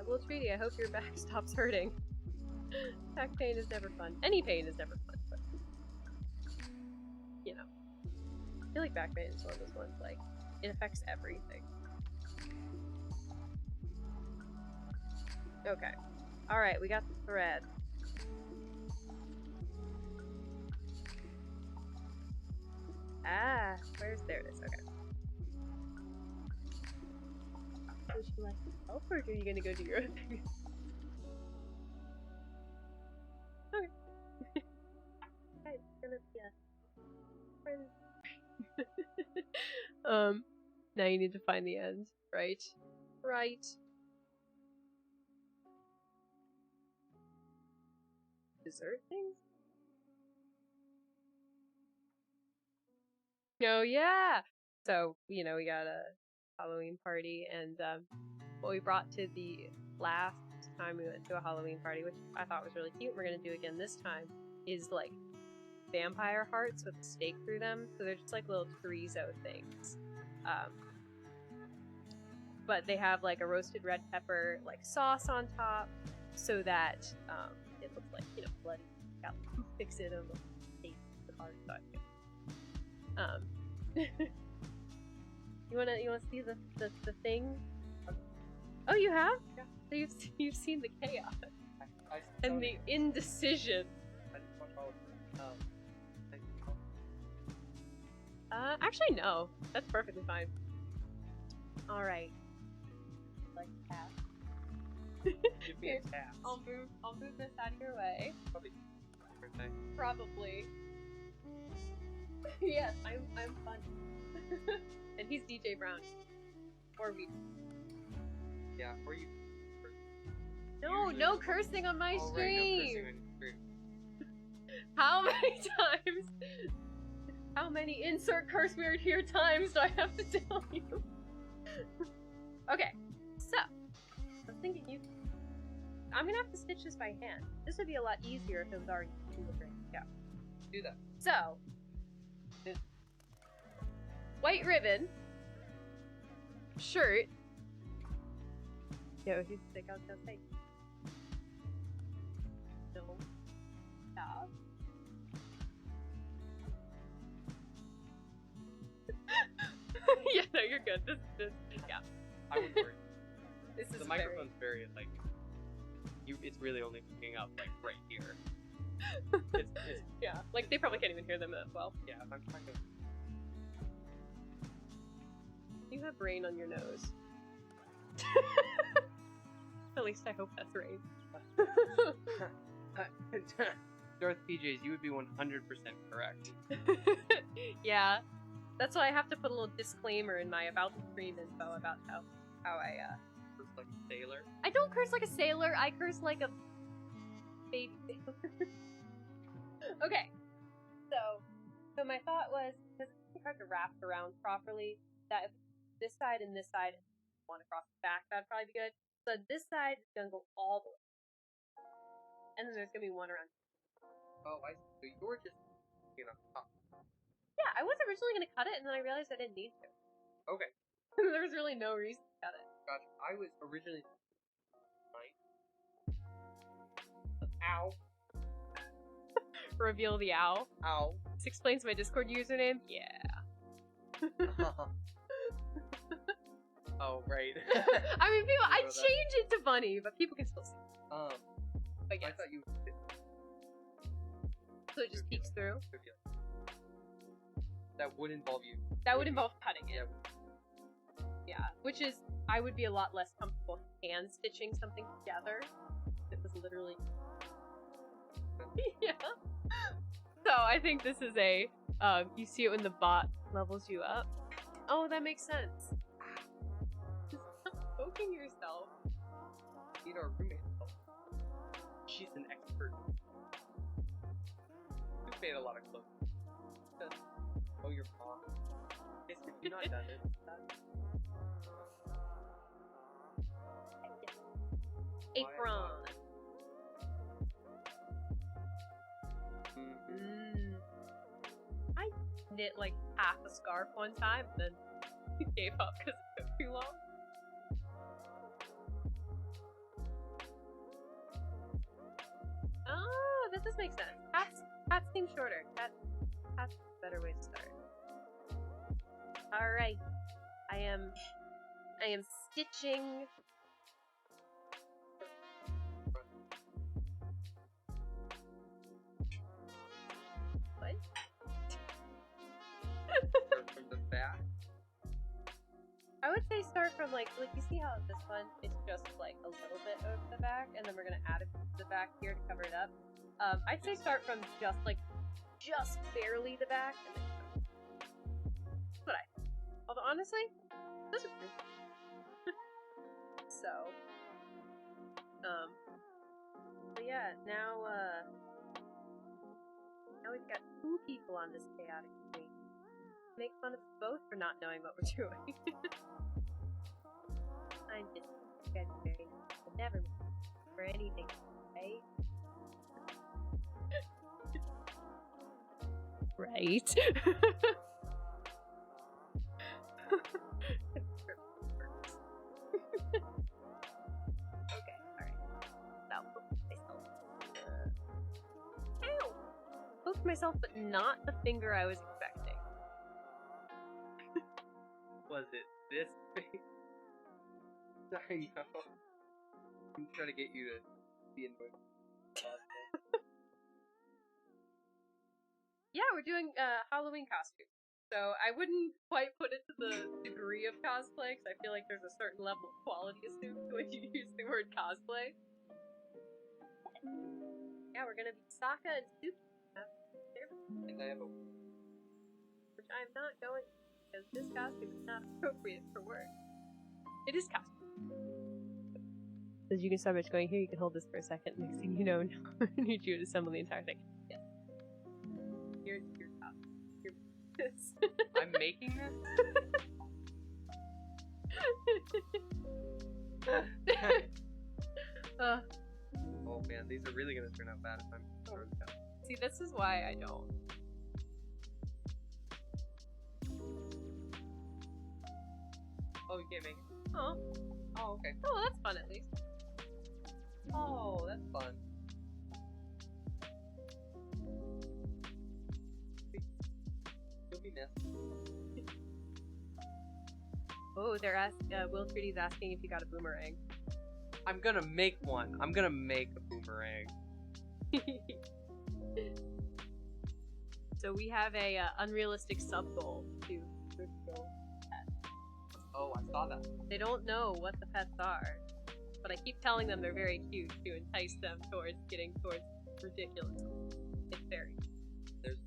Well, Treaty, I hope your back stops hurting. Back pain is never fun. Any pain is never fun, but you know. I feel like back pain is one of those ones, like, it affects everything. Okay. Alright, we got the thread. There it is, okay. Would you like help, or are you gonna go do your own thing? Okay. It's gonna be a friend. Now you need to find the end, right? Right. dessert things? Oh yeah! So, you know, we got a Halloween party, and what we brought to the last time we went to a Halloween party, which I thought was really cute, we're gonna do again this time, is like vampire hearts with a stake through them. So they're just like little chorizo things. But they have like a roasted red pepper like sauce on top, so that it looks like, you know, bloody. Got like toothpicks in them, the heart. You wanna see the thing? Oh, you have? Yeah. So you've seen the chaos and the indecision. I just watch all of them. Actually no, that's perfectly fine. All right. Like that. Give me a task. I'll move this out of your way. Probably. Yes, I'm fun. And he's DJ Brown. Or we. Yeah, or you. No cursing on my stream. No cursing on your stream. How many times? How many insert curse weird here times do I have to tell you? Okay, so I was thinking I'm gonna have to stitch this by hand. This would be a lot easier if it was already in the drink. Yeah. Do that. So, white ribbon, shirt. Yo, he's sick. I was gonna say. No. Stop. Yeah, no, you're good. This, yeah. I would worry. This is the microphone's very like. It's really only picking up like right here. It's yeah, like they probably can't even hear them that well. Yeah, if I'm trying to. You have rain on your nose. At least I hope that's rain. Darth PJs, you would be 100% correct. Yeah, that's why I have to put a little disclaimer in my about the stream info about how I Curse like a sailor. I don't curse like a sailor. I curse like a baby sailor. Okay, so my thought was, because it's hard to wrap around properly, that if this side and this side one across the back, that'd probably be good. So this side is gonna go all the way, and then there's gonna be one around. Oh, I see. So you're just, top. Yeah, I was originally gonna cut it, and then I realized I didn't need to. Okay. There was really no reason to cut it. Gotcha. I was originally. Ow. Reveal the owl. Ow. This explains my Discord username. Yeah. Oh, right. I mean, people. I change it to bunny, but people can still see. But I guess. I thought you. So it just peeks through. That would involve you. That would involve cutting it. Yeah. Yeah, which is, I would be a lot less comfortable hand stitching something together. It was literally. Yeah. So I think this is a. You see it when the bot levels you up. Oh, that makes sense. Stop poking yourself. You know, our roommate. She's an expert. We've made a lot of clothes. Oh, your mom. Yes, have you not done it? Apron. I knit like half a scarf one time, and then gave up because it took too long. Oh, that does make sense. Hats seem shorter. Hats a better way to start. All right, I am stitching. What? From the back. I would say start from like you see how this one is just like a little bit over the back, and then we're gonna add it to the back here to cover it up. I'd say start from just barely the back, and then that's what I think. Although honestly, those are pretty. So, but yeah, now Now we've got 2 people on this chaotic stream. Make fun of us both for not knowing what we're doing. I'm just February. Never for anything, right? Right. Okay, alright. Now, poke myself. Ow! Poked myself, but not the finger I was expecting. Was it this big? Sorry, no. I'm trying to get you to be annoyed. Yeah, we're doing Halloween costume. So I wouldn't quite put it to the degree of cosplay, because I feel like there's a certain level of quality assumed when you use the word cosplay. Yeah, we're gonna be Sokka and Suki. And I have a... Which I'm not going to, because this costume is not appropriate for work. It is costume. As you can start by going here, you can hold this for a second. Next thing you know, I need you to assemble the entire thing. Yes. You're costume. You're this. I'm making this? Oh man, these are really gonna turn out bad if I'm throwing them. See, this is why I don't. Oh, you can't make it? Oh. Oh, okay. Oh, that's fun at least. Oh, that's fun. You'll be missed. Oh, they're Will 3D's asking if you got a boomerang. I'm gonna make one. I'm gonna make a boomerang. So we have a unrealistic sub goal to reveal pets. Oh, I saw that. They don't know what the pets are, but I keep telling them they're very cute to entice them towards getting towards ridiculous. It's very. There's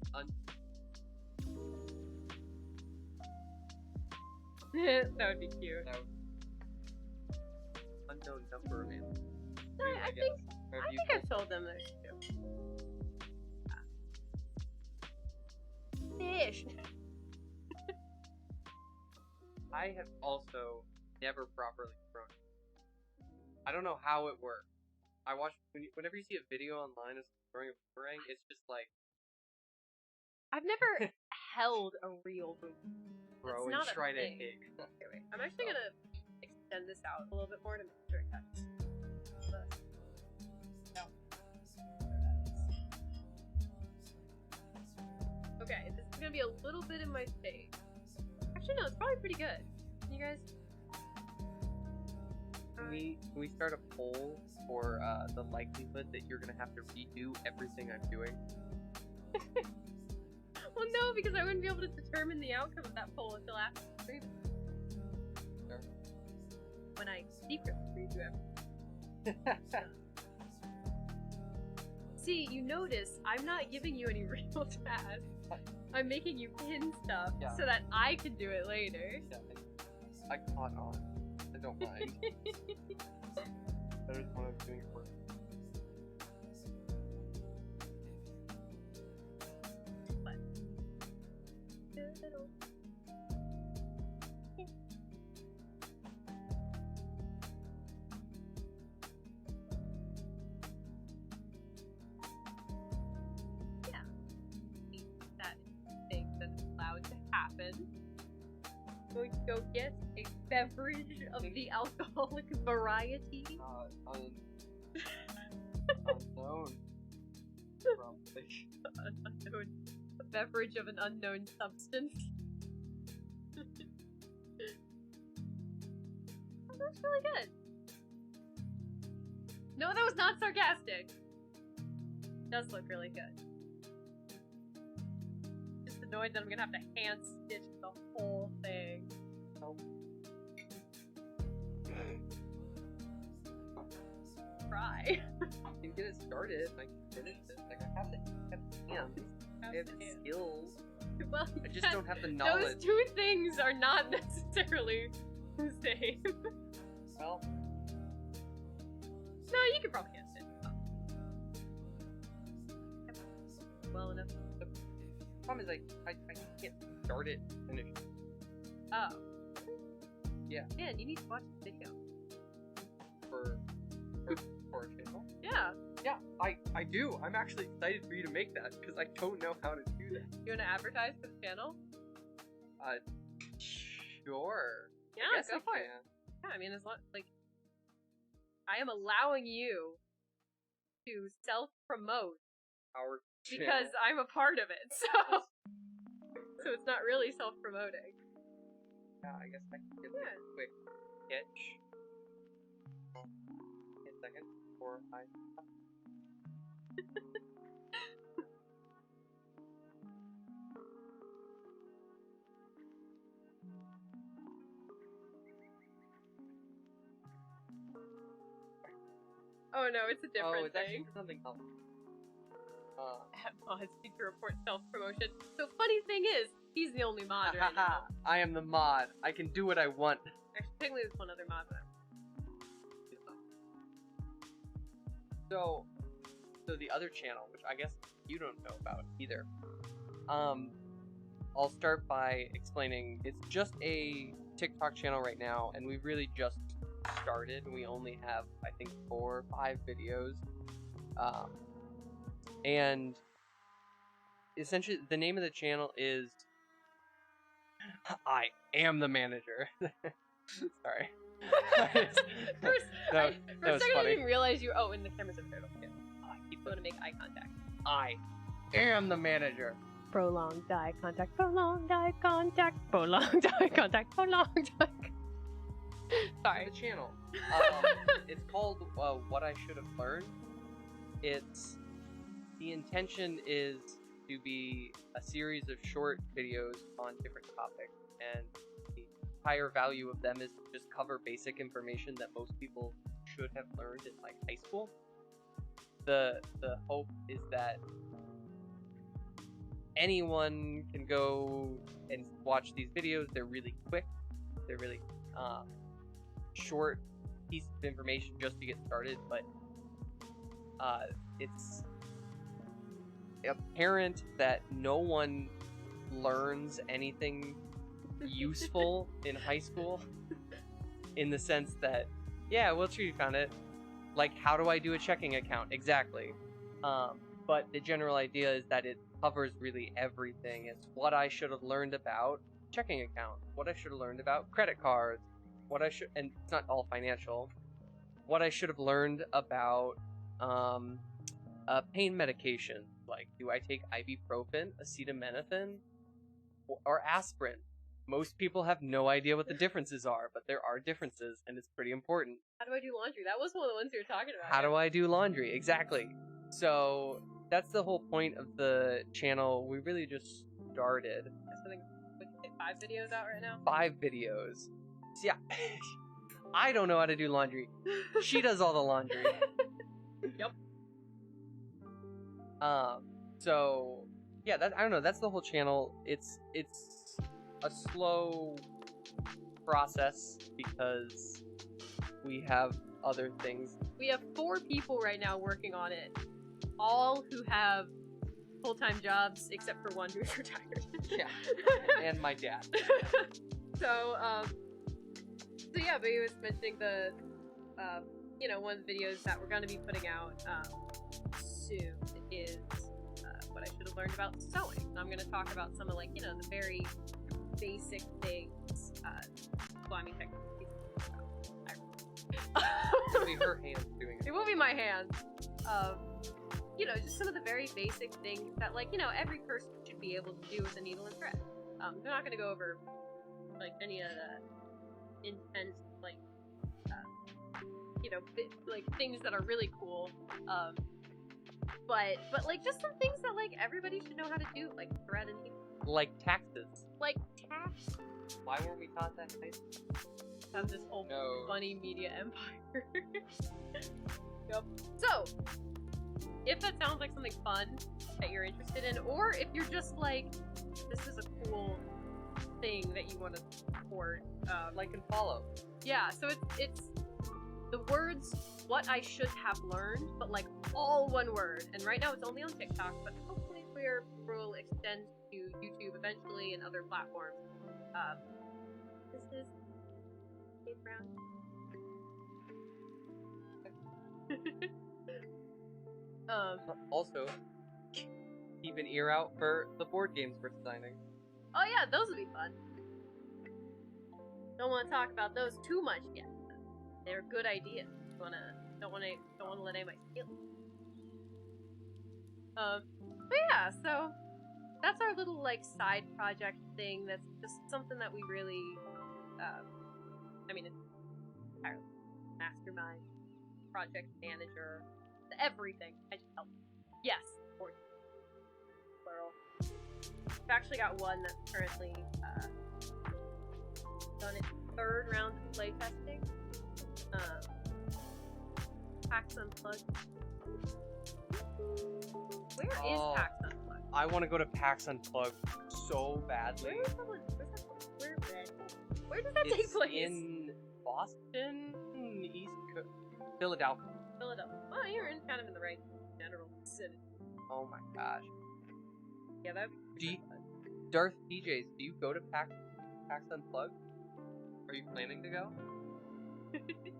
That would be cute. no unknown number of animals. No, I think I've told them there's two. Fish. I have also never properly thrown it. I don't know how it works. I watch whenever you see a video online of throwing a boomerang, it's just like I've never held a real boomerang. throw and It's not a try to thing. hit. Okay, wait. I'm actually gonna extend this out a little bit more to make sure it touches. Okay, this is gonna be a little bit in my face. Actually, no, it's probably pretty good. You guys? Can we start a poll for the likelihood that you're gonna have to redo everything I'm doing? Well, no, because I wouldn't be able to determine the outcome of that poll until after the stream. Sure. When I secretly redo everything. See, you notice I'm not giving you any real tasks. I'm making you pin stuff so that I can do it later. Yeah, I caught on. I don't mind. That is what I'm doing for. Going to go get a beverage of the alcoholic variety. Unknown. Probably. Unknown. A beverage of an unknown substance. Oh, that's really good. No, that was not sarcastic. It does look really good. Just annoyed that I'm gonna have to hand stitch the whole thing. Nope. Try. I can get it started. I can finish it. Like I have the hands. I have the skills. Well, I just don't have the knowledge. Those two things are not necessarily the same. Well, no, you could probably hand it. Well enough. problem is I can't start it and finish it. Oh. Yeah. Man, you need to watch the video. For a channel. Yeah. Yeah, I do. I'm actually excited for you to make that because I don't know how to do that. You want to advertise for the channel? Sure. Yeah, I guess go I for it. can. Yeah, I mean, as long like I am allowing you to self-promote Our because channel. I'm a part of it, so it's not really self-promoting. Yeah, I guess I can get Yeah. a quick sketch. In a second, before I. Oh no, it's a different it's actually thing. for something else. Mods need to report self-promotion. The funny thing is, he's the only mod right now. I am the mod. I can do what I want. Actually, technically there's one other mod, but So the other channel, which I guess you don't know about either. I'll start by explaining. It's just a TikTok channel right now, and we've really just started. We only have, I think, 4 or 5 videos. And essentially, the name of the channel is I Am the Manager. Sorry. for a second I funny. didn't even realize you. Oh, and the camera's up there. Don't forget. I keep going to make eye contact. I am the manager. Prolonged eye contact. Prolonged eye contact. Prolonged eye contact. Prolonged eye contact. Sorry. The channel. It's called What I Should Have Learned. The intention is to be a series of short videos on different topics, and the higher value of them is to just cover basic information that most people should have learned in like high school. The hope is that anyone can go and watch these videos. They're really quick. They're really short pieces of information just to get started, but it's apparent that no one learns anything useful in high school, in the sense that, yeah, well, sure, you found it. Like, how do I do a checking account? Exactly. But the general idea is that it covers really everything. It's what I should have learned about checking accounts, what I should have learned about credit cards, and it's not all financial, what I should have learned about pain medication. Like, do I take ibuprofen, acetaminophen, or aspirin? Most people have no idea what the differences are, but there are differences, and it's pretty important. How do I do laundry? That was one of the ones you were talking about. How do I do laundry? Exactly. So that's the whole point of the channel. We really just started. There's something, what, 5 videos out right now? 5 videos. Yeah. I don't know how to do laundry. She does all the laundry. Yep. So yeah, I don't know. That's the whole channel. It's a slow process because we have other things. We have 4 people right now working on it, all who have full-time jobs except for one who's retired. Yeah, and my dad. So yeah, but he was mentioning the one of the videos that we're going to be putting out soon is what I should have learned about sewing. And I'm going to talk about some of, like, the very basic things. Well, I mean, technically, It'll be her hands doing it. It will be my hands. Just some of the very basic things that, like, every person should be able to do with a needle and thread. They're not going to go over, like, any of the intense, like, like, things that are really cool. But like, just some things that, like, everybody should know how to do, like thread and needle. Like taxes. Like tax. Why weren't we taught that in high school? Have this whole funny media empire. Yep. So, if that sounds like something fun that you're interested in, or if you're just like, this is a cool thing that you want to support, like and follow. Yeah, so it's the words "what I should have learned," but like all one word. And right now it's only on TikTok, but hopefully will extend to YouTube eventually and other platforms. This is Dave Brown. Also, keep an ear out for the board games we're designing. Oh yeah, those would be fun. Don't want to talk about those too much yet. They're good ideas. Don't want to let anybody steal them. But yeah, so that's our little like side project thing. That's just something that we really, I mean, it's entirely mastermind, project manager, everything. I just help. Yes, or plural. I've actually got one that's currently done its 3rd round of playtesting. PAX Unplugged. Where is PAX Unplugged? I want to go to PAX Unplugged so badly. Where does that take place? In Boston, East Coast, Philadelphia. Well, you're in kind of in the right general vicinity. Oh my gosh. Yeah, that'd be fun. Darth DJs, do you go to PAX Unplugged? Are you planning to go?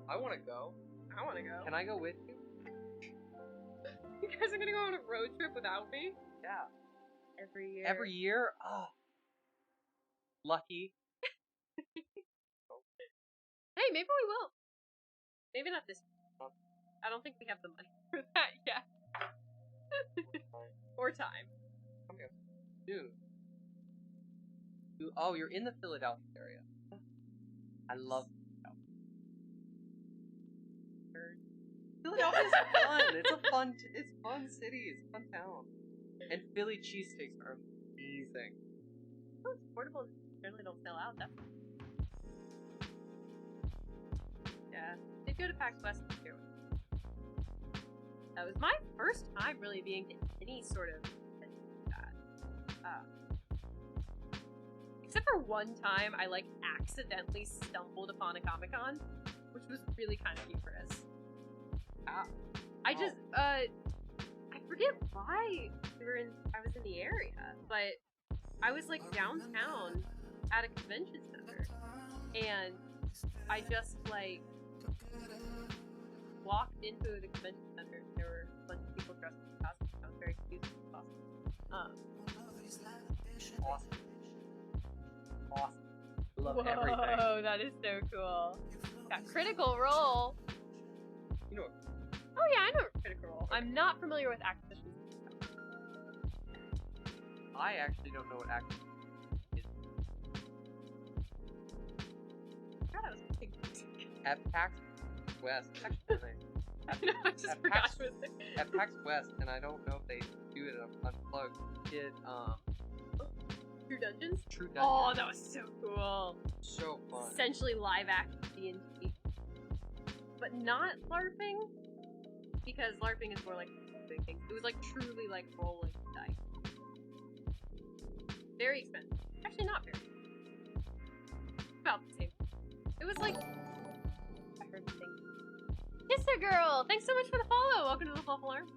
I want to go. I want to go. Can I go with you? You guys are gonna go on a road trip without me? Yeah. Every year. Every year? Oh. Lucky. Hey, maybe we will. Maybe not this year. I don't think we have the money for that yet. Or time. Okay. Dude. Oh, you're in the Philadelphia area. I love Philadelphia. Philadelphia's fun. It's fun city. It's a fun town. And Philly cheesesteaks are amazing. Oh, it's portable. Generally don't sell out. That's yeah. They go to PAX West this year. That was my first time really being to any sort of except for one time I like accidentally stumbled upon a Comic-Con, which was really kind of humorous. I just I forget why I was in the area, but I was like downtown at a convention center, and I just like walked into the convention center. There were a bunch of people dressed in costumes. I was very confused with the costumes. Awesome. Love Whoa, everything. Oh, that is so cool. Got Critical Role. You know. Oh yeah, I know Critical Role. I'm not familiar with Activision. I actually don't know what Activision is. God, I was thinking. At PAX West, actually. I just forgot what it was. At PAX West, and I don't know if they do it Unplugged, did True Dungeons? True Dungeons. Oh, that was so cool. So fun. Essentially live action D&D. But not LARPing, because LARPing is more like doing things. It was like truly like rolling dice. Very expensive. Actually, not very. About the same. It was like I heard the thing. Kisser Girl! Thanks so much for the follow! Welcome to the Fluff Alarm.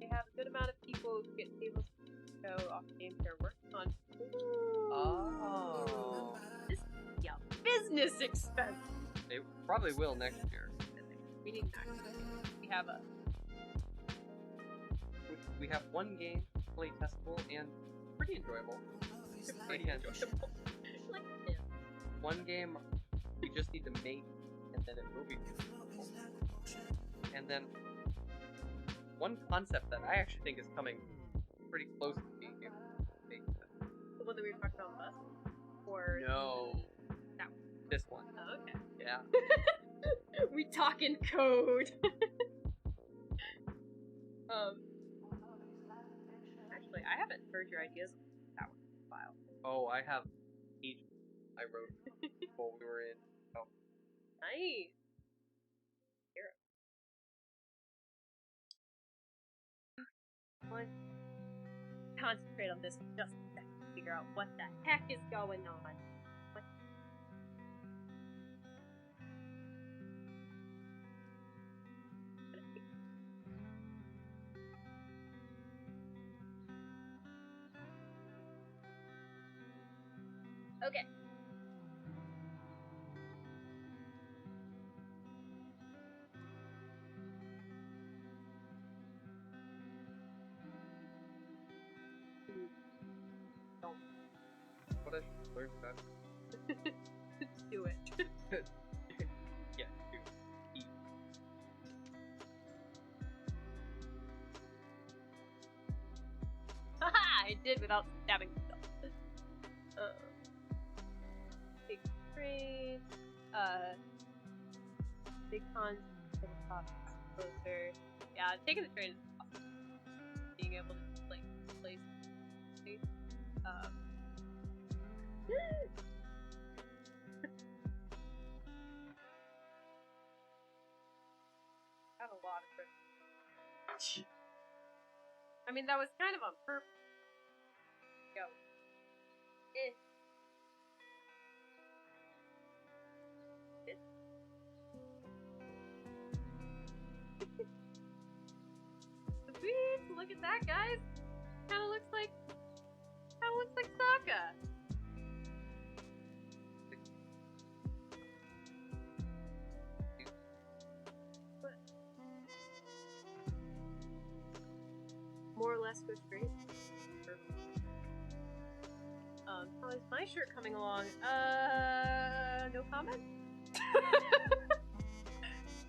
They have a good amount of people who get tables to go off games they're working on. Ooh. Oh. This is a business expense. They probably will next year. We need access. We have one game, play testable, and pretty enjoyable. Pretty enjoyable. Like this. One game we just need to make, and then it will be useful. And then one concept that I actually think is coming pretty close to being able to make. The one that we were talking about on the bus? Or No. that one? This one. Oh, okay. Yeah. We talk in code. Actually, I haven't heard your ideas on that one in a while. Oh, I have pages I wrote while we were in. Oh. Nice. Here. One. Concentrate on this for just a second to figure out what the heck is going on. What? Okay. What I should learn that. Do it. Yeah, do eat. Haha! I did without stabbing myself. Big train. Big cons. Little top closer. Yeah, taking the train is awesome. Being able to like place. Have a lot of friends. I mean, that was kind of on purpose. Go. Sweet! Look at that, guys! Kinda looks like Sokka! What? More or less go straight. How is my shirt coming along? No comment?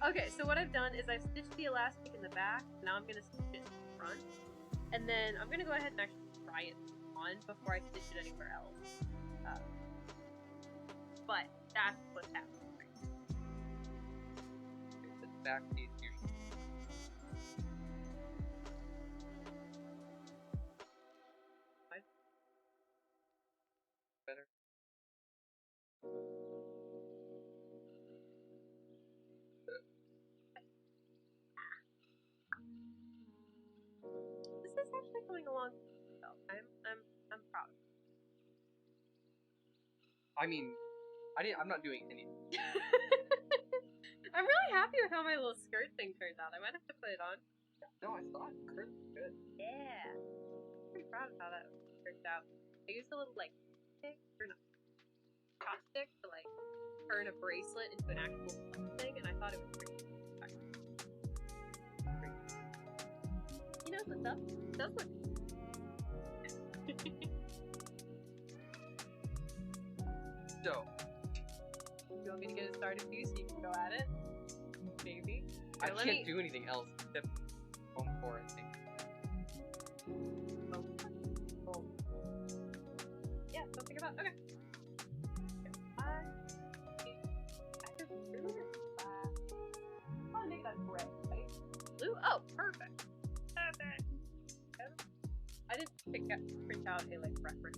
Okay, so what I've done is I've stitched the elastic in the back, now I'm gonna stitch it in the front, and then I'm gonna go ahead and actually try it on before I stitch it anywhere else. But that's what's happening. The back piece usually. Better. This is actually going along well. I'm proud of it. I mean, I'm not doing anything. I'm really happy with how my little skirt thing turned out. I might have to put it on. No, I thought it was good. Yeah. I'm pretty proud of how that turned out. I used a little like stick or not chopstick to like turn a bracelet into an actual thing, and I thought it was pretty effective. He knows what's up. It does look. So, You want me to get it started too, so you can go at it? Maybe. I Here, let can't me- do anything else except home for, I think. Oh. Yeah, something about. Okay. I just blue or black? I want to make that gray, right? Blue? Oh, perfect. Perfect. I didn't print out a like reference.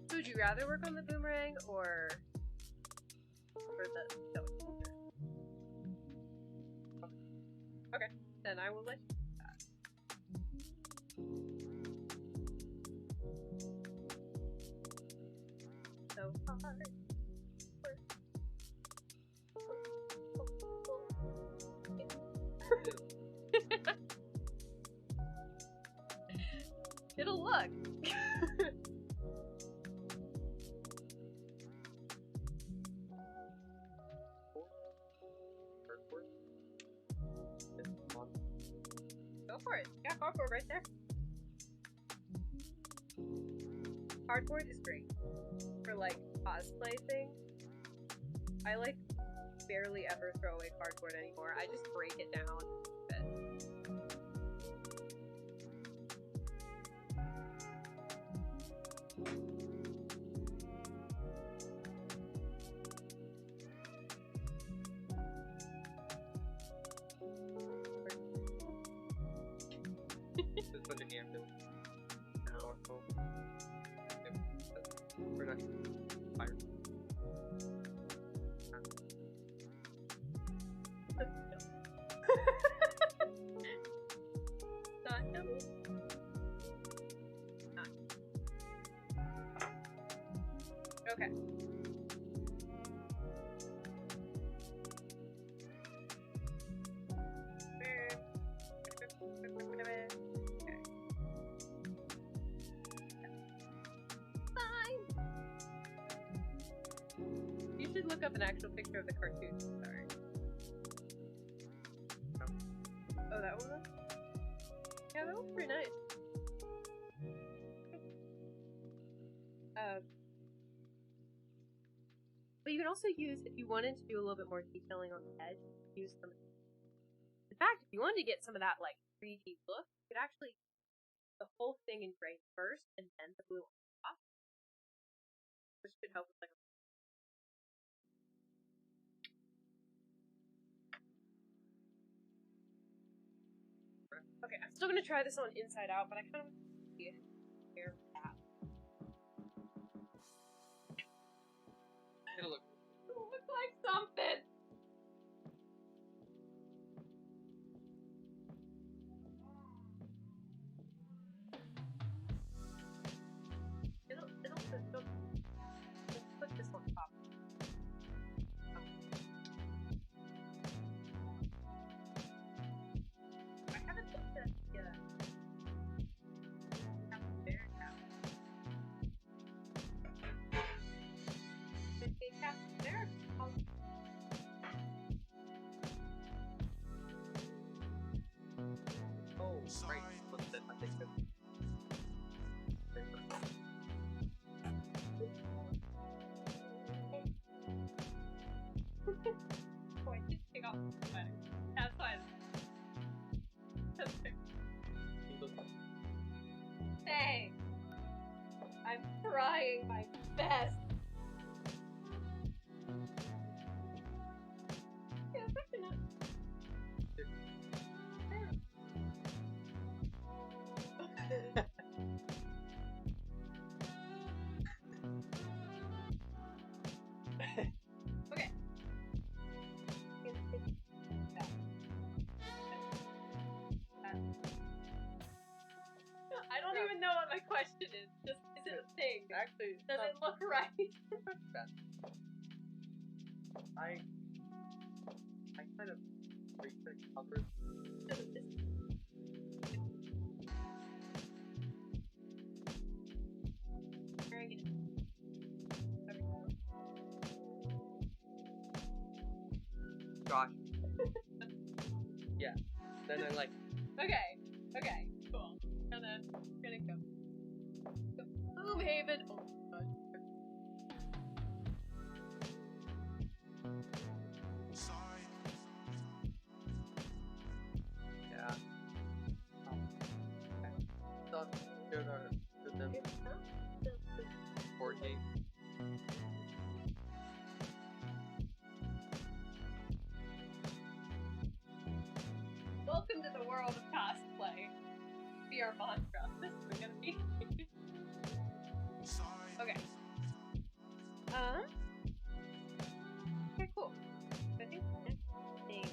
So would you rather work on the boomerang or the sewing teacher? Okay, then I will let you do that. So hard. It'll look. Go for it. Yeah, cardboard right there. Cardboard is great for like cosplay things. I like barely ever throw away cardboard anymore. I just break it down. Just put the hand in. No. We're not fired. Not yummy. Okay. should look up an actual picture of the cartoon. Sorry. Oh, that one? Yeah, that one's pretty nice. But you can also use, if you wanted to do a little bit more detailing on the edge, use some. In fact, if you wanted to get some of that like 3D look, you could actually the whole thing in gray first, and then the blue on top, which could help with like. Okay, I'm still gonna try this on inside out, but I kind of want to see it here. It'll look like something. It'll put this on top. I haven't looked at the Captain Bear cap. The Captain Bear. Oh, right. What's that? I think so. Oh, I did take off the sweater. That's fine. That's fair. Hey! I'm trying my best! Yeah, it's actually not. Okay. I don't even know what my question is. Just is it a thing? Actually, Does it look right? I kind of research covers. Gosh. Yeah. Then I like. Okay. Okay. Cool. And then we're gonna go. Gloomhaven. Oh my gosh. Yeah. Stuff to them 14. Welcome to the world of cosplay. Be our mantra. This is gonna be. Okay. Okay, cool. I think the next thing.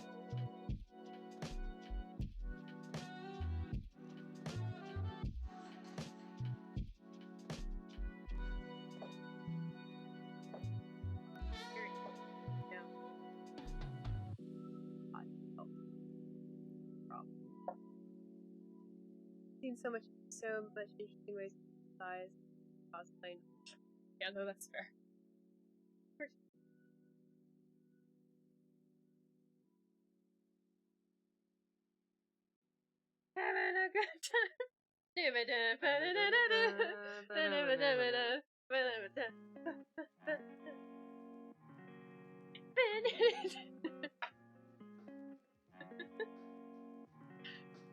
Seen so much interesting ways to size cosplay. Yeah, no, that's fair. Having a good time.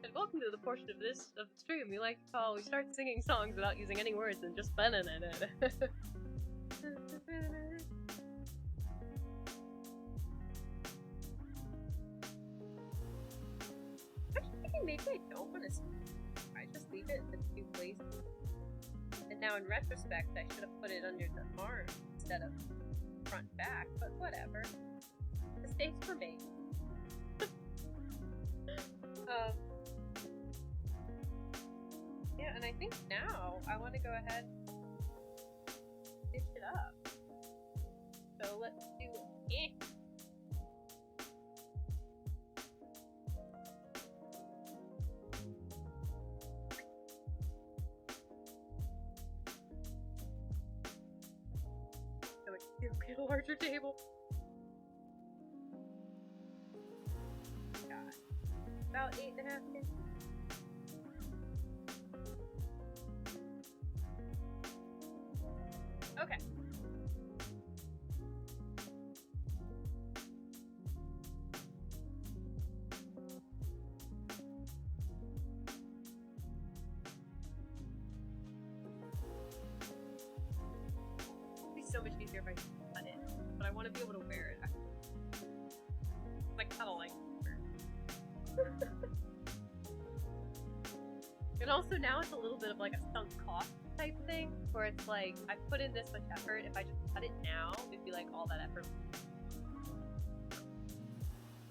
And welcome to the portion of the stream we like to call we start singing songs without using any words and just fun in it. Maybe I don't want to sing. I just leave it in the two places. And now in retrospect, I should have put it under the arm instead of front back, but whatever. Mistakes were made. Yeah, and I think now I want to go ahead and stitch it up. So let's do it. So much Get a larger table. God. About 8.5 inches. Okay. It'd be so much easier if I cut it, but I want to be able to wear it. I kind of like it. And also now it's a little bit of like a sunk cost type thing, where it's like, I put in this much effort, if I just cut it now, it'd be like all that effort.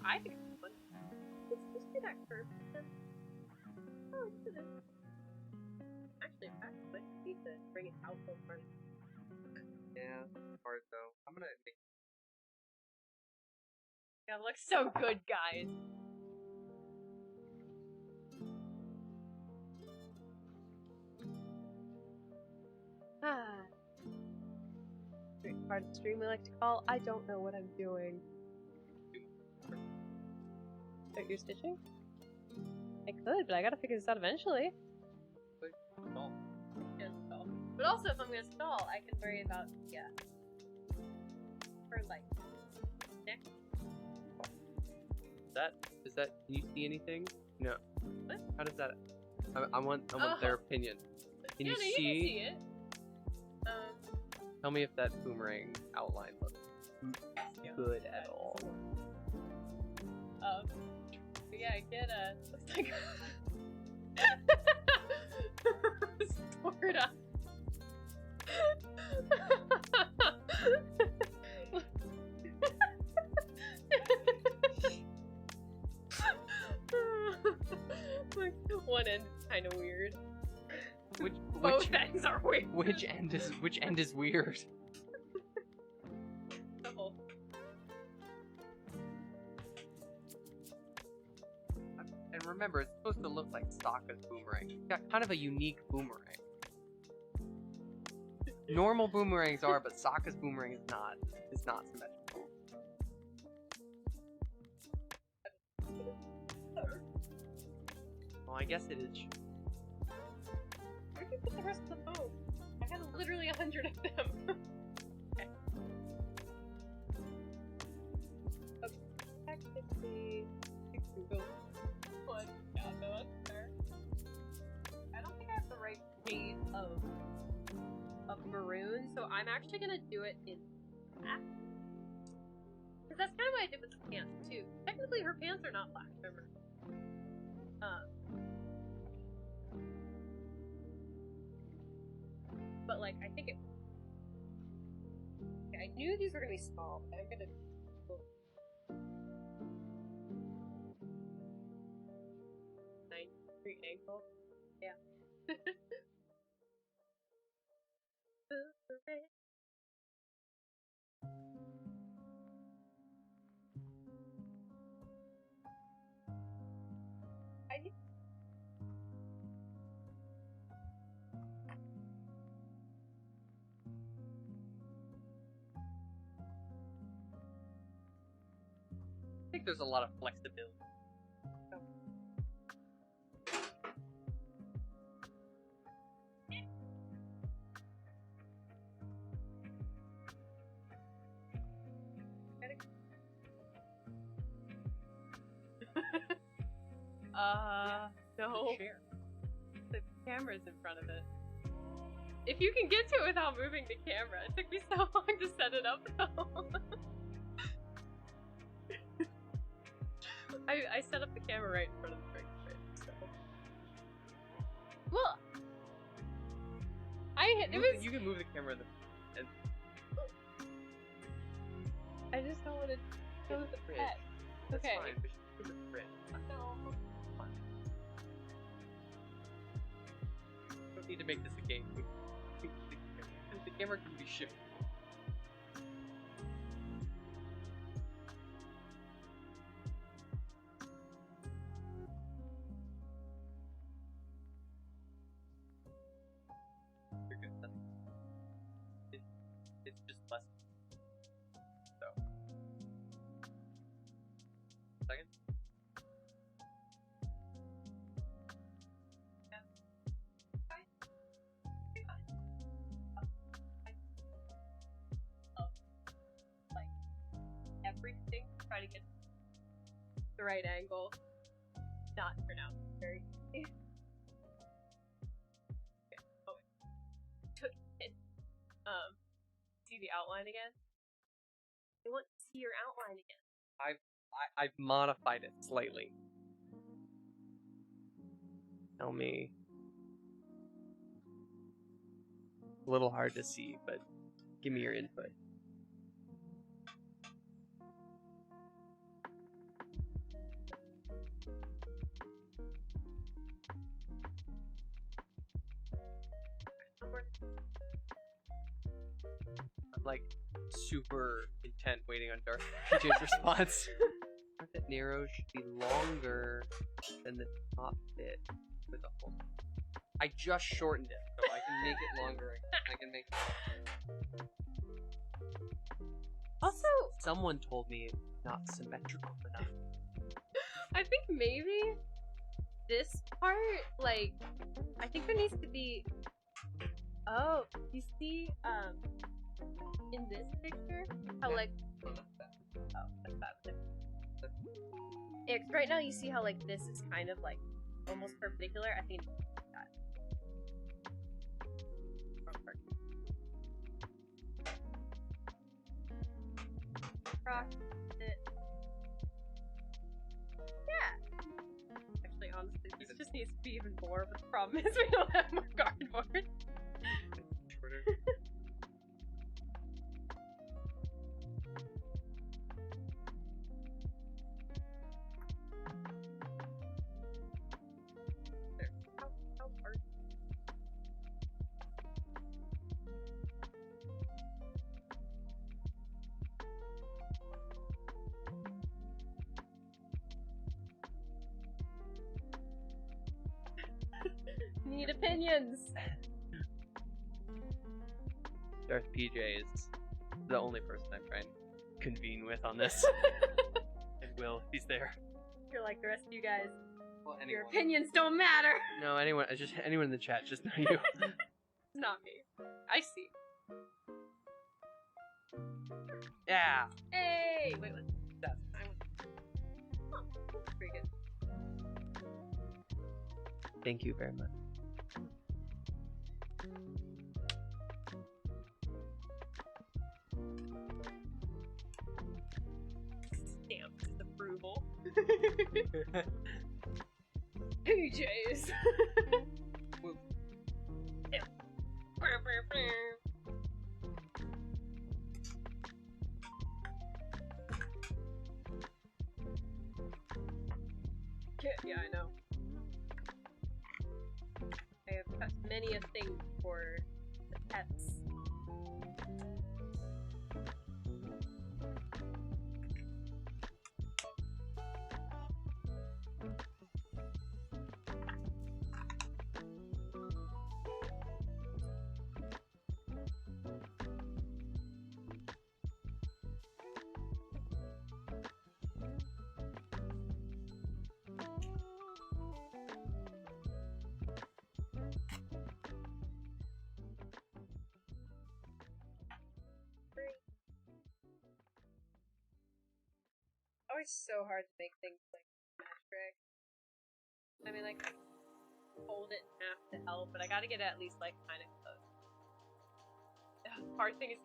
I think it's fun. Let's do that curve. Oh, let's do this. Actually, in fact, I need to bring it out so front. Yeah, hard though. I'm gonna make. Yeah, it looks so good, guys. Part of the stream we like to call, I don't know what I'm doing. Oh, you're stitching? I could, but I gotta figure this out eventually. Stall. Yeah, stall. But also, if I'm gonna stall, I can worry about, yeah. For like, next. Is that, can you see anything? No. What? How does that, I want their opinion. Can you see? You can see it. Tell me if that boomerang outline looks good at all. But yeah, I get looks like stored up. Like, one end is kind of weird. Both ends are weird. Which end is weird? Oh. And remember, it's supposed to look like Sokka's boomerang. It's got kind of a unique boomerang. Normal boomerangs are, but Sokka's boomerang is not. It's not symmetrical. Well, I guess it is. Where did you put the rest of the foam? I had literally 100 of them. Okay. Technically, Google one. Yeah, no, that's fair. I don't think I have the right shade of maroon, so I'm actually gonna do it in black. Because that's kind of what I did with the pants too. Technically, her pants are not black, remember? But like, I think it. Okay, I knew these were gonna be small, but I'm gonna. 9-degree angle. Yeah. I think there's a lot of flexibility. No. The camera's in front of it. If you can get to it without moving the camera, it took me so long to set it up though. I set up the camera right in front of the frame, so. Well, You can move the camera and I just don't want to show the pet. That's Okay. fine, but you can move the fridge. No. You don't need to make this a game. The camera can be shifted. You're good. It's just less. try to get the right angle. Not turn out very easy. Okay. Oh, wait. See the outline again? I want to see your outline again. I've modified it slightly. Tell me. A little hard to see, but give me your input. I'm like super intent waiting on Darth PJ's response. That Nero should be longer than the top bit with a hole. I just shortened it, so I can make it longer. I can make it. Also, Someone told me it's not symmetrical enough. I think maybe this part, like, I think there needs to be. Oh, you see, in this picture, how like. Oh, that's bad. Yeah, 'cause right now you see how like this is kind of like almost perpendicular. I think that. Cross it. Yeah. Actually, honestly, this just needs to be even more. But the problem is we don't have more cardboard. Shorter. How hard? Need opinions. Darth PJ is the only person I'm trying to convene with on this. And Will, if he's there. You're like the rest of you guys. Well, Your anyone. opinions don't matter. No, anyone. Just anyone in the chat. Just not you. It's not me. I see. Yeah. Hey! Wait, what's That. oh, that's pretty good. Thank you very much. Stamped disapproval. PJs. Well, Yeah, I know. I have touched many a thing for the pets. Always so hard to make things like symmetric. I mean, like, fold it in half to help, but I gotta get it at least, like, kind of close. The hard thing is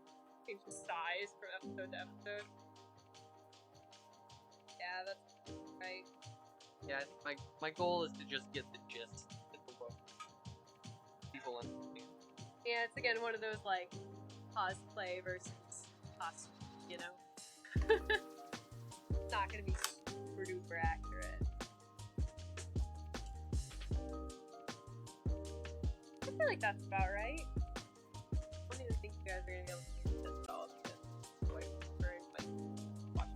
change the size from episode to episode. Yeah, that's right. yeah, I think my goal is to just get the gist of the book. People understand. Yeah, it's again one of those, like, cosplay versus costume, you know? It's not gonna be super duper accurate. I feel like that's about right. I don't even think you guys are gonna be able to see this at all because it's quite very like watch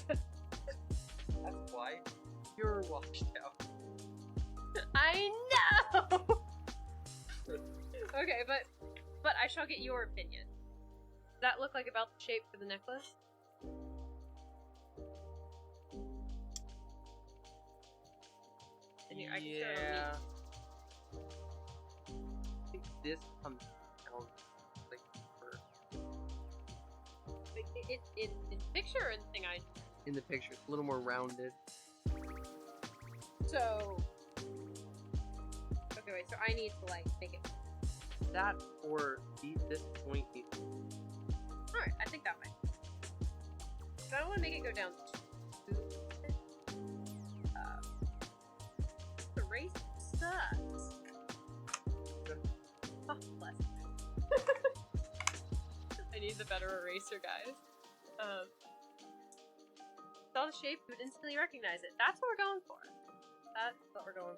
them. That's why you're washed out. I know. Okay, but I shall get your opinion. Does that look like about the shape for the necklace? I can show it on me. Yeah. I think this comes down like first. In picture or in the thing I... In the picture, it's a little more rounded. So... Okay, wait, so I need to, like, make it... That, or this point... Alright, I think that might. So I don't want to make it go down too... the race sucks. Oh, bless. I need the better eraser, guys. Saw the shape, you would instantly recognize it. That's what we're going for. That's what we're going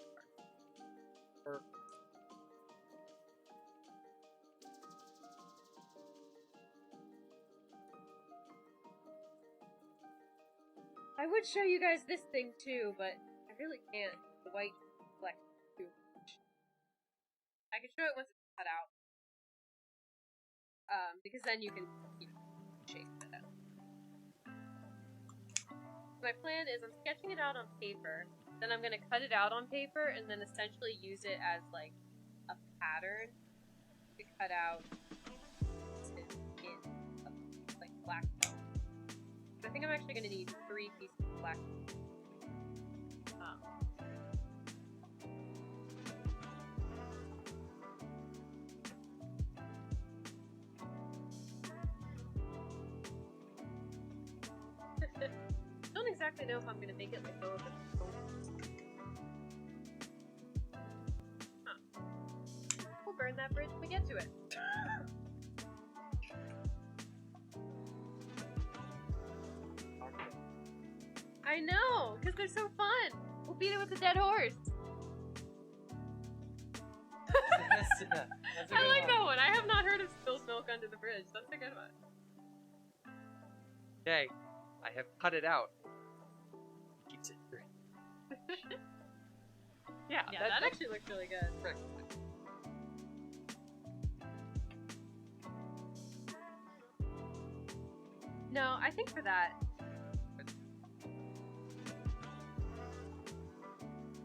for. I would show you guys this thing too, but I really can't. The white flex too much. I can show it once it's cut out. Because then you can, you know, shape it out. My plan is I'm sketching it out on paper, then I'm gonna cut it out on paper, and then essentially use it as like a pattern to cut out in like black felt. So I think I'm actually gonna need 3 pieces of black felt. Don't exactly know if I'm gonna make it like both. Huh. We'll burn that bridge when we get to it. I know, because they're so fun. We'll beat it with a dead horse. That's a I good like one. that one. I have not heard of spilled milk under the bridge. That's a good one. Okay, I have cut it out. Keeps it green. Yeah, that actually looks really good. No, I think for that.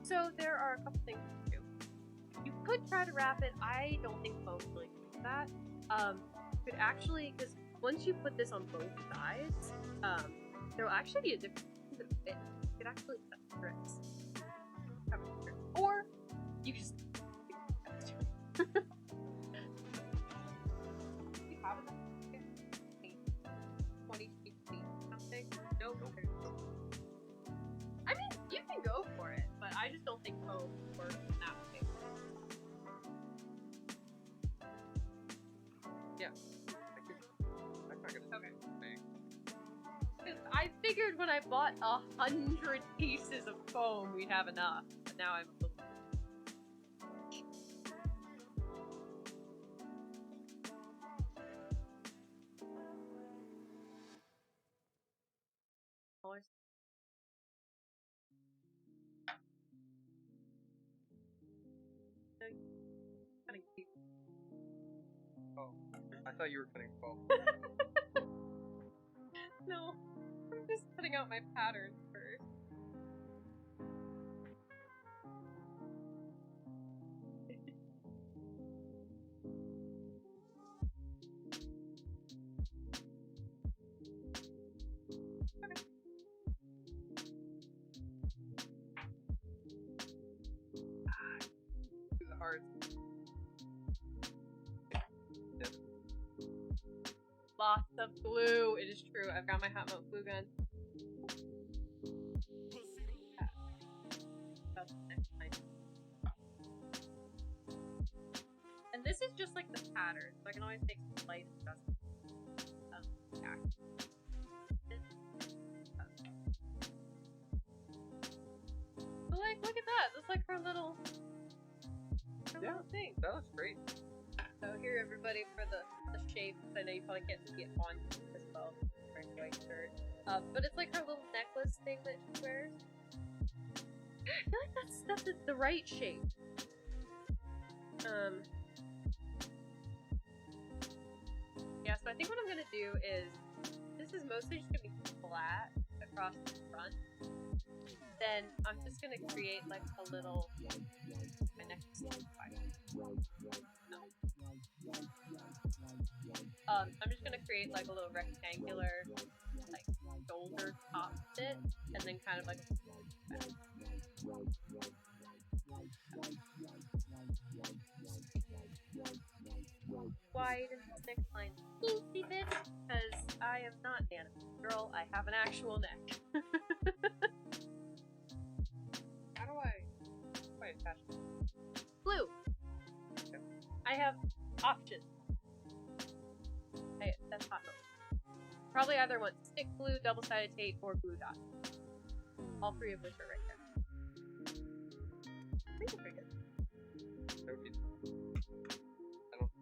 So there are a couple things to do. You could try to wrap it. I don't think foam really does that. You could actually, because once you put this on both sides, there will actually be a different fit. You could actually cut strips. Or you just you have enough 20 feet something. Nope. I mean, you can go for it, but I just don't think foam works in that way. Yeah. I'm not gonna Okay. Because I figured when I bought 100 pieces of foam, we'd have enough. But now I'm a little... Oh, I thought you were cutting foam. No, I'm just cutting out my patterns first. Do the hearts. Lots of glue. It is true. I've got my hot melt glue gun. And this is just like the pattern, so I can always make some slight adjustments. But like, look at that. That's like her little thing. That looks great. So here, everybody, for the shape. I know you probably can't see it on as well. Wearing a white shirt. But it's like her little necklace thing that she wears. I feel like that's the right shape. Yeah, so I think what I'm gonna do is, this is mostly just gonna be flat across the front. Then I'm just gonna create like a little, my next no. I'm just gonna create like a little rectangular, like shoulder top bit, and then kind of like wide and thick line easy bit, because I am not an anime girl. I have an actual neck. How do I attach it? Blue. Okay. I have options. That's hot mode. Probably either want stick glue, double-sided tape, or glue dot. All three of which are right there. I think it's pretty good. Okay.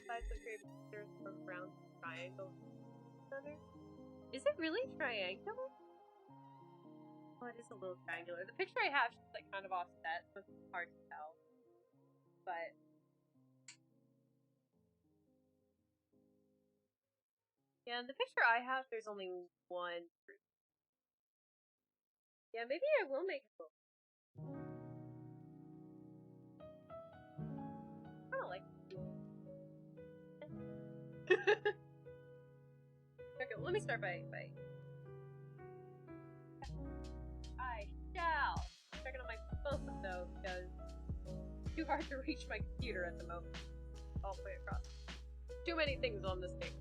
Sides of great pictures from round triangle center. Is it really triangular? Oh, it is a little triangular. The picture I have is like kind of offset, so it's hard to tell. But yeah, in the picture I have, there's only one group. Yeah, maybe I will make it. I don't like okay, well, let me start by I shall. I'm checking on my phone though, because it's too hard to reach my computer at the moment. All the way across. Too many things on this table.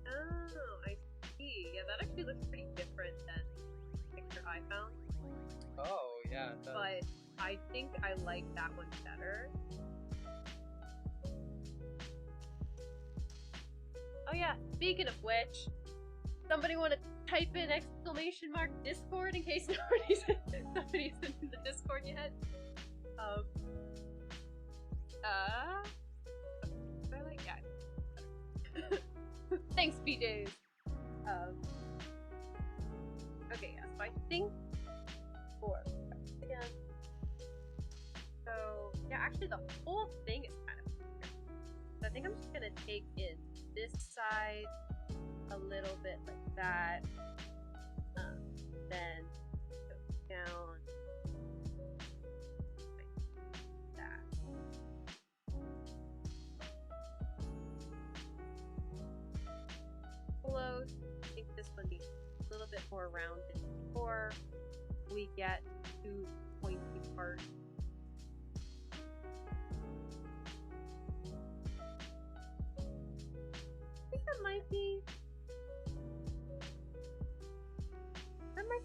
Oh, I see. Yeah, that actually looks pretty different than the picture I found. Oh, yeah, it does. But I think I like that one better. Oh yeah, speaking of which, somebody want to type in ! Discord in case nobody's in the Discord yet? I like that. Thanks, BJs. Okay, yeah, so I think again. So yeah, actually the whole thing is kind of weird. So I think I'm just gonna take in this side a little bit like that, then go down like that. Close. I think this one needs a little bit more rounded before we get to pointy part. I think that might be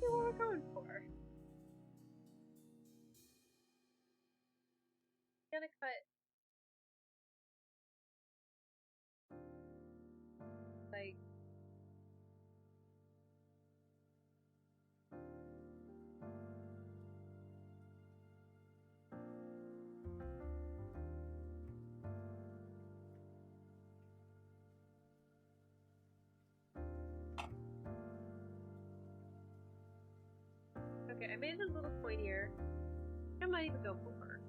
what we're going for. I'm gonna cut like okay, I made it a little pointier. I might even go more.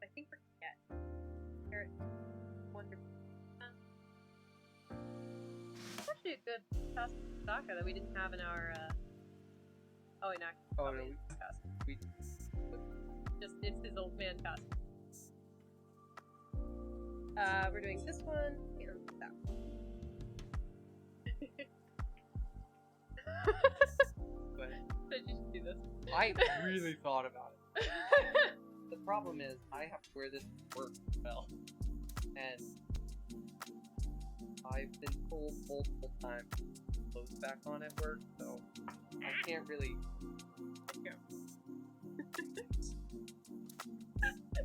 I think we're gonna get carrot wonderful. It's actually a good Saka that we didn't have in our oh wait, no. Oh no, we just it's his old man costume. We're doing this one and that one. But I just do this. I really thought about it. The problem is I have to wear this to work well, and I've been told multiple times to put clothes back on at work, so I can't really.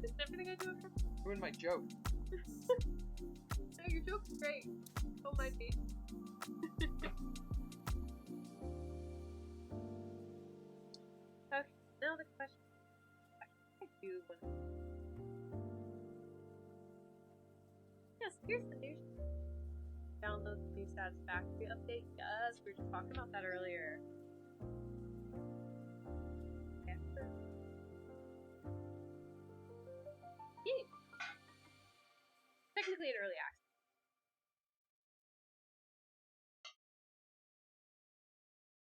Is everything I do okay? Ruin my joke. No, your joke's great. Don't mind me. Okay, now the question. I do want to. Yes, here's the new. Download the new Satisfactory update. Yes, we were just talking about that earlier. Yay. Technically an early access.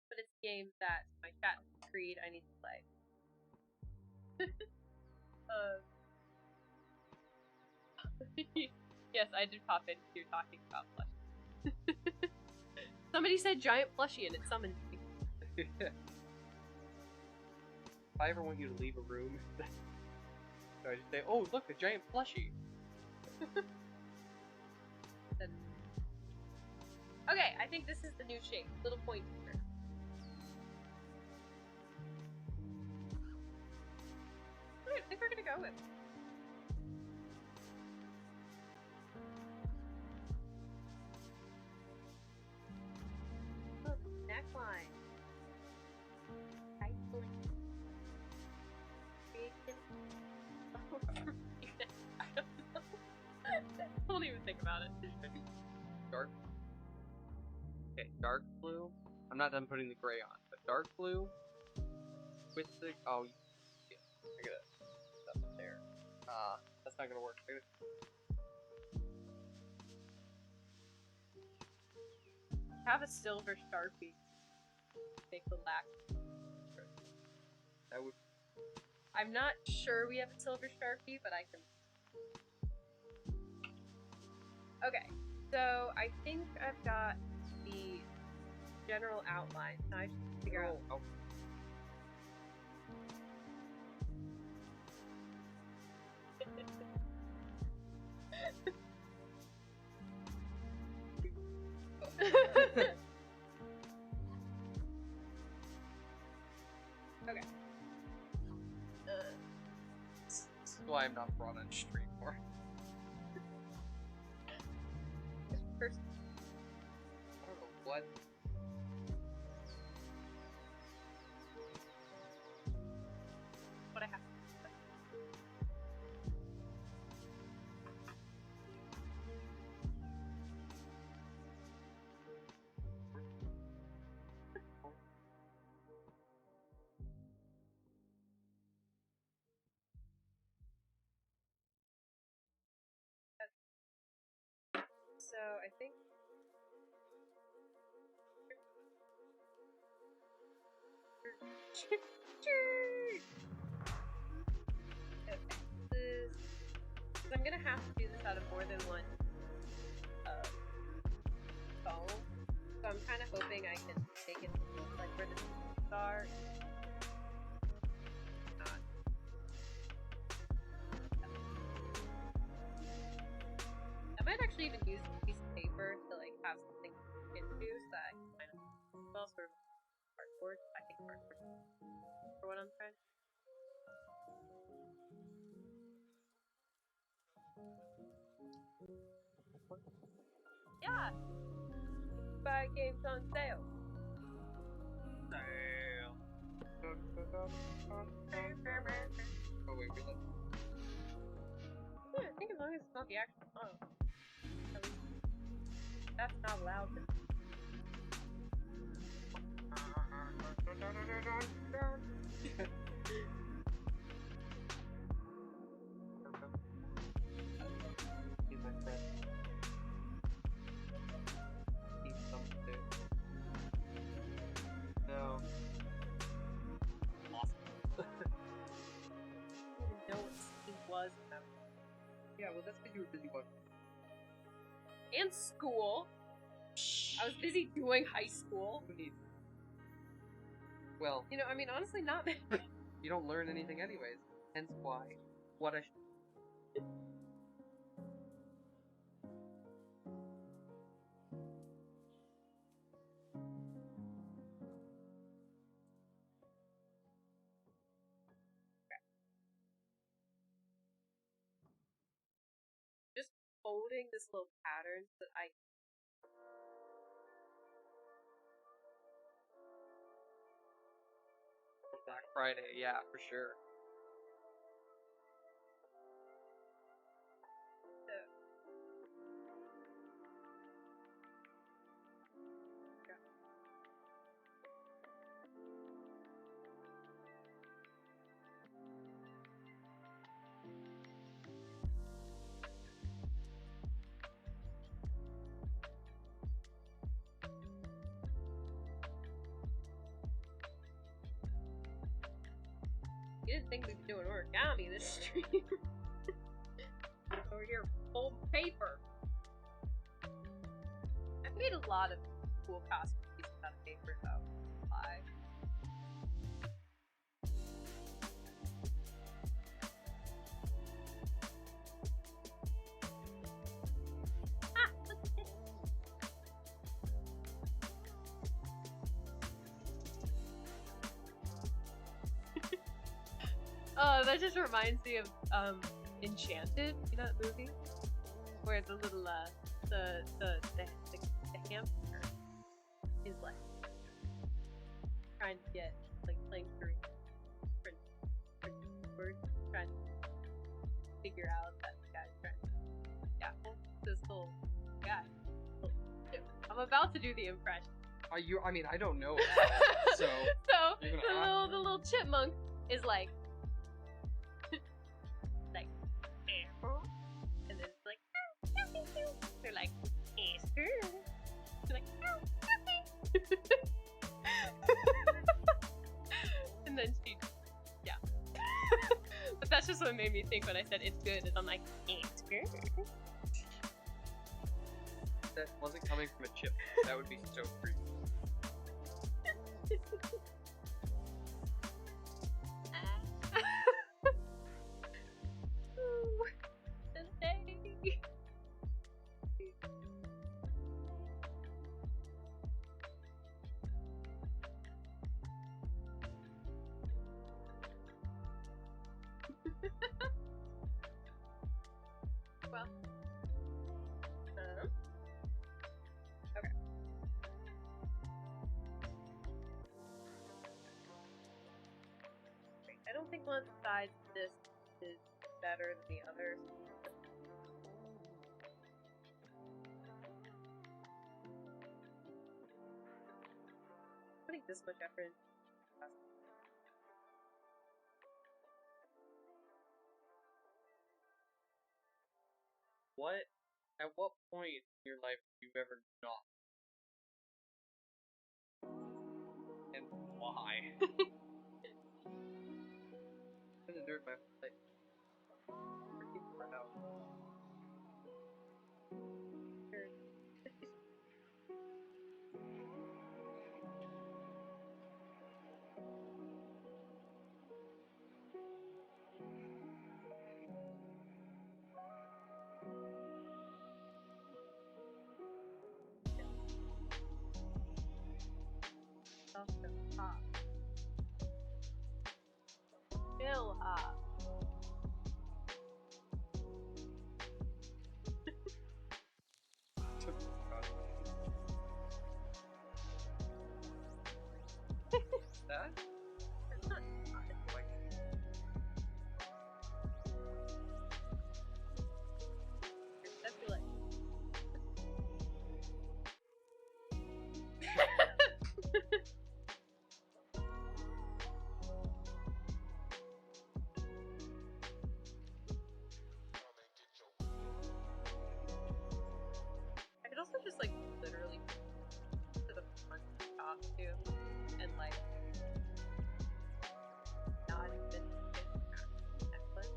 But it's a game that my chat agreed I need to play. Yes, I did pop in here talking about plushie. Somebody said giant plushie and it summoned me. If I ever want you to leave a room, so I just say, "Oh, look, a giant plushie." Okay, I think this is the new shape. Little point here. I think we're gonna go with. Look, neckline. Tight bling. I don't know. Don't even think about it. Dark. Okay, dark blue. I'm not done putting the gray on, but dark blue with the I gotta stuff there. That's not gonna work. Have a silver Sharpie. Make the lack. That would. I'm not sure we have a silver Sharpie, but I can. Okay, so I think I've got the general outline. Now I just figure out. Oh. Okay. This is why I'm not brought on stream more. First, I don't know what. what I have. So I think. Okay, I'm gonna have to do this out of more than one phone, so I'm kind of hoping I can take it like where the pieces are. Not. I might actually even use a piece of paper to like have something to into so that I can kind of well sort of cardboard. I think cardboard for what I'm trying to. Yeah! Buy games on sale. Damn. Oh wait, where's that? Yeah, I think as long as it's not the actual song. At least that's not loud. He's my friend. He's something. No. Awesome. I didn't even know what Suki was. Yeah, well that's because you were busy watching. And school. I was busy doing high school. Who needs? Well, You know, I mean, honestly, not bad. you don't learn anything anyways. Hence why. What I Just folding this little pattern so that I. Black Friday, yeah, for sure. You didn't think we'd be doing origami this stream. Over here, folding paper. I've made a lot of cool costume pieces out of paper, though. Why? Look at this. Oh, that just reminds me of Enchanted, you know that movie? Where the little the hamster is like trying to get like playing through different words, trying to figure out that the guy's trying to scaffold this little guy. I'm about to do the impression. Are you? I mean, I don't know. So the little chipmunk is like and then it's like they're like Easter. They're like and then she but that's just what made me think when I said it's good, is I'm like Easter. That wasn't coming from a chip. That would be so creepy. Well, okay. I don't think one side of this is better than the others. Putting this much effort into At what point in your life have you ever not? And why? I've been a nerd my whole life. Freaking burnt out. Also hot. Still hot. That? It's not hot. It's like I feel like I could also just like literally to the front of the costume and like not even get an actual necklace.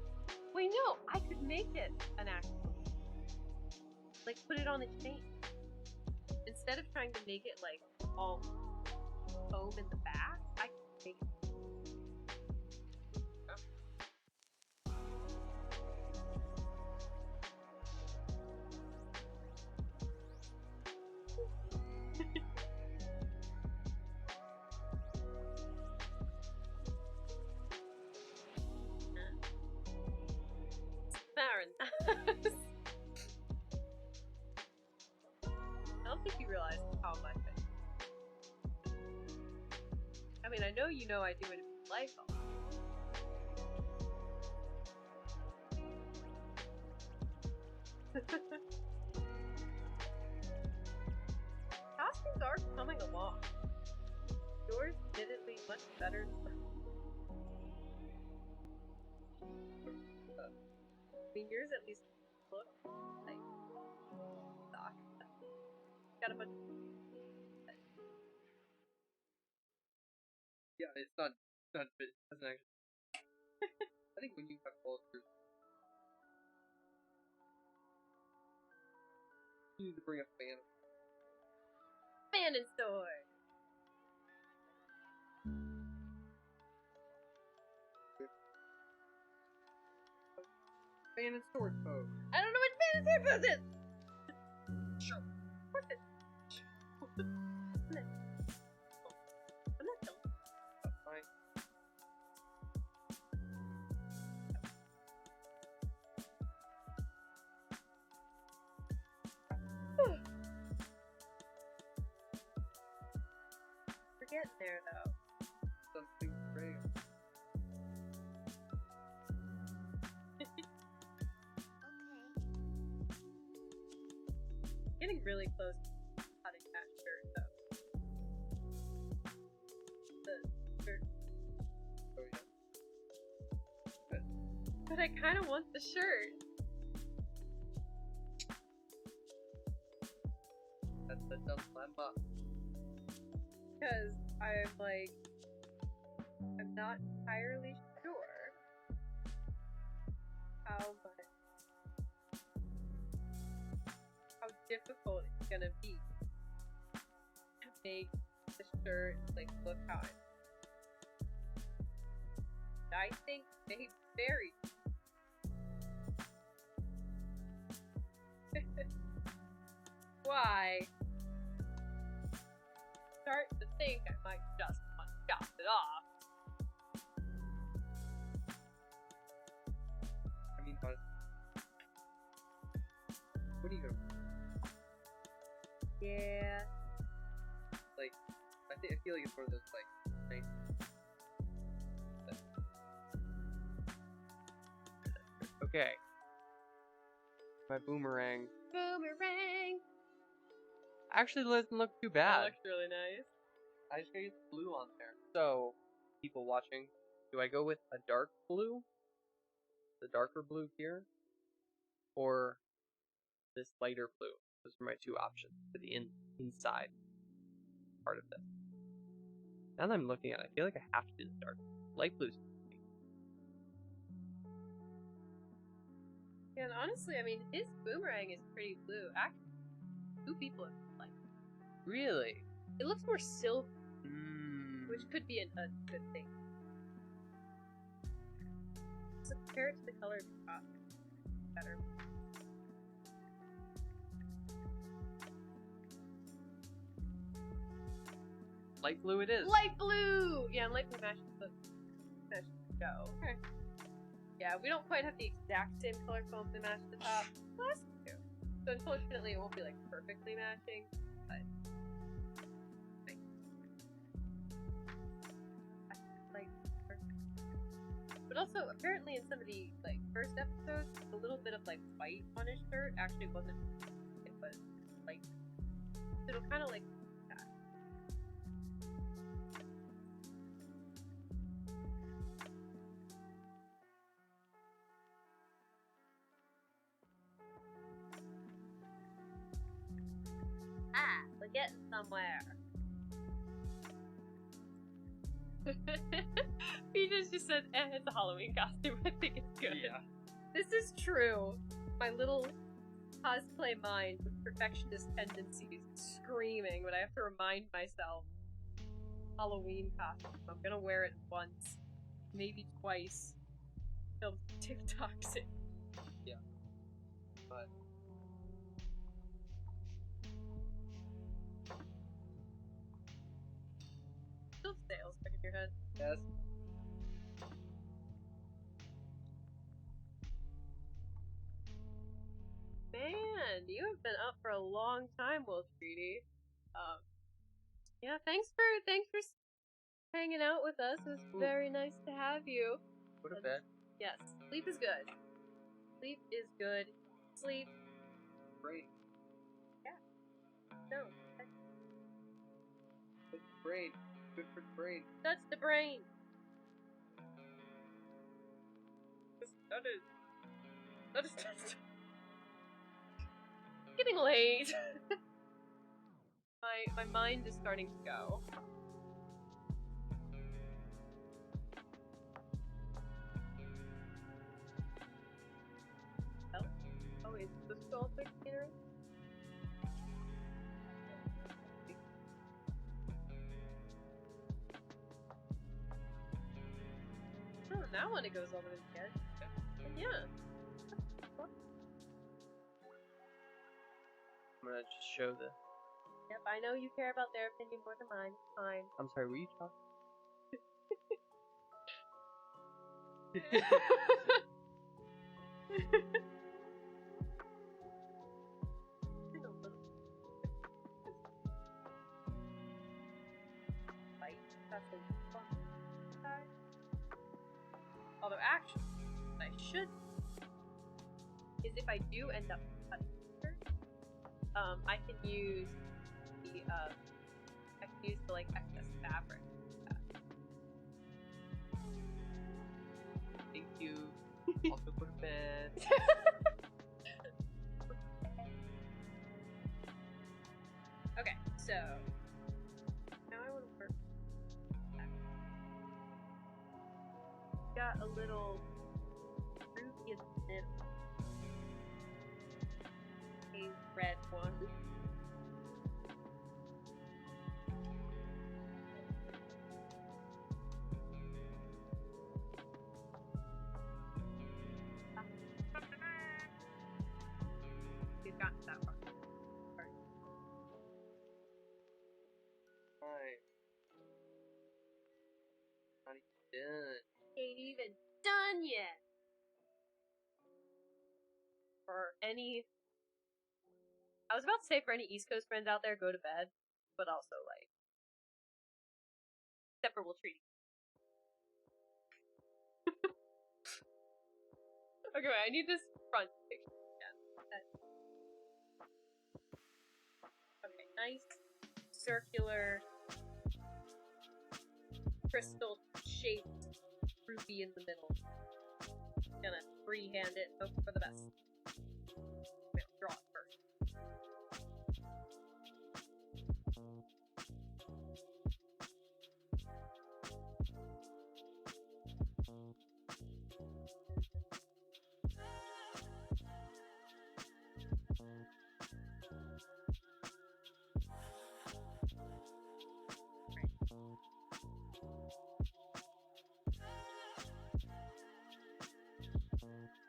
Wait, no, I could make it an actual, like put it on a chain instead of trying to make it like all foam in the back. I could make it. Fair enough. I don't think you realize how much I mean, I know you know I do it in life all. Costumes are coming along. Yours admittedly much better than I mean, yours at least look like stock. Got a bunch of Yeah, it's not it doesn't actually. I think when you have cultures, you need to bring a fan. Fan and sword. Fan and sword pose. I don't know what fan and sword pose is. Sure. What's it? I'm not dumb. That's fine. We're getting there though. Something great. Getting really close to cutting that shirt though. The shirt. Oh yeah. But I kind of want the shirt. That's the dilemma. Because I'm like, I'm not entirely sure how difficult it's gonna be to make the shirt like look how I think they very why start to think I might just want to chop it off. I mean, honestly, what are you gonna? Yeah. Like, I feel like it's one of those like nice. Okay. My boomerang Boomerang. actually doesn't look too That bad. looks really nice. I just gotta get the blue on there. So, people watching, do I go with a dark blue? The darker blue here? Or this lighter blue? Those are my two options for the inside part of this. Now that I'm looking at it, I feel like I have to do the dark. Light blue's. Yeah, and honestly, I mean, his boomerang is pretty blue. Actually, two people have like Really? it looks more silver, which could be a good thing. So compare it to the color of the top, better. Light blue it is. Light blue! Yeah, and light blue matches the go. Okay. Yeah, we don't quite have the exact same color foam to match the top. Last two. So unfortunately it won't be like perfectly matching, but like but also apparently in some of the like first episodes, a little bit of like white on his shirt actually wasn't it was like it'll kinda like that. We're getting somewhere. Peter just said, it's a Halloween costume. I think it's good. Yeah. This is true. My little cosplay mind with perfectionist tendencies screaming when I have to remind myself. Halloween costume. I'm gonna wear it once. Maybe twice. Film TikToks it. Yeah. But Still sales stuck in your head. yes. Man, you have been up for a long time, Will Treaty. Yeah, thanks for hanging out with us. It was very nice to have you. Go to bed. Yes, sleep is good. Sleep is good. Sleep. Great. No, Good for the brain. Good for the brain. that's the brain. That is just getting late. My mind is starting to go. Cosplay scenery? Oh, that one it goes all the way to the end. And yeah. I'm gonna just show the. Yep, I know you care about their opinion more than mine. It's fine. I'm sorry, were you talking? Although actually, what I should is if I do end up cutting it, I can use the like excess fabric. Thank you. Also go to bed. Okay, so now I want to work. Got a little ruby in the middle. A red one. We've gotten that far. Hi. Not even done. Ain't even done yet. For any, I was about to say for any East Coast friends out there, go to bed, but also like, except for we'll treat. Okay, wait, I need this front picture again. Okay, nice circular crystal shaped ruby in the middle. Gonna freehand it, hope for the best. Wait, I'll draw it first.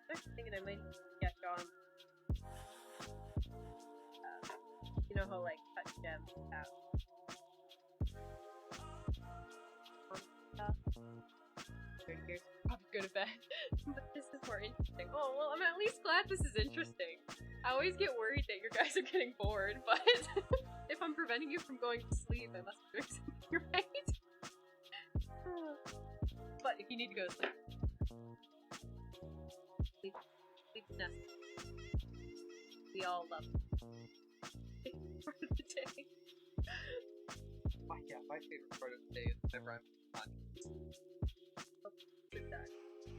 I'm actually thinking I might sketch on. You know how like cut gems have stuff. Right here's probably go to bed. But this is more interesting. Oh well, I'm at least glad this is interesting. I always get worried that you guys are getting bored, but if I'm preventing you from going to sleep, I must be doing something right. But if you need to go to sleep, sleep's necessary. We all love it. Part of the day. Yeah, my favorite part of the day is whenever I'm on.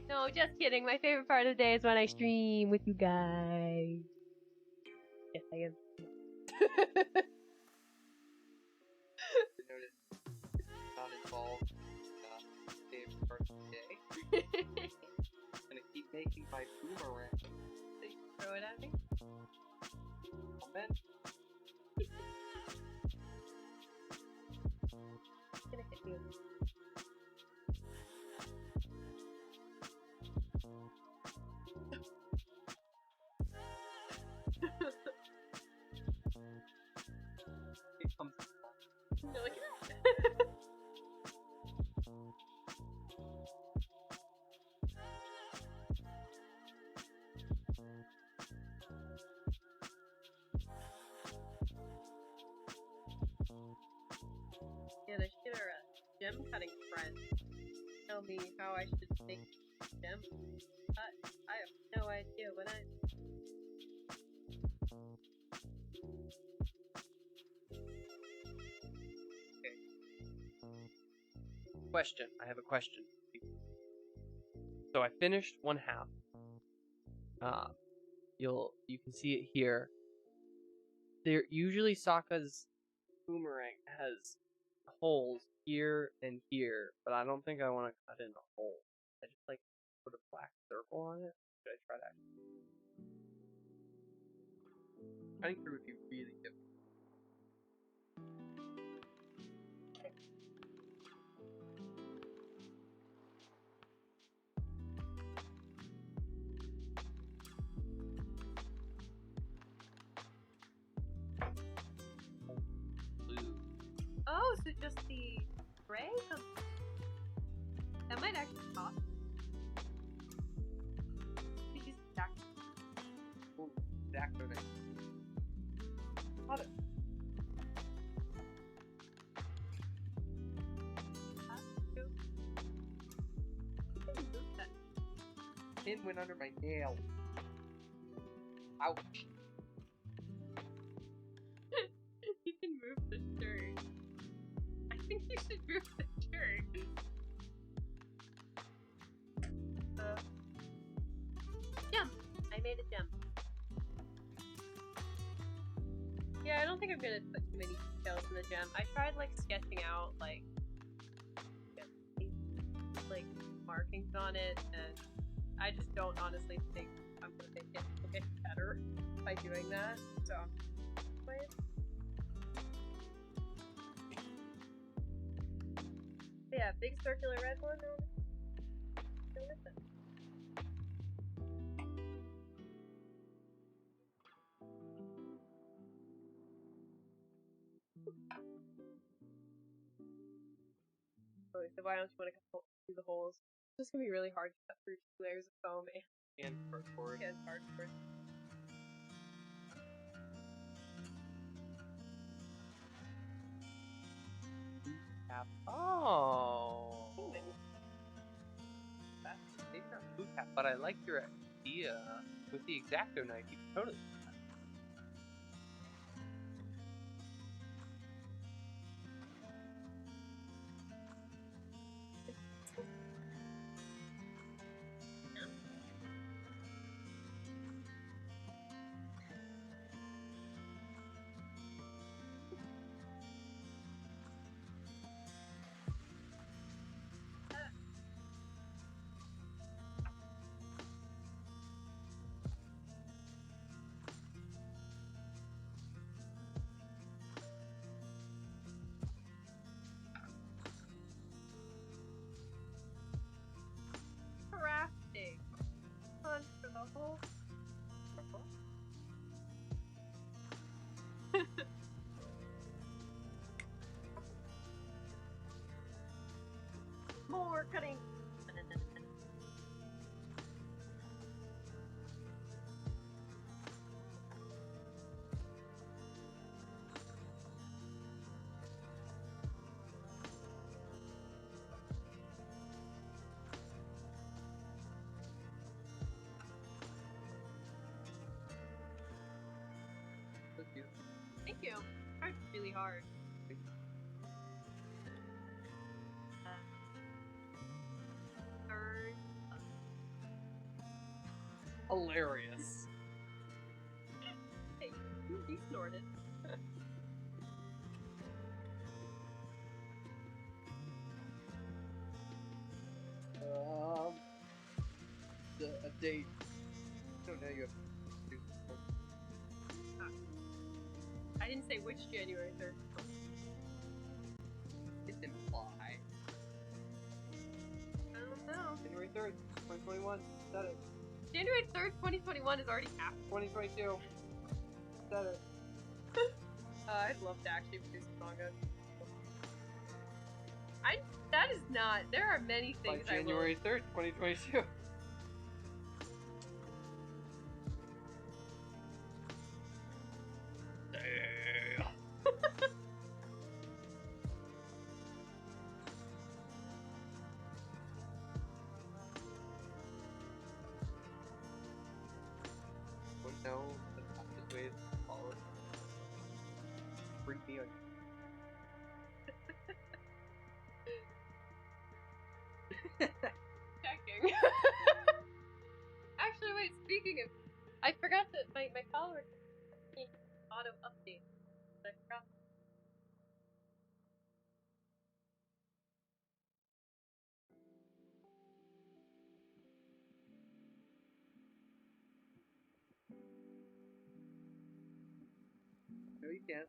No, just kidding. My favorite part of the day is when I stream with you guys. Yes, I am. I noticed not involved in favorite part of the day. I'm gonna keep making my boomerang. So you can throw it at me? Comment. I'm gonna hit you. It comes. Look at that. And I should get our gem cutting friend. Tell me how I should make gem. I have no idea what I. Question. I have a question. So I finished one half. You can see it here. There usually Sokka's boomerang has holes here and here, but I don't think I want to cut in a hole. I just like put a black circle on it. Should I try that? Cutting through would be really difficult. Blue. Oh, so just the gray? That might actually cost. Use that. Ooh, Zacto knife. Got it. Pin went under my nail. Ouch. You can move the shirt. I think you should move the shirt. Gem. I made a gem. Yeah, I don't think I'm gonna put too many details in the gem. I tried like sketching out like markings on it, and I just don't honestly think I'm gonna make it look any better by doing that. So, wait. Yeah, big circular red one. Go with it. Okay, so why don't you want to cut through the holes? It's just gonna be really hard to cut through 2 layers of foam And cardboard. and cardboard. Oh. Maybe not blue cap, but I like your idea with the X-Acto knife. You can totally. Crafting. On for the whole. More cutting. Thank you. Tried really hard. Third. Hilarious. Hey, he snorted. A date. So now you have to do. I didn't say which January 3rd. It's implied. I don't know. January 3rd, 2021. Said it. January 3rd, 2021 is already happened. 2022. Said it. I'd love to actually produce a manga. That is not. There are many things By January 3rd, 2022. No, the fastest way is to follow it. Bring me on. Checking. Actually, wait. Speaking of, I forgot that my follower auto update. I forgot. No, you can't.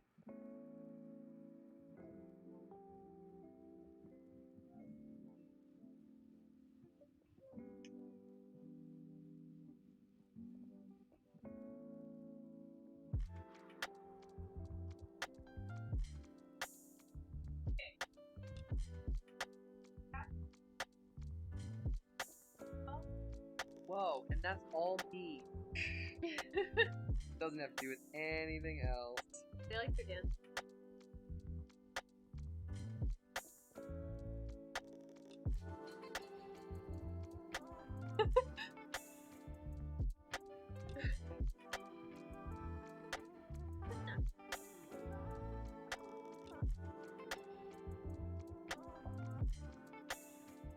Whoa, and that's all me. Doesn't have to do with anything else. They like to dance.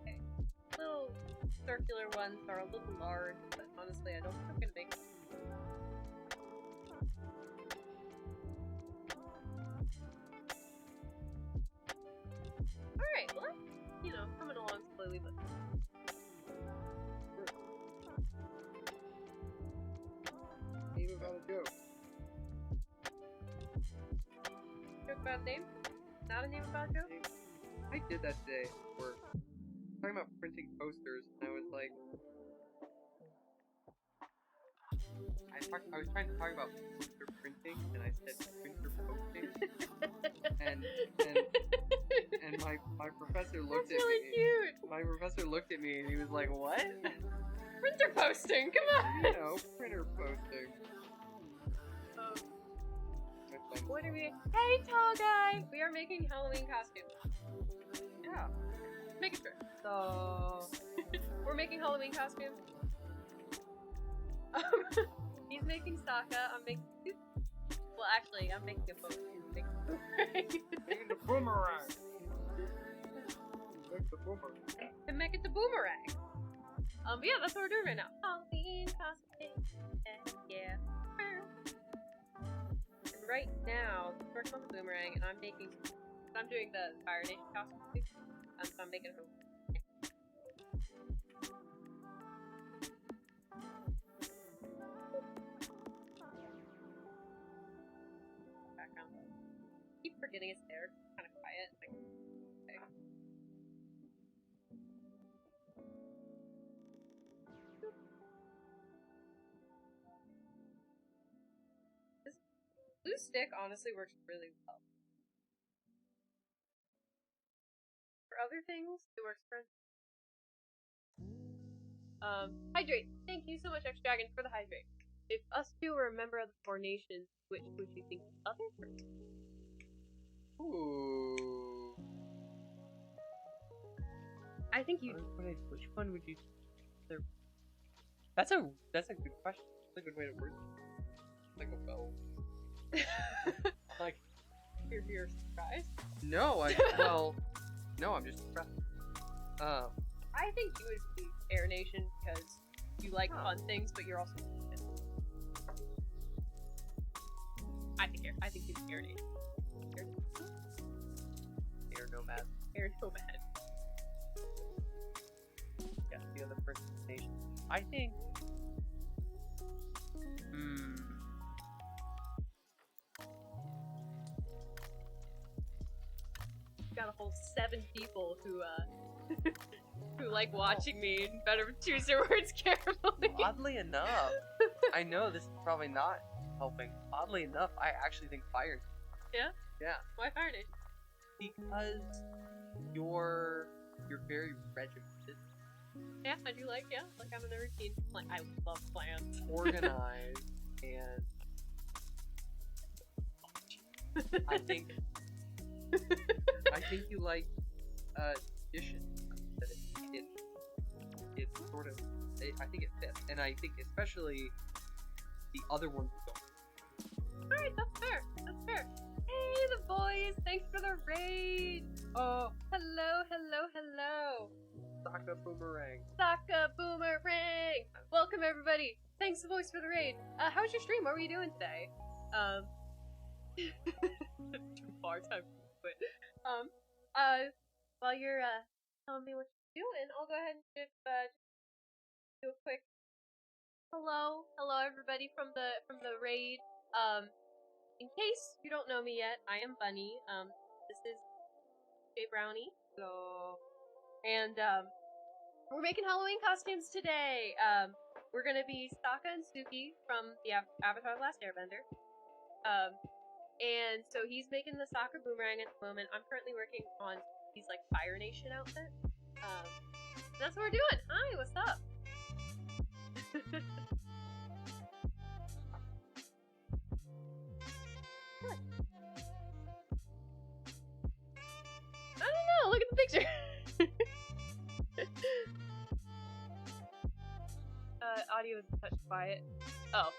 Okay. Little circular ones are a little large, but honestly, I don't think I'm gonna make them. Alright, well, you know, coming along slowly, but. Name about a joke. Joke about a name? Not a name about a joke? I did that today at work. Talking about printing posters, and I was like, I was trying to talk about poster printing, and I said printer posting, and my professor looked That's at really me. cute! My professor looked at me, and he was like, "What?" Printer posting, come on! You know, printer posting. What are we? Hey, tall guy! We are making Halloween costumes. Yeah. Make it sure. So We're making Halloween costumes. He's making Sokka. I'm making. Well, actually, I'm making a boat. He's making a boomerang. making the boomerang. Make the boomerang. And make it the boomerang. But yeah, that's what we're doing right now. Halloween costume. Yeah. And right now, he's working on the boomerang, and I'm doing the Fire Nation costume too. So I'm making her. Background. I keep forgetting it's there. It's kind of quiet. Like, okay. This blue stick honestly works really well. For other things, it works for. Hydrate. Thank you so much, X Dragon, for the hydrate. If us two were a member of the Four Nations, which would you think the other person? Ooh. I think you. Which one would you? That's a good question. That's a good way to word it. Like a bow. Like. You're surprised? No, no, I'm just surprised. I think you would be Air Nation because you like fun things, but you're also. I think you'd be Air Nation. Air nomad. Air nomad. Yeah, the other person's nation. I think. Got a whole 7 people who who like watching me and better choose your words carefully. Oddly enough, I know this is probably not helping. Oddly enough, I actually think Fire. Yeah? Yeah. Why Fire Nation? Because you're very regimented. Yeah, I do like I'm in a routine. Like I love plans. Organized and I think you like addition. That it's sort of I think it fits, and I think especially the other ones don't. Alright, that's fair. That's fair. Hey the boys, thanks for the raid. Oh, hello. Sokka Boomerang. Sokka Boomerang! Welcome everybody! Thanks the voice for the raid! How was your stream? What were you doing today? Too far time to quit. While you're telling me what you're doing, I'll go ahead and just do a quick hello everybody from the raid. in case you don't know me yet, I am Bunny. This is J Brownie. Hello. And we're making Halloween costumes today. We're gonna be Sokka and Suki from the Avatar: The Last Airbender. And so he's making the Sokka boomerang at the moment. I'm currently working on his like Fire Nation outfit. That's what we're doing. Hi, what's up? I don't know. Look at the picture. Audio is a touch quiet. Oh.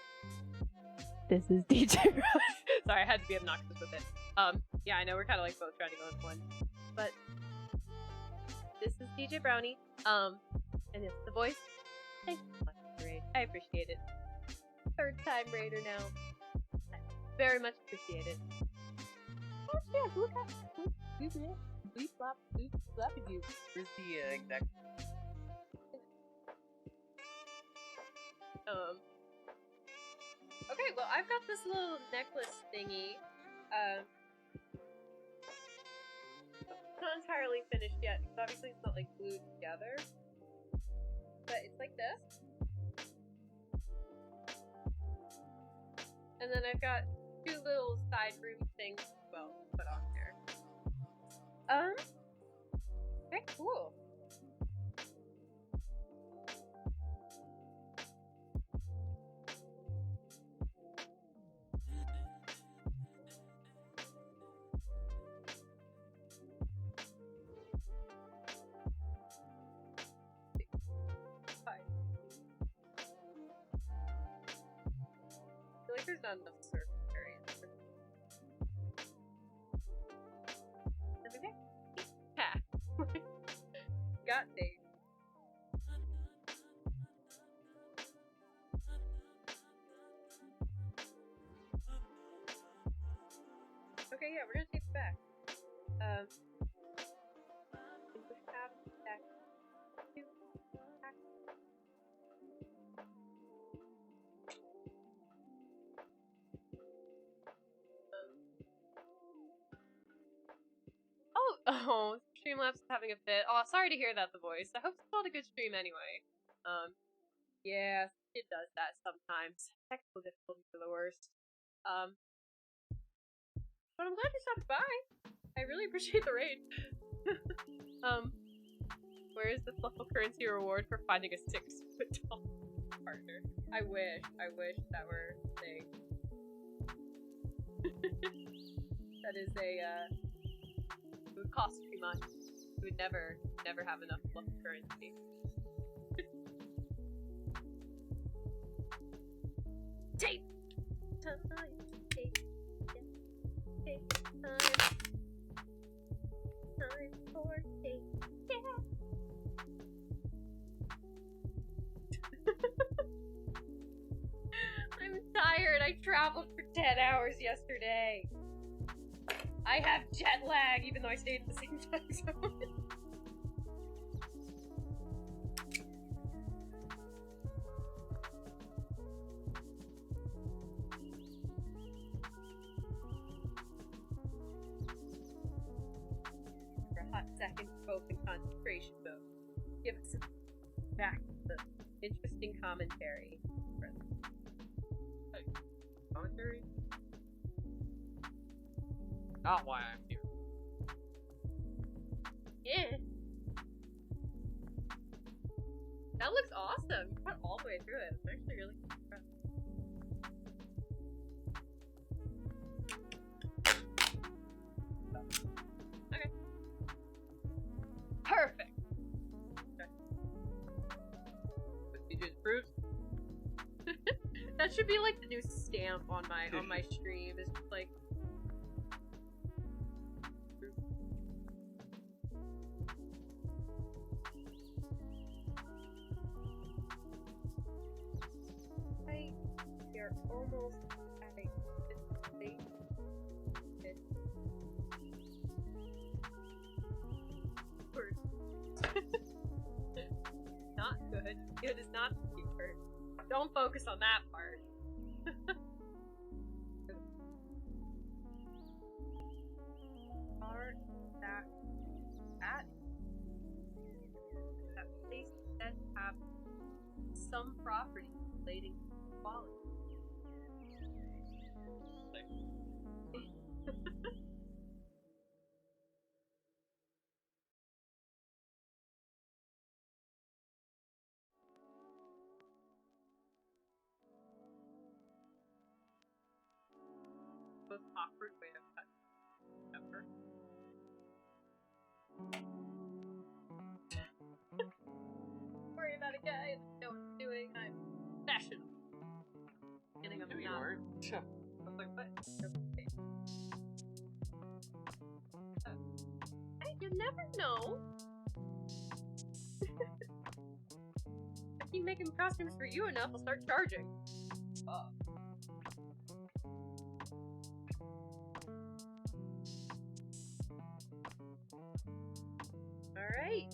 This is DJ Rush. Sorry, I had to be obnoxious with it. Yeah, I know we're kind of like both trying to go in one. But this is DJ Brownie. And it's the voice. Thanks so much for the raid. I appreciate it. Third time raider now. I very much appreciate it. Oh shit, look at bleep flop at you. Where's the exact? Okay, well, I've got this little necklace thingy. It's not entirely finished yet, because obviously it's not, like, glued together. But it's like this. And then I've got two little side room things as well to put on there. Okay, cool. I feel like there's not enough surface area. Okay. Ha! Got things. Okay, yeah, we're gonna take it back. Oh, Streamlabs is having a fit. Oh, sorry to hear that, the voice. I hope it's called a good stream anyway. Yeah, it does that sometimes. Technical difficulties are the worst. But I'm glad you stopped by. I really appreciate the raid. Where is the Fluffle currency reward for finding a 6-foot tall partner? I wish that were a thing. That is a, it would cost too much. We would never have enough Fluffle currency. Tape! Time! Tape! Tape! Time! Time for tape! Yeah! I'm tired. I traveled for 10 hours yesterday. I have jet lag, even though I stayed in the same time zone. For a hot second, both in concentration mode. Give us back the interesting commentary. Commentary? Not why I'm here. Yeah. That looks awesome. You got all the way through it. I'm actually really impressed. Okay. Perfect. Okay. DJ's proofs? That should be like the new stamp on my stream. It's just like you're almost at a state. Not good. Good is not keeper. Don't focus on that part. some property relating to quality. Most awkward way of cutting ever. Worry about a guy and know what I'm doing. I'm fashionable. Getting up No, you now. aren't. I was like, what? Okay. Hey, you never know. I keep making costumes for you enough, I'll start charging. Alright.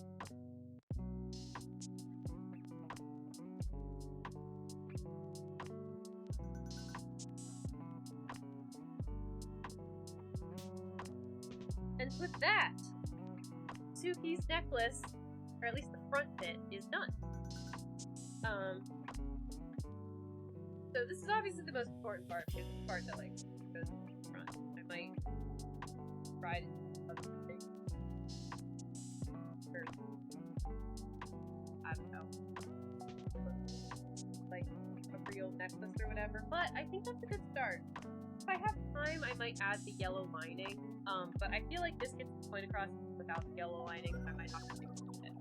And with that, Suki's necklace, or at least the front bit, is done. So this is obviously the most important part, because it's the part that, like, goes to the front. I might try to do other things. Or, I don't know. Like, a real necklace or whatever. But I think that's a good start. If I have time, I might add the yellow lining. But I feel like this gets the point across without the yellow lining, so I might have to do it.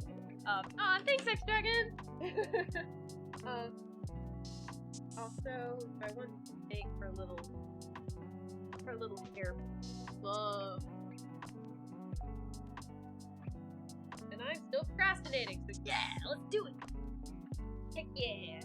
Thanks, X-Dragon! Also, if I want to make for a little hair glove. And I'm still procrastinating, so yeah, let's do it! Heck yeah!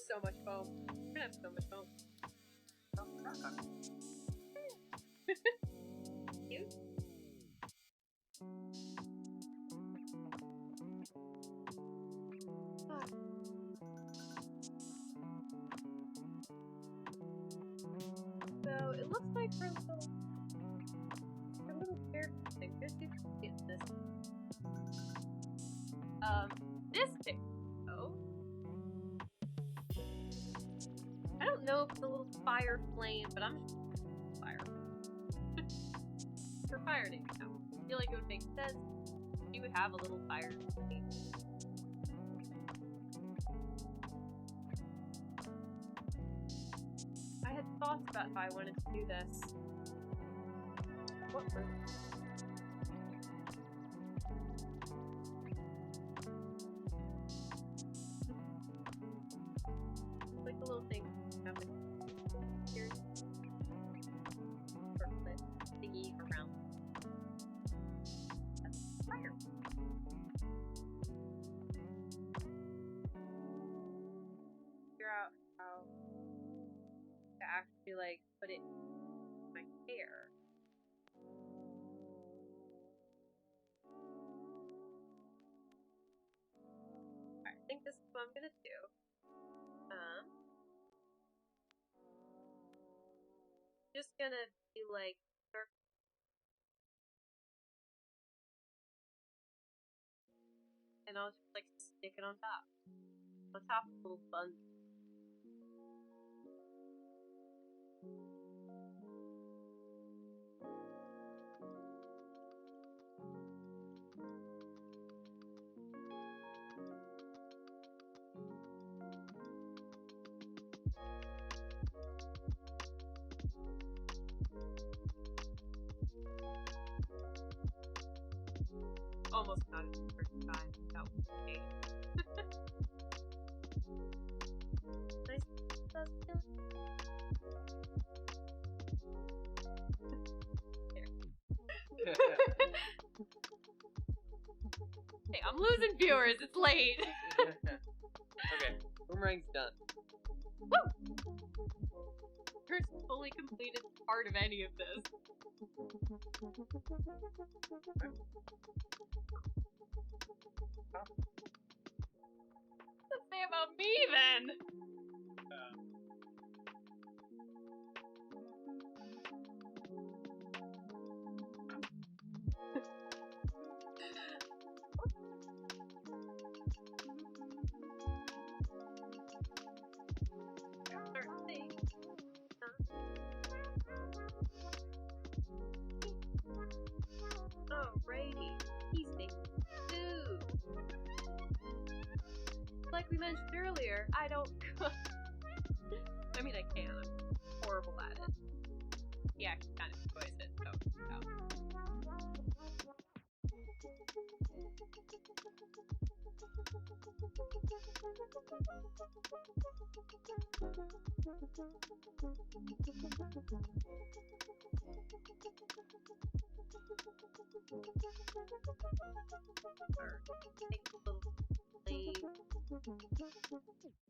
So much foam. We're gonna have so much foam. Cute. So it looks like for a little hair thing, just get this. This thing. I don't know if it's a little fire flame, but I'm just fire. For fire name, I feel like it would make sense. You would have a little fire flame. I had thoughts about how I wanted to do this. What room? Like the little thing. Here. Circlet thingy around. That's fire. Figure out how to actually like put it in my hair. I think this is what I'm gonna do. Just gonna be like and I'll just like stick it on top of the little bun. Almost got it the first time. That was great. Nice. Hey, I'm losing viewers. It's late. Okay, boomerang's done. Woo! First fully completed part of any of this. What's that say about me then? like we mentioned earlier, I don't cook. I mean, I can. I'm horrible at it. He actually kind of enjoys it, so yeah. Take a little plate.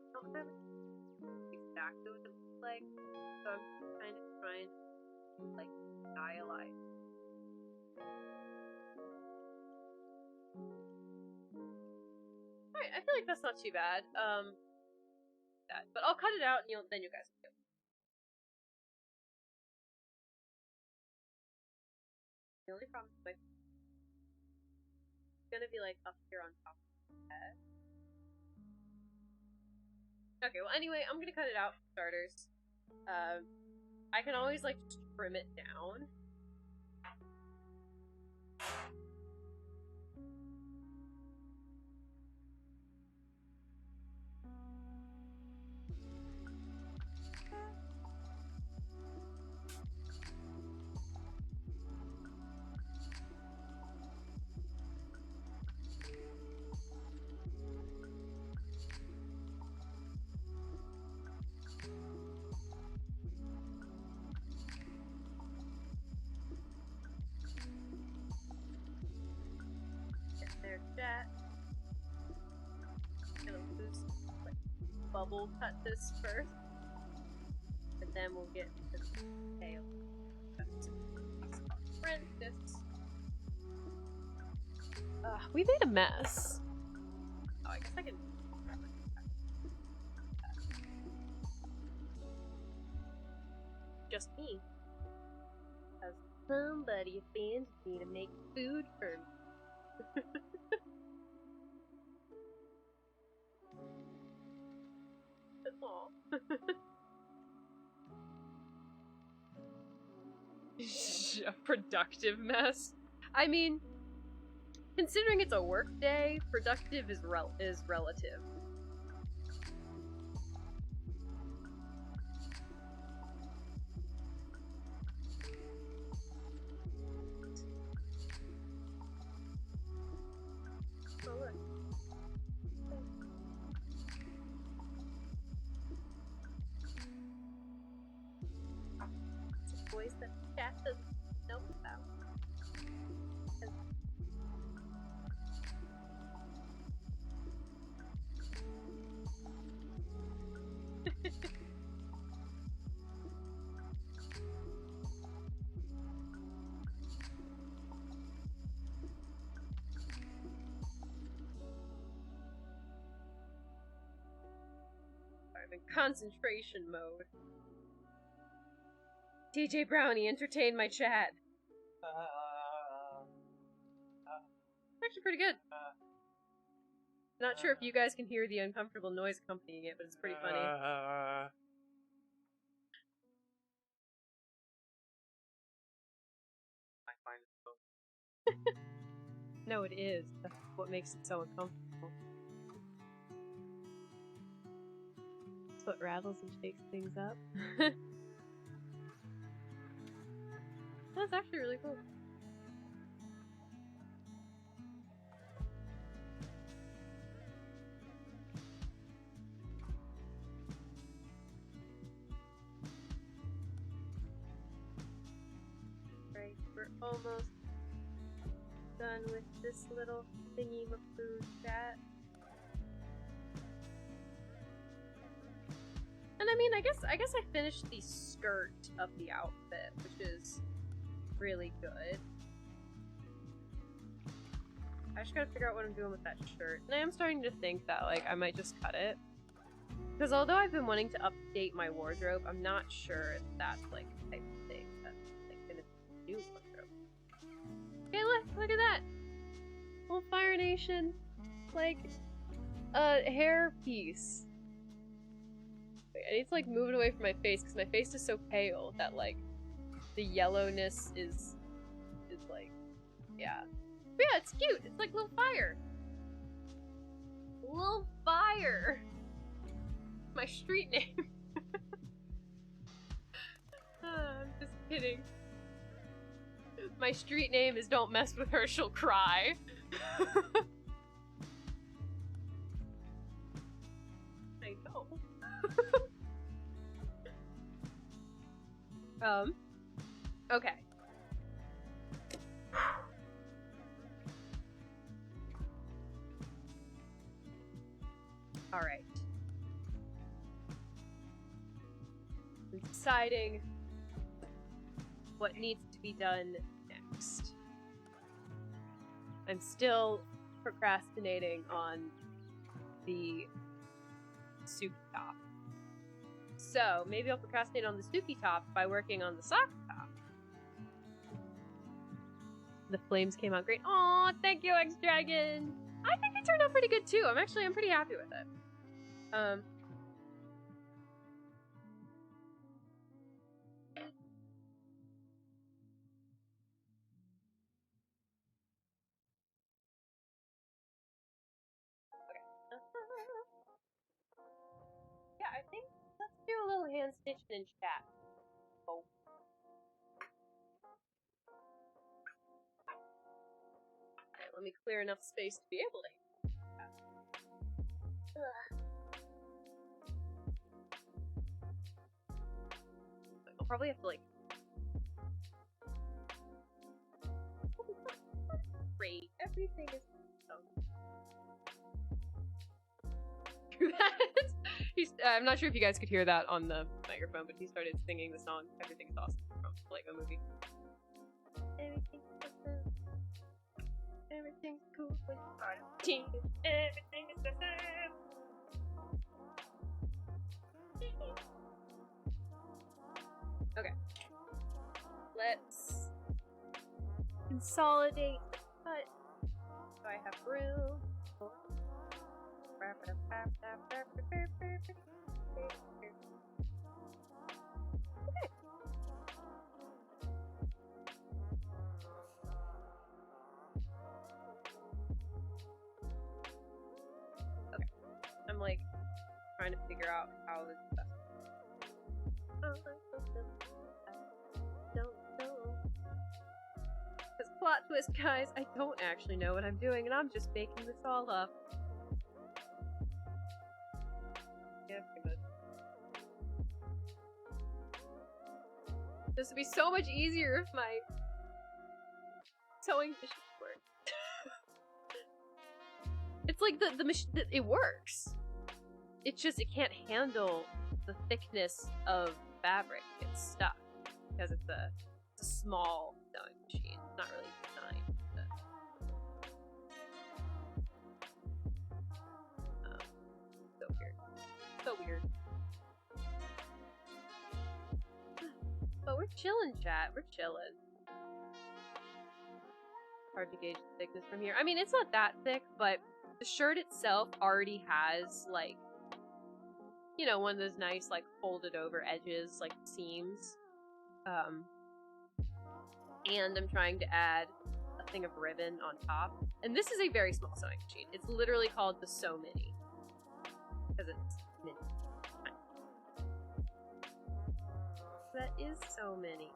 I don't have exactly what it looks like, so I'm kind of trying to like stylize. Alright, I feel like that's not too bad. But I'll cut it out and then you guys can do it. The only problem is it's gonna be like up here on top of the head. Okay, well anyway, I'm gonna cut it out for starters. I can always like just trim it down. There's that. Gonna just like bubble cut this first, and then we'll get to the tail. Apprentice. We made a mess. Oh, I guess I can. Just me. Has somebody abandoned me to make food for me. A productive mess. I mean, considering it's a work day, productive is relative. Oh look. It's a voice that chat doesn't know about. I'm in concentration mode. TJ Brownie, entertain my chat. Actually pretty good. Not sure if you guys can hear the uncomfortable noise accompanying it, but it's pretty funny. I find it so. No, it is. That's what makes it so uncomfortable. That's what rattles and shakes things up. That's actually really cool. Right, we're almost done with this little thingy food chat. And I mean, I guess I finished the skirt of the outfit, which is really good. I just gotta figure out what I'm doing with that shirt. And I am starting to think that, like, I might just cut it. Because although I've been wanting to update my wardrobe, I'm not sure if that's, like, the type of thing that's, like, gonna do wardrobe. Okay, look at that! Little Fire Nation, like, a hair piece. Wait, I need to, like, move it away from my face, because my face is so pale that, like, the yellowness is like, yeah. But yeah, it's cute! It's like little fire! Lil Fire! My street name. I'm just kidding. My street name is Don't Mess With Her, She'll Cry. I know. Okay. Alright. I'm deciding what needs to be done next. I'm still procrastinating on the Suki top. So, maybe I'll procrastinate on the Suki top by working on the sock top. The flames came out great. Aw, thank you, X-Dragon! I think it turned out pretty good too. I'm pretty happy with it. Yeah, I think let's do a little hand stitching in chat. Oh. Okay, let me clear enough space to be able to. I'll probably have to like. Great, everything is. I'm not sure if you guys could hear that on the microphone, but he started singing the song "Everything's Awesome" from the Lego Movie. Everything's awesome. Everything's cool when you're part of the team. Everything is awesome. Okay. Let's consolidate the cut so I have room. Okay. I'm like trying to figure out how this is best. I don't know. Because plot twist, guys, I don't actually know what I'm doing, and I'm just making this all up. Yeah, pretty much. This would be so much easier if my sewing machine worked. It's like the machine, it works. It's just it can't handle the thickness of fabric. It's stuck because it's a small sewing machine. It's not really designed. So weird. So weird. But we're chilling, chat. We're chilling. Hard to gauge the thickness from here. I mean, it's not that thick, but the shirt itself already has, like, you know, one of those nice, like, folded over edges, like, seams. And I'm trying to add a thing of ribbon on top. And this is a very small sewing machine. It's literally called the Sew Mini. Because it's mini. That is so many.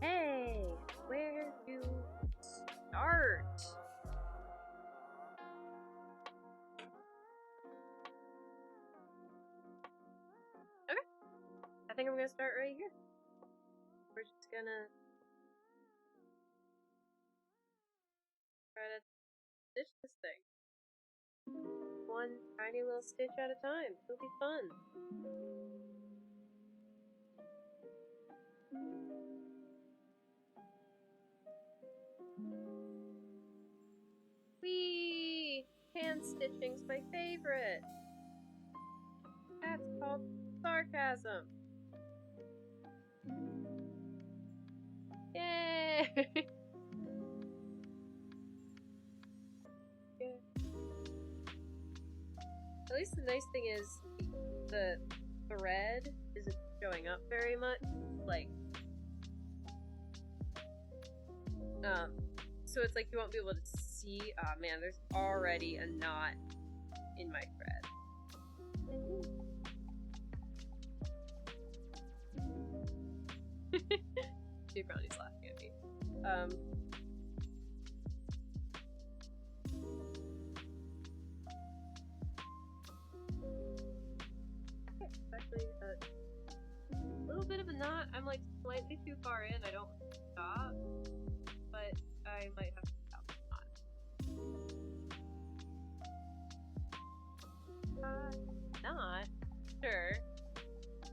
Okay, where to start? Okay, I think I'm gonna start right here. We're just gonna try to stitch this thing. One tiny little stitch at a time. It'll be fun. Whee! Hand stitching's my favorite. That's called sarcasm. Yay! At least the nice thing is the thread isn't showing up very much. Like, So it's like you won't be able to see. Oh man, there's already a knot in my thread. Two brownies laughing at me. Especially a little bit of a knot. I'm like slightly too far in. I don't stop, but I might have to stop the knot. Not sure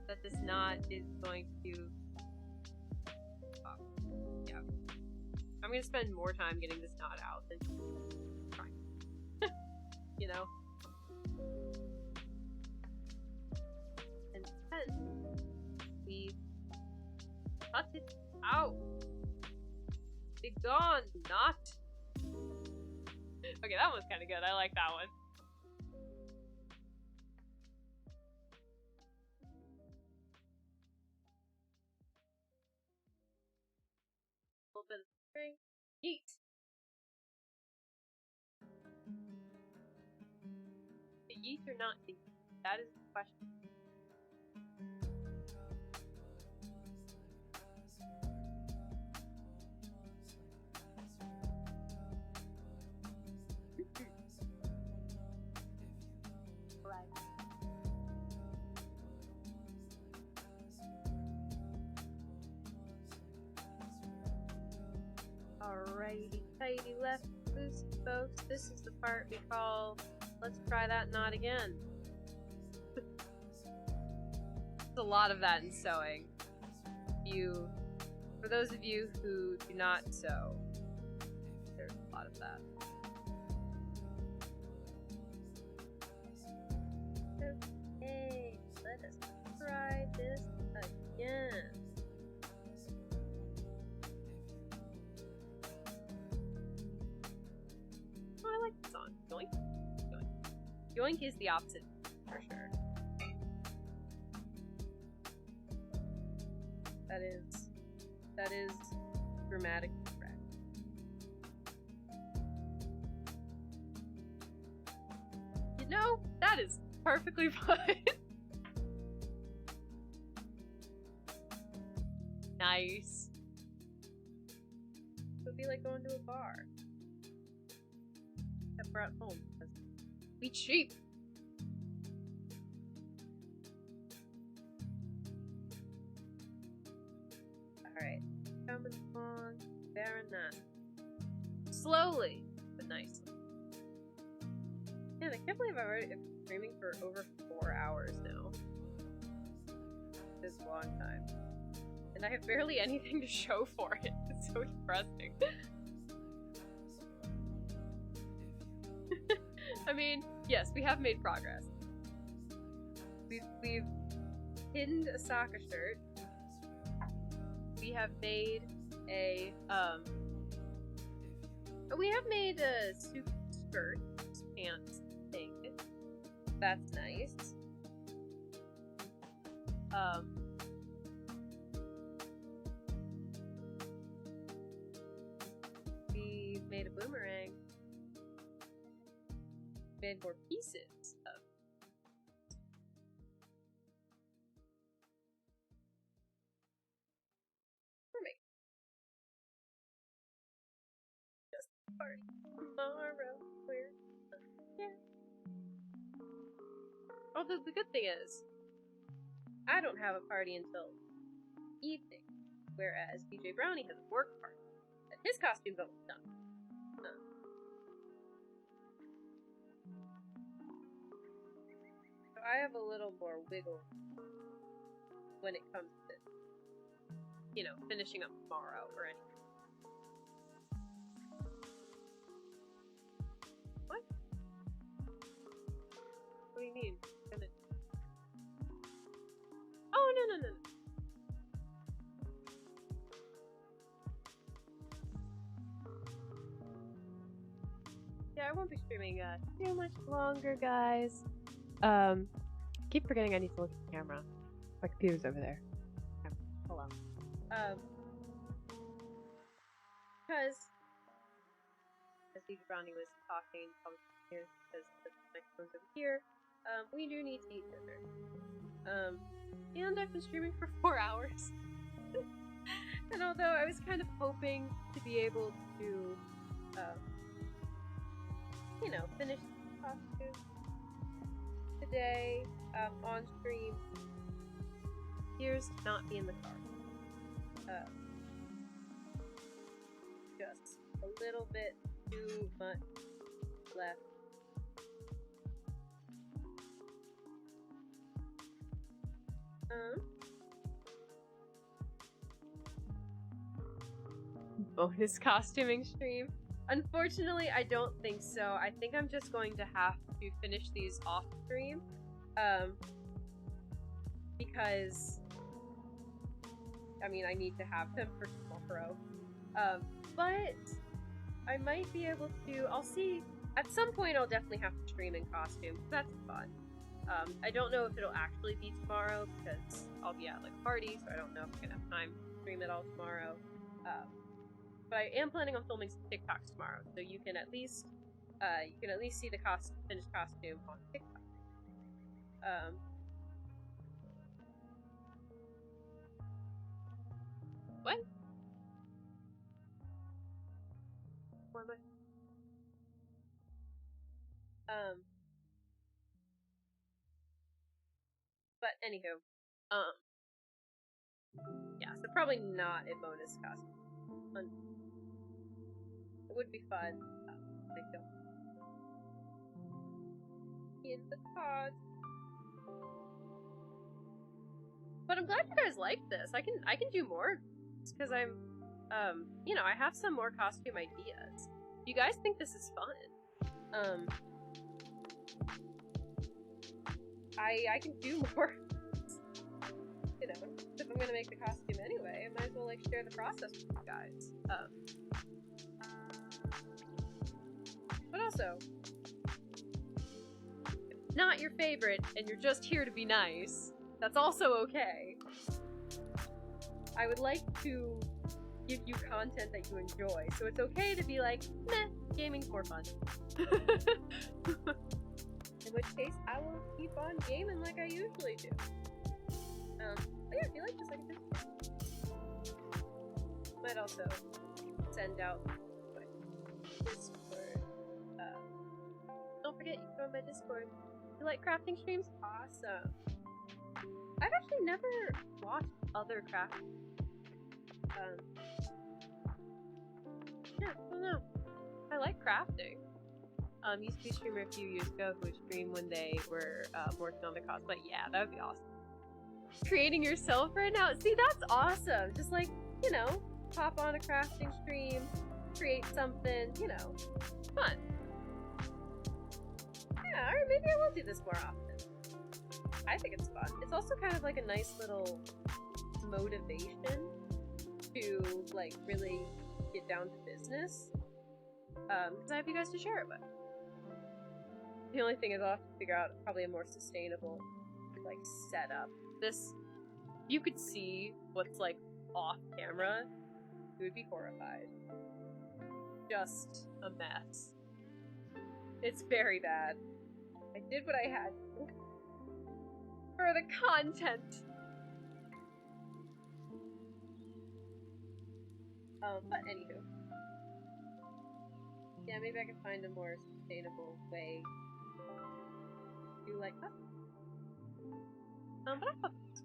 that this knot is going to. Yeah, I'm gonna spend more time getting this knot out than trying. You know. And then we cut it out. Be gone, knot. Okay, that one's kind of good. I like that one. A little bit of string. Yeet. Yeet or not yeet? That is the question. Alrighty, tighty left, loosey folks. This is the part we call, let's try that knot again. There's a lot of that in sewing. For those of you who do not sew, there's a lot of that. Okay, let us try this again. Oh, I like the song. Yoink. Yoink. Yoink is the opposite, for sure. That is grammatically correct. You know, that is perfectly fine. Nice. It would be like going to a bar. Except we're at home. We cheap. Alright. Coming along. Bearing that. Slowly, but nicely. Man, I can't believe I've already been streaming for over 4 hours now. This is a long time. And I have barely anything to show for it. It's so depressing. I mean, yes, we have made progress. We've pinned a soccer shirt. We have made a Suki skirt, pants thing. That's nice. We've made a boomerang. Made more pieces of. Mermaid. Just party tomorrow. Yeah. Although the good thing is, I don't have a party until evening, whereas DJ Brownie has a work party, and his costume's almost done. So I have a little more wiggle when it comes to, you know, finishing up tomorrow or anything. What? What do you mean? Oh, no. Yeah, I won't be streaming too much longer, guys. Keep forgetting I need to look at the camera. My computer's over there. Hello. because as Brownie was talking, because the microphone's over here, we do need to eat dinner. And I've been streaming for 4 hours. And although I was kind of hoping to be able to, you know, finish the costume today on stream, appears to not be in the cards. Just a little bit too much left. Bonus costuming stream? Unfortunately, I don't think so. I think I'm just going to have to finish these off stream. Because I mean, I need to have them for tomorrow. But I might be able to. I'll see. At some point, I'll definitely have to stream in costume. That's fun. I don't know if it'll actually be tomorrow because I'll be at like a party, so I don't know if I'm gonna have time to stream it all tomorrow. But I am planning on filming some TikToks tomorrow, so you can at least see the finished costume on TikTok. What? What am I? But anywho, yeah, so probably not a bonus costume. It would be fun. I don't. In the cards. But I'm glad you guys like this. I can do more because I'm, you know, I have some more costume ideas. You guys think this is fun? I can do more. You know, if I'm gonna make the costume anyway, I might as well like share the process with you guys. But also, if it's not your favorite and you're just here to be nice, that's also okay. I would like to give you content that you enjoy, so it's okay to be like, meh, gaming for fun. In which case, I will keep on gaming like I usually do. But yeah, if you like this, I can do. Might also send out my Discord. Don't forget, you can go on my Discord. If you like crafting streams? Awesome. I've actually never watched other crafting. Yeah, I don't know. I like crafting. Used to be a streamer a few years ago who would stream when they were working on the cosplay. Yeah, that would be awesome. Creating yourself right now? See, that's awesome. Just like, you know, pop on a crafting stream, create something, you know, fun. Yeah, alright, maybe I will do this more often. I think it's fun. It's also kind of like a nice little motivation to, like, really get down to business. Because I have you guys to share it with. The only thing is I'll have to figure out probably a more sustainable, like, setup. This, you could see what's, like, off camera, you would be horrified. Just a mess. It's very bad. I did what I had to for the content. But anywho. Yeah, maybe I can find a more sustainable way to like that. But I thought this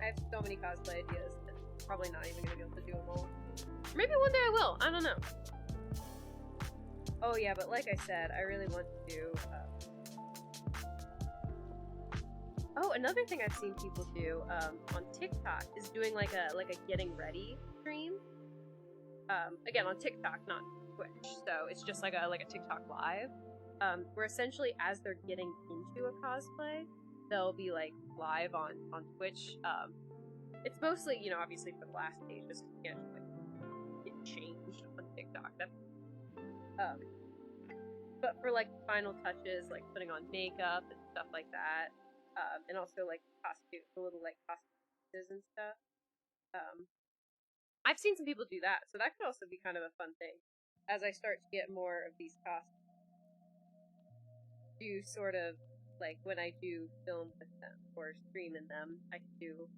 I have so many cosplay ideas that I'm probably not even gonna be able to do them all. Or maybe one day I will, I don't know. Oh yeah, but like I said, I really want to do oh, another thing I've seen people do on TikTok is doing like a getting ready stream. Again on TikTok, not Twitch. So it's just like a TikTok live, where essentially as they're getting into a cosplay, they'll be like live on Twitch. It's mostly, you know, obviously for the last page, just you can't like get changed on TikTok. That's but for like final touches, like putting on makeup and stuff like that. and also like costume, the little like costumes and stuff. I've seen some people do that, so that could also be kind of a fun thing as I start to get more of these costumes. Do sort of like when I do film with them or stream in them, I can do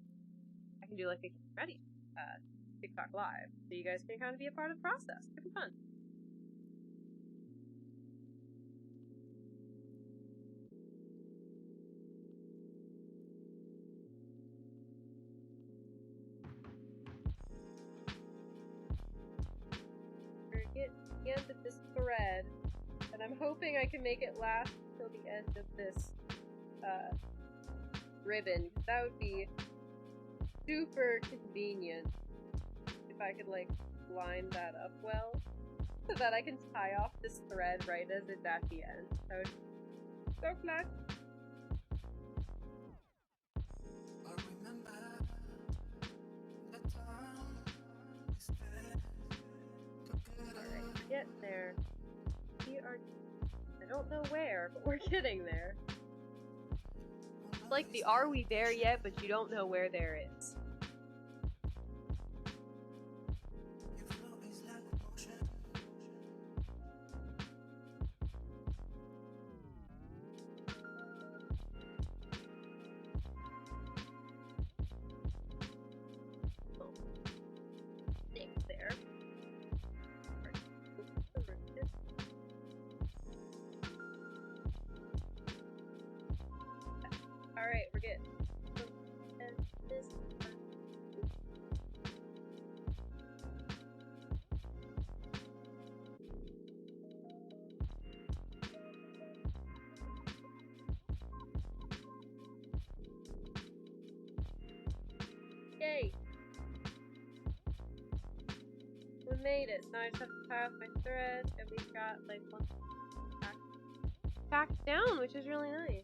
like a ready TikTok live, so you guys can kind of be a part of the process. It'd be fun. We're getting to the end of this thread, and I'm hoping I can make it last till the end of this ribbon. That would be super convenient if I could like line that up well, so that I can tie off this thread right as it's at the end. That would be so flat. Alright, get there. We are... I don't know where, but we're getting there. It's like the are we there yet, but you don't know where there is. There. Alright, we're good. And this. Yay! We made it. So now I just have to tie off my thread, and we've got like one packed down, which is really nice.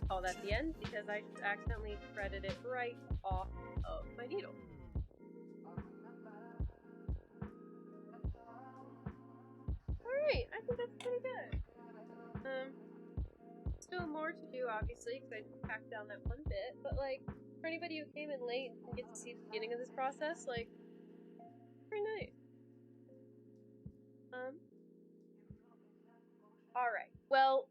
Call that the end because I just accidentally threaded it right off of my needle. Alright, I think that's pretty good. Still more to do, obviously, because I packed down that one bit, but like, for anybody who came in late and didn't get to see the beginning of this process, like, pretty nice. Alright, well,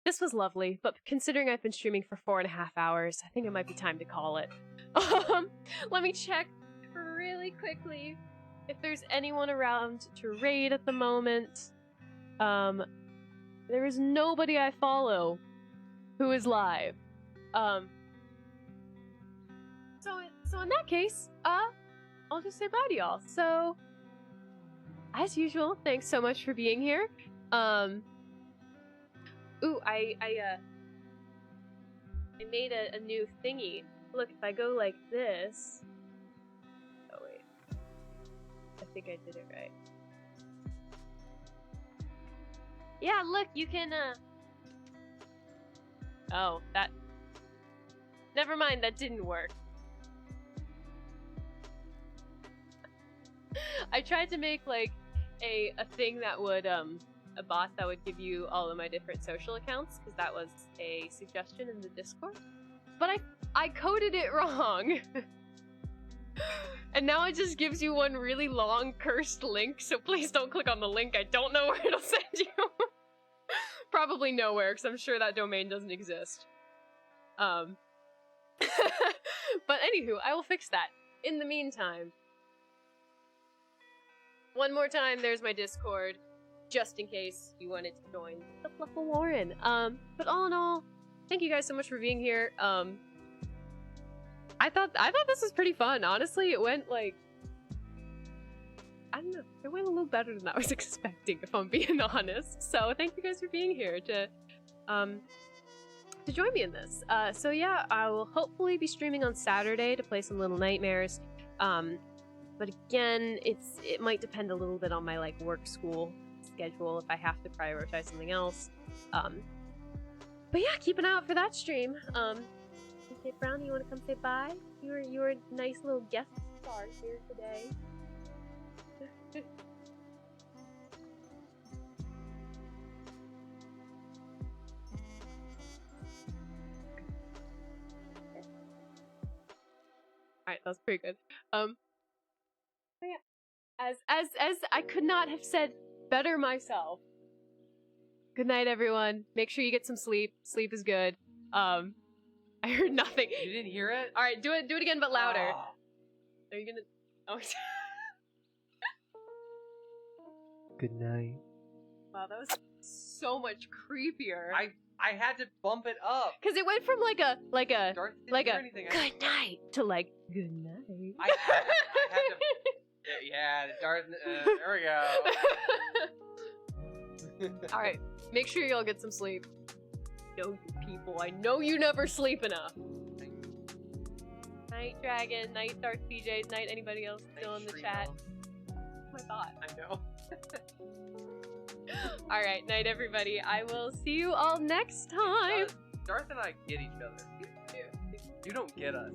this was lovely, but considering I've been streaming for 4.5 hours, I think it might be time to call it. Let me check really quickly if there's anyone around to raid at the moment. There is nobody I follow who is live. So in that case, I'll just say bye to y'all. So, as usual, thanks so much for being here. Ooh, I made a new thingy. Look, if I go like this... Oh, wait. I think I did it right. Yeah, look, you can, Oh, that... Never mind, that didn't work. I tried to make, like, a thing that would, a bot that would give you all of my different social accounts, because that was a suggestion in the Discord. But I coded it wrong! And now it just gives you one really long cursed link, so please don't click on the link. I don't know where it'll send you. Probably nowhere, because I'm sure that domain doesn't exist. But anywho, I will fix that. In the meantime, one more time, there's my Discord, just in case you wanted to join the Fluffle Warren. But all in all, thank you guys so much for being here. I thought this was pretty fun. Honestly, it went like, I don't know, it went a little better than I was expecting, if I'm being honest. So thank you guys for being here to to join me in this. So yeah, I will hopefully be streaming on Saturday to play some Little Nightmares. But again, it might depend a little bit on my like work school schedule if I have to prioritize something else. But yeah, keep an eye out for that stream. Okay, Brownie, you want to come say bye? You were a nice little guest star here today. Alright, that was pretty good. But yeah. As I could not have said better myself. Good night, everyone. Make sure you get some sleep. Sleep is good. I heard nothing. You didn't hear it? Alright, do it again but louder. Oh. Are you gonna Oh Good night. wow, that was so much creepier. I had to bump it up. Cause it went from like a Darth didn't like hear a anything. good night to like good night. I had to. Yeah, Darth. There we go. All right, make sure y'all get some sleep. Know you people, I know you never sleep enough. Night Dragon, night Darth PJs, night anybody else still in the chat. My thought. I know. All right, night everybody. I will see you all next time. Darth and I get each other. You don't get us.